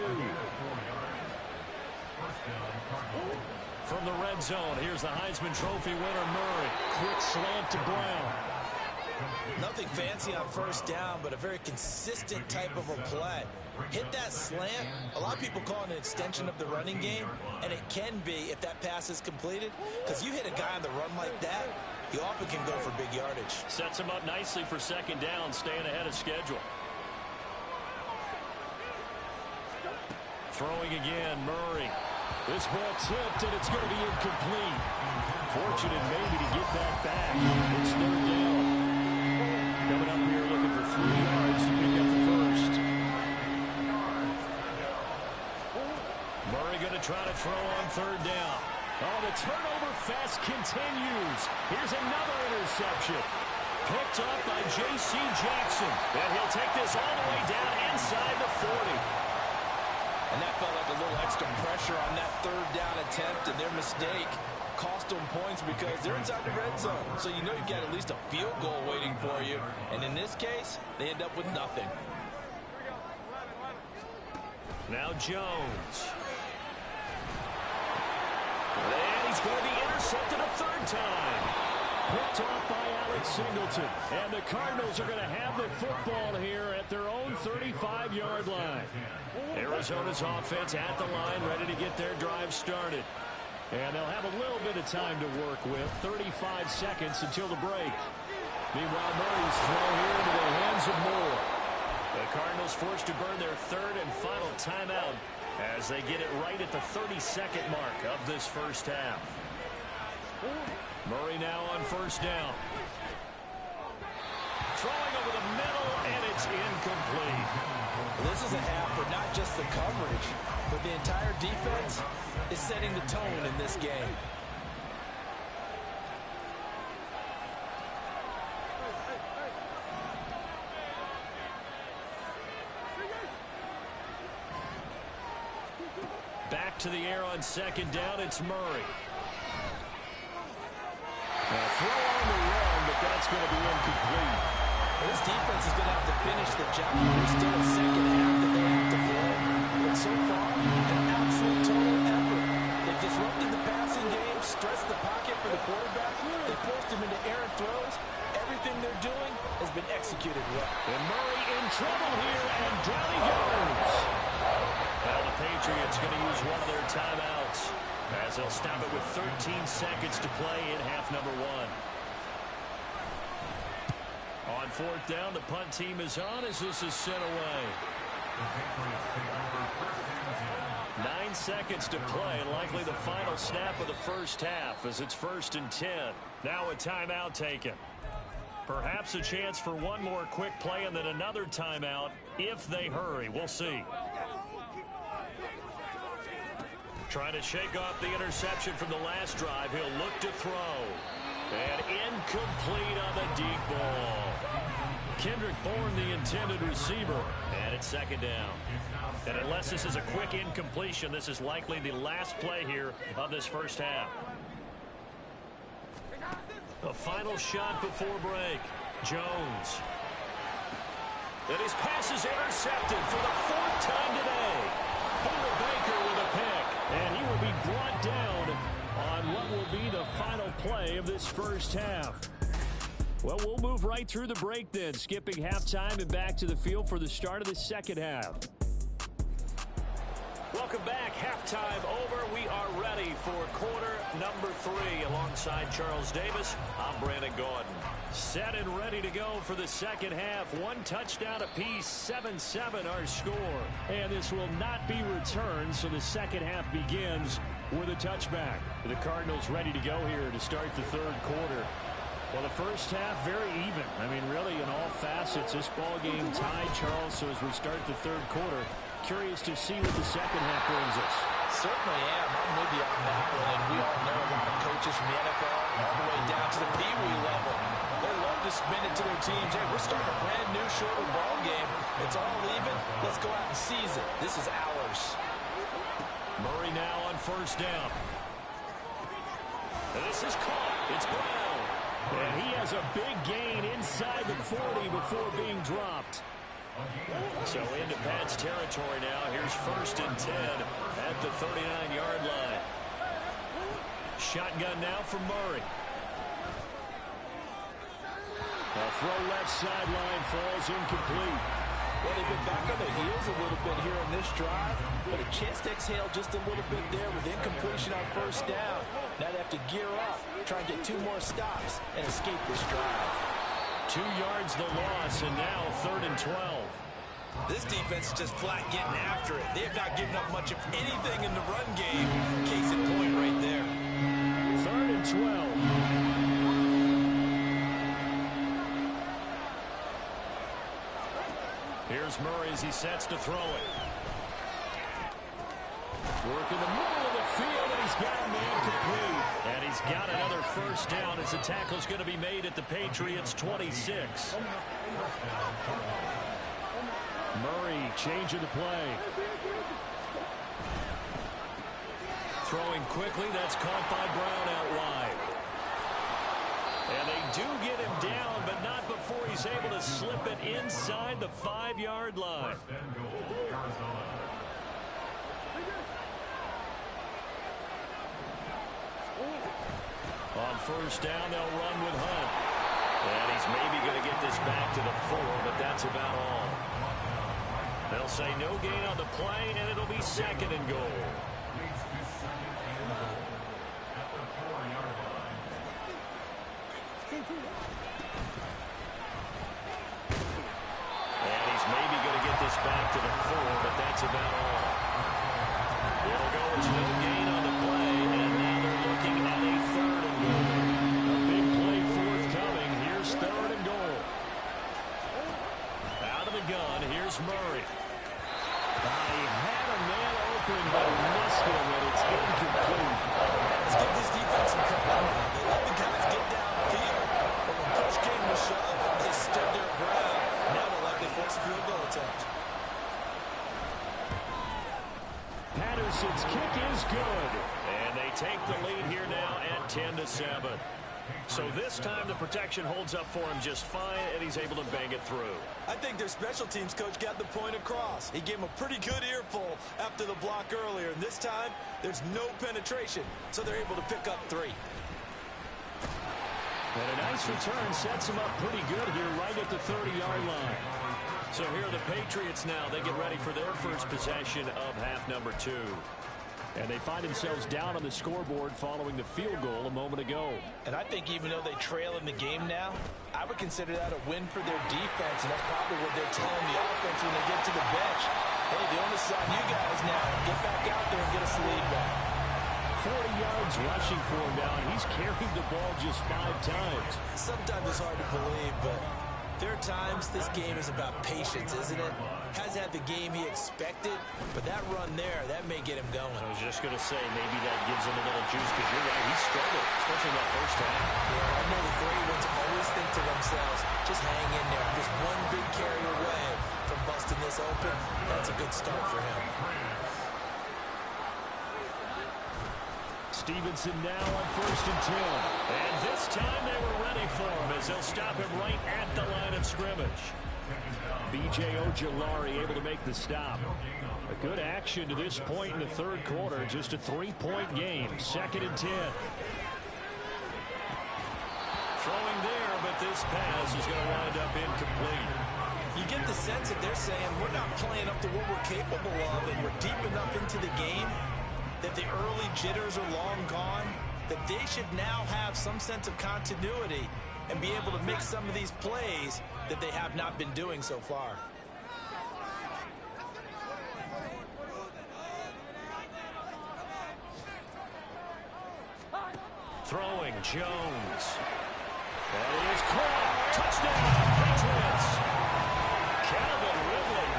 From the red zone, here's the Heisman Trophy winner, Murray. Quick slant to Brown. Nothing fancy on first down, but a very consistent type of a play. Hit that slant. A lot of people call it an extension of the running game, and it can be if that pass is completed, because you hit a guy on the run like that, he often can go for big yardage. Sets him up nicely for 2nd down, staying ahead of schedule. Throwing again, Murray. This ball tipped, and it's going to be incomplete. Fortunate maybe to get that back. It's 3rd down. Coming up here looking for 3 yards to pick up the first. Murray going to try to throw on 3rd down. Oh, the turnover fest continues. Here's another interception. Picked up by J.C. Jackson. And he'll take this all the way down inside the 40. And that felt like a little extra pressure on that 3rd down attempt, and their mistake cost them points because they're inside the red zone. So you know you've got at least a field goal waiting for you. And in this case, they end up with nothing. Now Jones. And he's going to be intercepted a 3rd time. Picked off by Alex Singleton. And the Cardinals are going to have the football here at their own 35-yard line. Arizona's offense at the line, ready to get their drive started. And they'll have a little bit of time to work with. 35 seconds until the break. Meanwhile, Murray's throw here into the hands of Moore. The Cardinals forced to burn their 3rd and final timeout as they get it right at the 32nd mark of this first half. Murray now on 1st down. Throwing over the middle, and it's incomplete. This is a half for not just the coverage, but the entire defense is setting the tone in this game. Back to the air on 2nd down, it's Murray. Now throw on the run, but that's going to be incomplete. This defense is going to have to finish the job. There's still a 2nd half that they have to play. But so far, an absolute total effort. They've disrupted the passing game, stressed the pocket for the quarterback. They forced him into errant throws. Everything they're doing has been executed well. And Murray in trouble here, and down he goes. Now the Patriots going to use one of their timeouts as they'll stop it with 13 seconds to play in half number 1. On On fourth down, the punt team is on as this is sent away. 9 seconds to play, and likely the final snap of the first half as it's 1st and 10. Now a timeout taken. Perhaps a chance for one more quick play and then another timeout if they hurry. We'll see. Trying to shake off the interception from the last drive. He'll look to throw. And incomplete on the deep ball. Kendrick Bourne, the intended receiver. And it's 2nd down. And unless this is a quick incompletion, this is likely the last play here of this first half. A final shot before break. Jones. And his pass is intercepted for the 4th time today. Buda Baker with a pick. And he will be brought down on what will be the final play of this first half. Well, we'll move right through the break then, skipping halftime and back to the field for the start of the second half. Welcome back. Halftime over. We are ready for quarter number 3. Alongside Charles Davis, I'm Brandon Gordon. Set and ready to go for the second half. 1 touchdown apiece, 7-7 our score. And this will not be returned, so the second half begins with a touchback. The Cardinals ready to go here to start the third quarter. Well, the first half, very even. I mean, really, in all facets, this ball game tied, Charles. So as we start the third quarter, curious to see what the second half brings us. Certainly am. I'm with you on that one. And we all know that the coaches from the NFL all the way down to the Pee Wee level, they love to spin it to their teams. Hey, we're starting a brand new shorter ball game. It's all even. Let's go out and seize it. This is ours. Murray now on 1st down. And this is caught. It's Brown. And he has a big gain inside the 40 before being dropped. So into Pat's territory now. Here's 1st and 10 at the 39-yard line. Shotgun now from Murray. A throw left sideline falls incomplete. Well, they've been back on their heels a little bit here in this drive, but a chance to exhale just a little bit there with incompletion on 1st down. Now they have to gear up, try and get 2 more stops, and escape this drive. 2 yards the loss, and now 3rd and 12. This defense is just flat getting after it. They have not given up much of anything in the run game. Case in point right there. 3rd and 12. Here's Murray as he sets to throw it. Work in the middle of the field, and he's got a man complete. And he's got another 1st down as the tackle's going to be made at the Patriots' 26. Murray changing the play. Throwing quickly, that's caught by Brown out wide. And they do get him down, but not before he's able to slip it inside the 5-yard line. On 1st down, they'll run with Hunt. And he's maybe going to get this back to the 4, but that's about all. They'll say no gain on the play, and it'll be 2nd and goal. And he's maybe going to get this back to the 4, but that's about all. It'll go as no gain on the play, and now they're looking at a 3rd and goal. A big play forthcoming. Here's 3rd and goal. Out of the gun, here's Murray. He had a man open, but missed him, and it's incomplete. Let's give this defense some credit. They let the guys get downfield, but when push came to shove, they stood their ground. Now they're likely to force a field goal attempt. Patterson's kick is good, and they take the lead here now at 10-7. So this time the protection holds up for him just fine, and he's able to bang it through. I think their special teams coach got the point across. He gave him a pretty good earful after the block earlier, and this time there's no penetration, so they're able to pick up 3. And a nice return sets him up pretty good here right at the 30-yard line. So here are the Patriots now. They get ready for their first possession of half number 2. And they find themselves down on the scoreboard following the field goal a moment ago. And I think even though they trail in the game now, I would consider that a win for their defense, and that's probably what they're telling the offense when they get to the bench. Hey, the onus is on you guys now. Get back out there and get us the lead back. 40 yards rushing for him now, and he's carried the ball just 5 times. Sometimes it's hard to believe, but there are times this game is about patience, isn't it? Has had the game he expected, but that run there, that may get him going. I was just going to say, maybe that gives him a little juice, because you're right, he struggled, especially in that first half. Yeah, I know the great ones always think to themselves, just hang in there. Just one big carry away from busting this open. That's a good start for him. Stevenson now on 1st and 10. And this time they were ready for him as they'll stop him right at the line of scrimmage. B.J. Ojolari able to make the stop. A good action to this point in the third quarter. Just a 3-point game. 2nd and 10. Throwing there, but this pass is going to wind up incomplete. You get the sense that they're saying we're not playing up to what we're capable of, and we're deep enough into the game that the early jitters are long gone, that they should now have some sense of continuity and be able to make some of these plays that they have not been doing so far. Throwing Jones. That is caught. Touchdown, Patriots. Calvin Ridley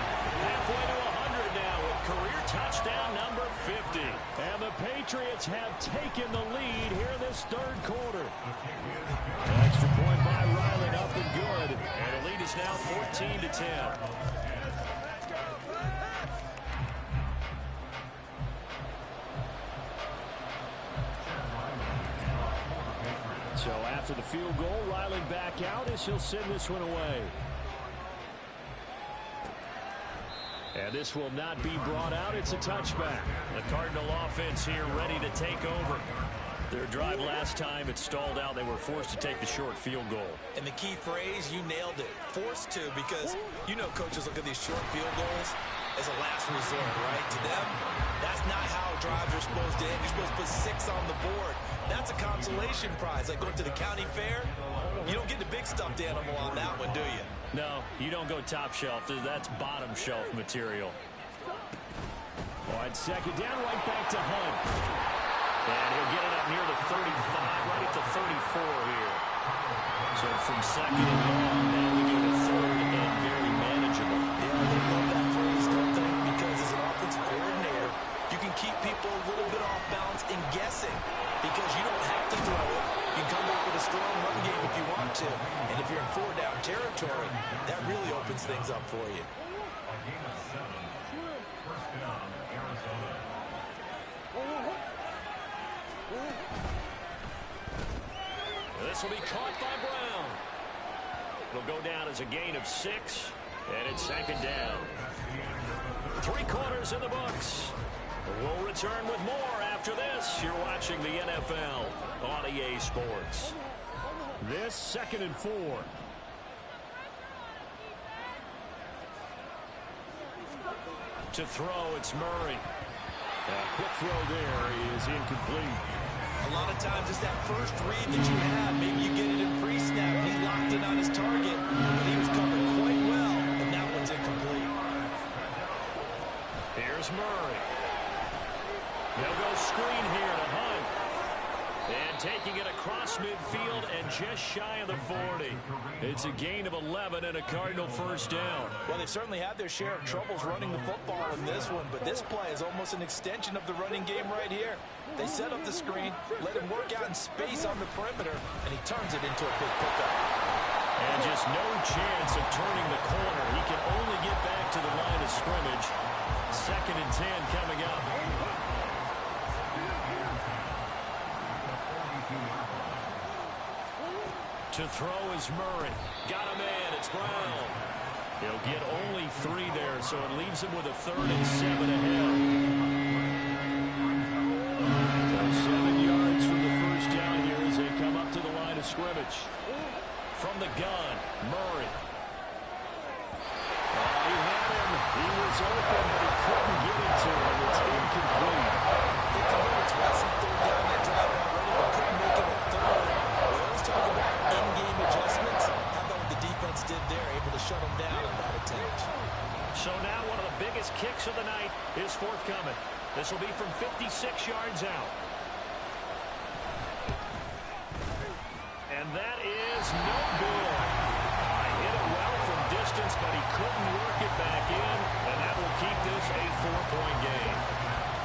halfway to 100 now with career touchdown number 50. And the Patriots have taken the lead here in this third quarter. An extra point by Riley, up and good. And the lead is now 14 to 10. So after the field goal, Riley back out as he'll send this one away. And this will not be brought out. It's a touchback. The Cardinal offense here ready to take over. Their drive last time, it stalled out. They were forced to take the short field goal. And the key phrase, you nailed it. Forced to, because you know coaches look at these short field goals as a last resort, right? To them, that's not how drives are supposed to end. You're supposed to put 6 on the board. That's a consolation prize. Like going to the county fair, you don't get the big stuffed animal on that one, do you? No, you don't go top shelf. That's bottom shelf material. All right, 2nd down, right back to Hunt. And he'll get it up near the 35, right at the 34 here. So from 2nd and long, now we go to 3rd and very manageable. Yeah, they love that phrase, don't they? Because as an offensive coordinator, you can keep people a little bit off balance and guessing because you don't have to throw it. You can come back with a strong run game if you want to. And if you're in 4-down territory, that really opens things up for you. This will be caught by Brown. It'll go down as a gain of 6, and it's 2nd down. 3 quarters in the books. We'll return with more after this. You're watching the NFL on EA Sports. This 2nd and 4. To throw, it's Murray. A quick throw there is incomplete. A lot of times it's that first read that you have. Maybe you get it in pre-snap. He locked it on his target, but he was covered quite well, and that one's incomplete. Here's Murray. They'll go screen here to Hunt. And taking it across midfield and just shy of the 40. It's a gain of 11 and a Cardinal 1st down. Well, they've certainly had their share of troubles running the football in this one, but this play is almost an extension of the running game right here. They set up the screen, let him work out in space on the perimeter, and he turns it into a big pickup. And just no chance of turning the corner. He can only get back to the line of scrimmage. 2nd and 10 coming up. To throw is Murray. Got a man. It's Brown. He'll get only 3 there, so it leaves him with a 3rd and 7 ahead. So 7 yards from the 1st down here as they come up to the line of scrimmage. From the gun, Murray. He had him. He was open, but he couldn't get it to him. It's incomplete. shut him down on that attempt. So now one of the biggest kicks of the night is forthcoming. This will be from 56 yards out. And that is no good. I hit it well from distance, but he couldn't work it back in, and that will keep this a 4-point game.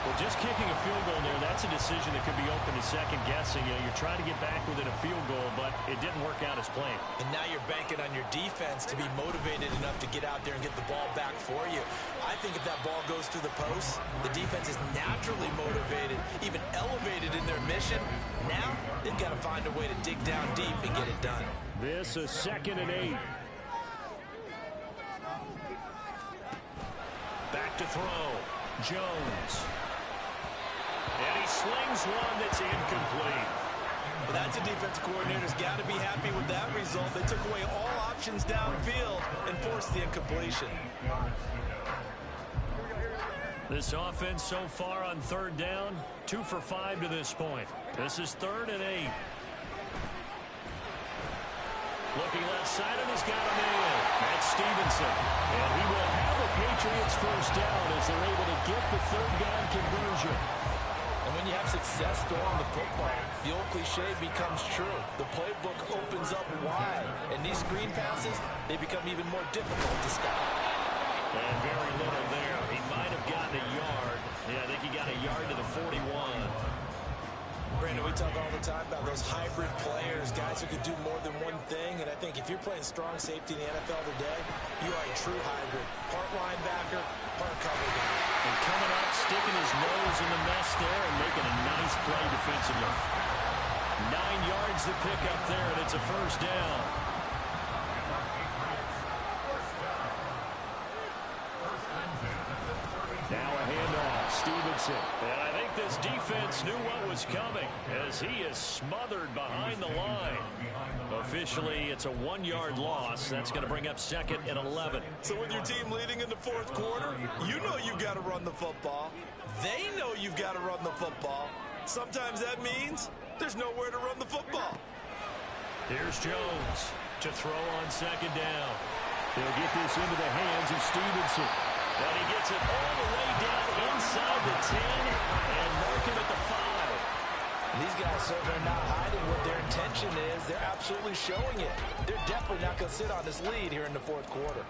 Well, just kicking a field goal there, that's a decision that could be open to second guessing. You know, you're trying to get back within a field goal, but it didn't work out as planned. And now you're banking on your defense to be motivated enough to get out there and get the ball back for you. I think if that ball goes through the post, the defense is naturally motivated, even elevated in their mission. Now they've got to find a way to dig down deep and get it done. This is 2nd and 8. Back to throw. Jones. And he slings one that's incomplete. Well, that's a defense coordinator's got to be happy with that result. They took away all options downfield and forced the incompletion. This offense so far on 3rd down, 2 for 5 to this point. This is 3rd and 8. Looking left side, and he's got a man. That's Stevenson. And he will have a Patriots first down as they're able to get the 3rd down conversion. And when you have success throwing the football, the old cliche becomes true. The playbook opens up wide. And these screen passes, they become even more difficult to stop. And very little there. He might have gotten a yard. Yeah, I think he got a yard to the 41. Brandon, we talk all the time about those hybrid players, guys who can do more than one thing. And I think if you're playing strong safety in the NFL today, you are a true hybrid. Part linebacker, part cover guy. And coming up, sticking his nose in the mess there and making a nice play defensively. 9 yards to pick up there, and it's a first down. Now a handoff, Stevenson. And I think this defense knew what was coming as he is smothered behind the line. Officially, it's a 1-yard loss. That's going to bring up 2nd and 11. So with your team leading in the 4th quarter, you know you've got to run the football. They know you've got to run the football. Sometimes that means there's nowhere to run the football. Here's Jones to throw on 2nd down. He'll get this into the hands of Stevenson. And he gets it all the way down inside the 10 and mark him at the 5. These guys certainly are not hiding what their intention is. They're absolutely showing it. They're definitely not going to sit on this lead here in the 4th quarter.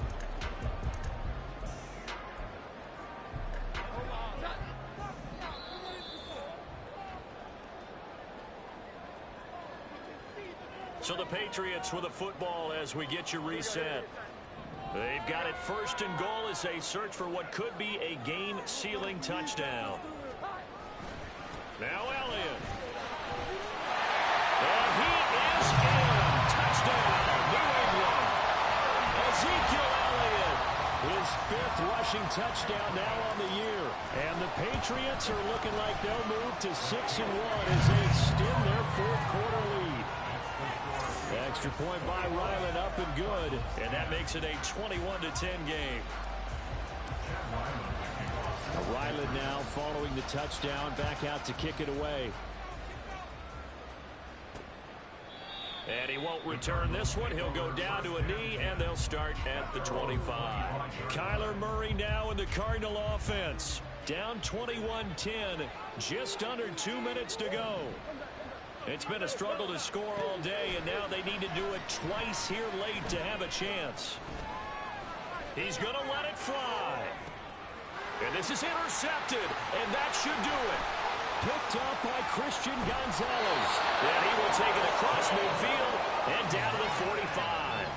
So the Patriots with a football as we get you reset. They've got it 1st and goal as they search for what could be a game-sealing touchdown. Now Elliott. And he is in. Touchdown, New England. Ezekiel Elliott, his 5th rushing touchdown now on the year. And the Patriots are looking like they'll move to 6-1 as they extend their 4th quarter lead. Extra point by Ryland, up and good. And that makes it a 21-10 game. Now Ryland now following the touchdown, back out to kick it away. And he won't return this one. He'll go down to a knee, and they'll start at the 25. Kyler Murray now in the Cardinal offense. Down 21-10, just under 2 minutes to go. It's been a struggle to score all day, and now they need to do it twice here late to have a chance. He's going to let it fly. And this is intercepted, and that should do it. Picked up by Christian Gonzalez. And he will take it across midfield and down to the 45.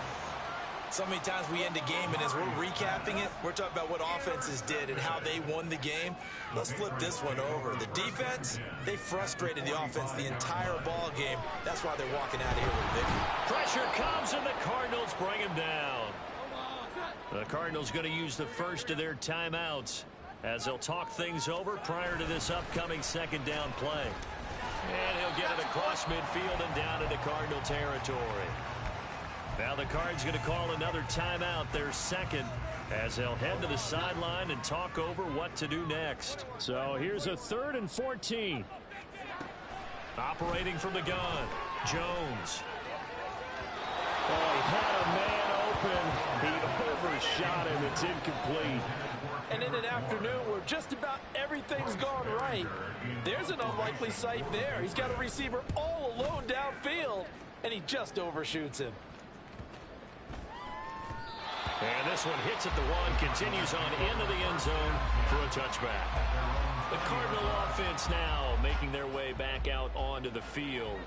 So many times we end a game, and as we're recapping it, we're talking about what offenses did and how they won the game. Let's flip this one over. The defense, they frustrated the offense the entire ball game. That's why they're walking out of here with a victory. Pressure comes, and the Cardinals bring him down. The Cardinals going to use the first of their timeouts as they'll talk things over prior to this upcoming 2nd down play. And he'll get it across midfield and down into Cardinal territory. Now the Cards going to call another timeout, their 2nd, as they'll head to the sideline and talk over what to do next. So here's a 3rd and 14. Operating from the gun, Jones. Oh, he had a man open open. He overshot him. It's incomplete. And in an afternoon where just about everything's gone right, there's an unlikely sight there. He's got a receiver all alone downfield, and he just overshoots him. And this one hits at the one, continues on into the end zone for a touchback. The Cardinal offense now making their way back out onto the field.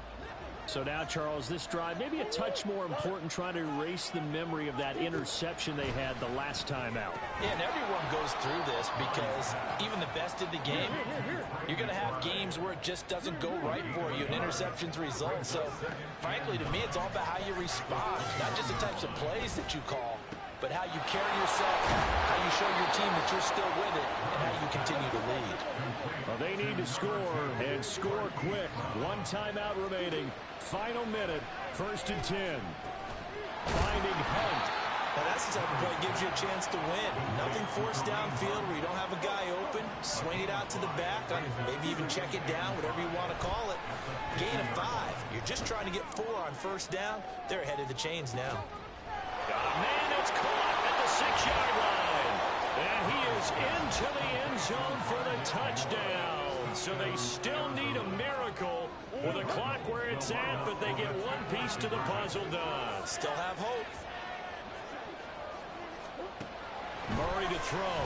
So now, Charles, this drive maybe a touch more important, trying to erase the memory of that interception they had the last time out. Yeah, and everyone goes through this because even the best in the game, you're going to have games where it just doesn't go right for you, and interceptions result. So, frankly, to me, it's all about how you respond, not just the types of plays that you call, but how you carry yourself, how you show your team that you're still with it, and how you continue to lead. Well, they need to score, and score quick. One timeout remaining. Final minute, 1st and 10. Finding Hunt. Now that's the type of play that gives you a chance to win. Nothing forced downfield where you don't have a guy open. Swing it out to the back, and maybe even check it down, whatever you want to call it. Gain of 5. You're just trying to get 4 on 1st down. They're ahead of the chains now. Got a man that's caught at the 6-yard line. And he is into the end zone for the touchdown. So they still need a miracle with the clock where it's at, but they get one piece to the puzzle done. Still have hope. Murray to throw.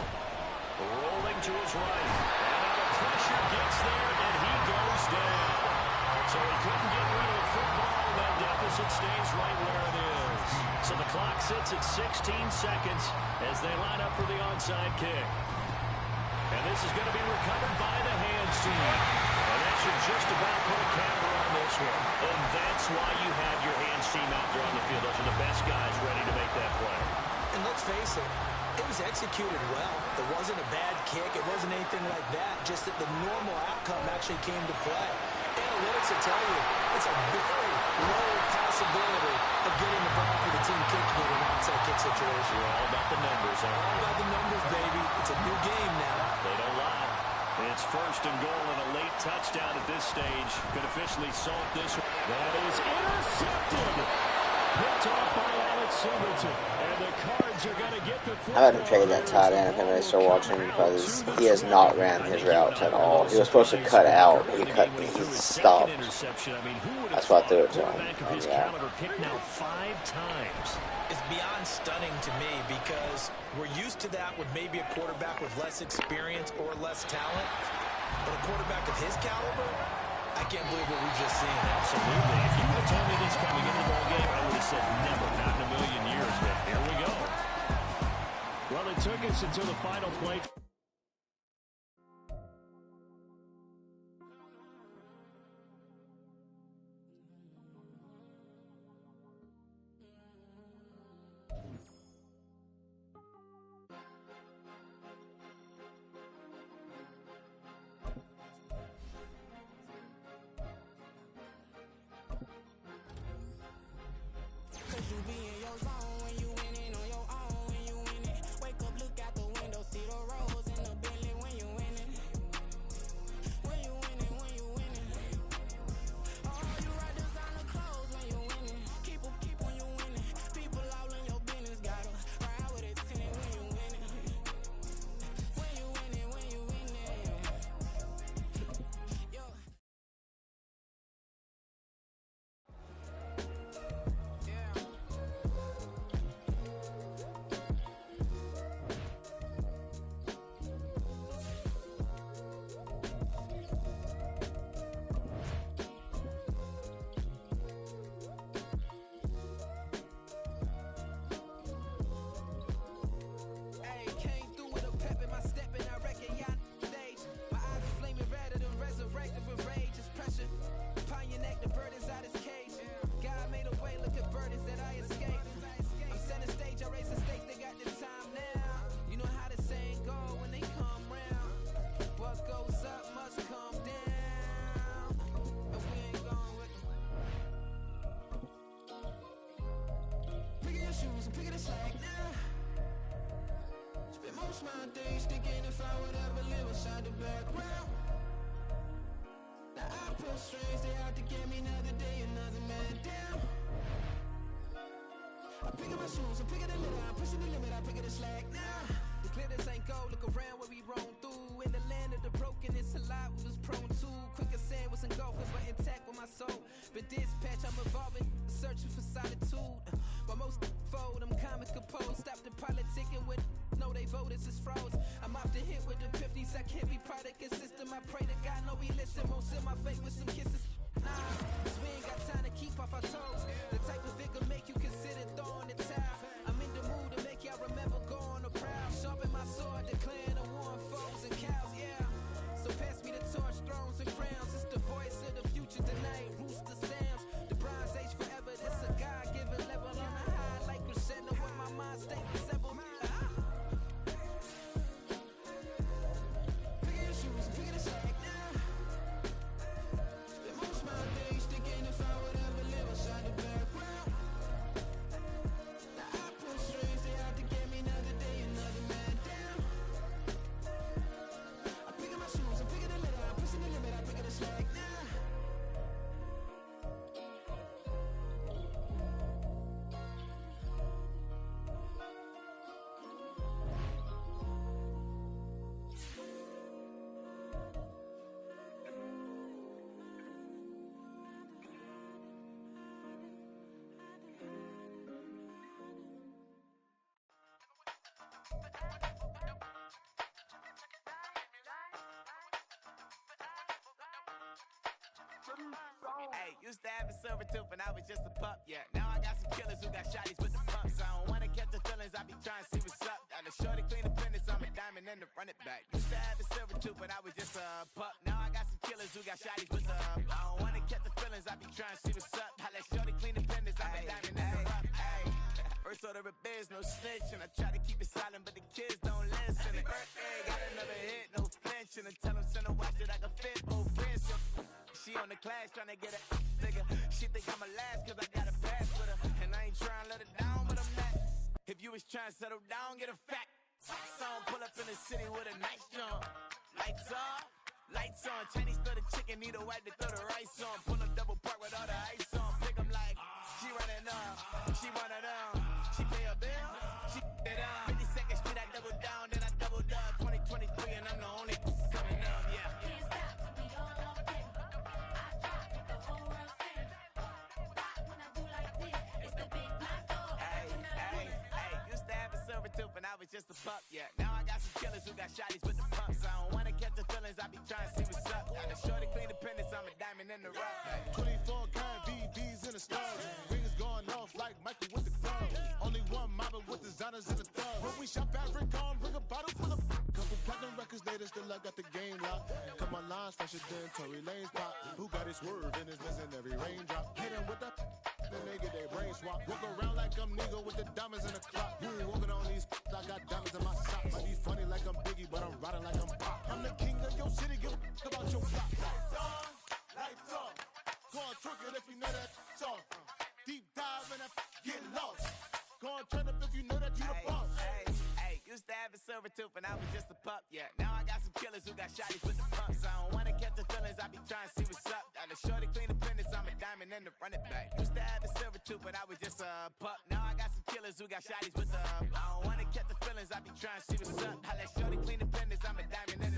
Rolling to his right. And now the pressure gets there, and he goes down. So he couldn't get rid of the football, and that deficit stays right where it is. So the clock sits at 16 seconds as they line up for the onside kick. And this is going to be recovered by the hands team. And that should just about put a camera on this one. And that's why you have your hands team out there on the field. Those are the best guys ready to make that play. And let's face it, it was executed well. It wasn't a bad kick. It wasn't anything like that. Just that the normal outcome actually came to play. Analytics will tell you it's a very low possibility of getting the ball for the team kicking it in an outside kick situation. You're all about the numbers, huh? All about the numbers, baby. It's a new game now. They don't lie. It's 1st and goal, and a late touchdown at this stage could officially salt this one. That is intercepted. Picked off by Alex Singleton. And the Cards are going to get the football. I'm about to trade that tight end if anybody's still watching, because he has not ran his routes at all. He was supposed to cut out. He stopped. That's why I threw it to him. And yeah. Now 5 times. It's beyond stunning to me because we're used to that with maybe a quarterback with less experience or less talent. But a quarterback of his caliber, I can't believe what we've just seen. Absolutely. If you would have told me this coming into the ball game, I would have said never, not in a million years. But here we go. Well, it took us until the final play. My days thinking if I would ever live inside the background. Now I pull strings, they out to get me another day, another man down. I pick up my shoes, I'm picking the litter, I'm pushing the limit, I pick up the slack now. The glitters ain't gold, look around where we roam through. In the land of the broken, it's a lot we was prone to. Quicker sand was engulfing, but intact with my soul. Been dispatched, I'm evolving, searching for solitude. While most fold, I'm comic composed. Stop the politicking with no, they voters is froze. I'm off the hit with the 50s, I can't be product and system. I pray to God, no, he listen. Won't send my face with some kisses. Nah, cause we ain't got time to keep off our toes. The type of vigor make you consider throwing the towel. I'm in the mood to make y'all remember going to proud. Sharpen my sword, declaring the war on foes and cows, yeah. So pass me the torch, thrones and crowns. It's the voice of the future tonight. Rooster sounds, the Bronze Age forever. This a God-given level on a high like crescendo with my mind state dissembled. Pick your shoes, pick the slack now. Spend most my days thinking if I would ever live outside the background. Now I pull strings, they out to get me another day, another man down. I pick up my shoes, I'm picking the litter, I'm pushing the limit, I pick up the slack now. Hey, used to have a silver tooth and I was just a pup, yeah. Now I got some killers who got shotties with the pumps. I don't wanna catch the feelings, I be trying to see what's up. Got a shorty clean the penis, I'm a diamond and to run it back. Used to have a silver tooth and I was just a pup. Now I got some killers who got shotties with the I don't wanna catch the feelings, I be trying to see what's up. I let shorty clean the penis, I'm a diamond and to run. First order of biz, no snitch, and I try to keep it silent, but the kids don't listen. And birthday, got another hit, no flinch, and I tell them send a watch that I can fit both wrists. She on the class tryna get a nigga. She think I'm a last cause I got a pass with her. And I ain't tryna let her down, but I'm not. If you was tryna settle down, get a fact. Song pull up in the city with a nice jump. Lights off, lights on. Chinese throw the chicken, need a wipe to throw the rice on. Pull up double park with all the ice on. Pick 'em like, she running up, she one of them. She pay a bill, she it up. 52nd Street, I double down, then I double up. 2023 and I'm the only coming up, yeah. Can't stop till we all locked in. I drop with the whole world spin. Rock when I do like this. It's the big black dog. Hey, used to have a silver tooth and I was just a pup, yeah. Now I got some killers who got shotties with the pumps. I don't wanna catch the feelings, I be trying to see what's up. Got a shorty clean the penis, I'm a diamond in the rough. 24 kind VVs in the stars. Rings going off like Michael with the club. Only one mobbing with designers in the thug. When we shop at Rick on, bring a bottle full of couple platinum records later, still I got the game locked. Cut my lines fresher than Tory Lane's pop. Who got his swerve and is missing every raindrop. Hit him with the then they get their brain swap. Walk around like I'm nigga with the diamonds in the clock. You ain't walking on these I got diamonds in my socks. I be funny like I'm Biggie, but I'm riding like I'm Pop. I'm the king of your city, give a about your block. Lights on, lights off. Go on, trick it if you know that song. Deep dive and get lost. Go on, turn up if you know that you the boss. Hey, used to have a silver tooth and I was just a pup, yeah. Now I got some killers who got shotties with the pumps. I don't wanna catch the feelings, I be trying to see what's up. Got a shorty clean the penis, I'm a diamond and to run it back. Used to have a silver tooth but I was just a pup. Now I got some killers who got shotties with the I don't wanna catch the feelings, I be trying to see what's up. I let shorty clean the penis, I'm a diamond and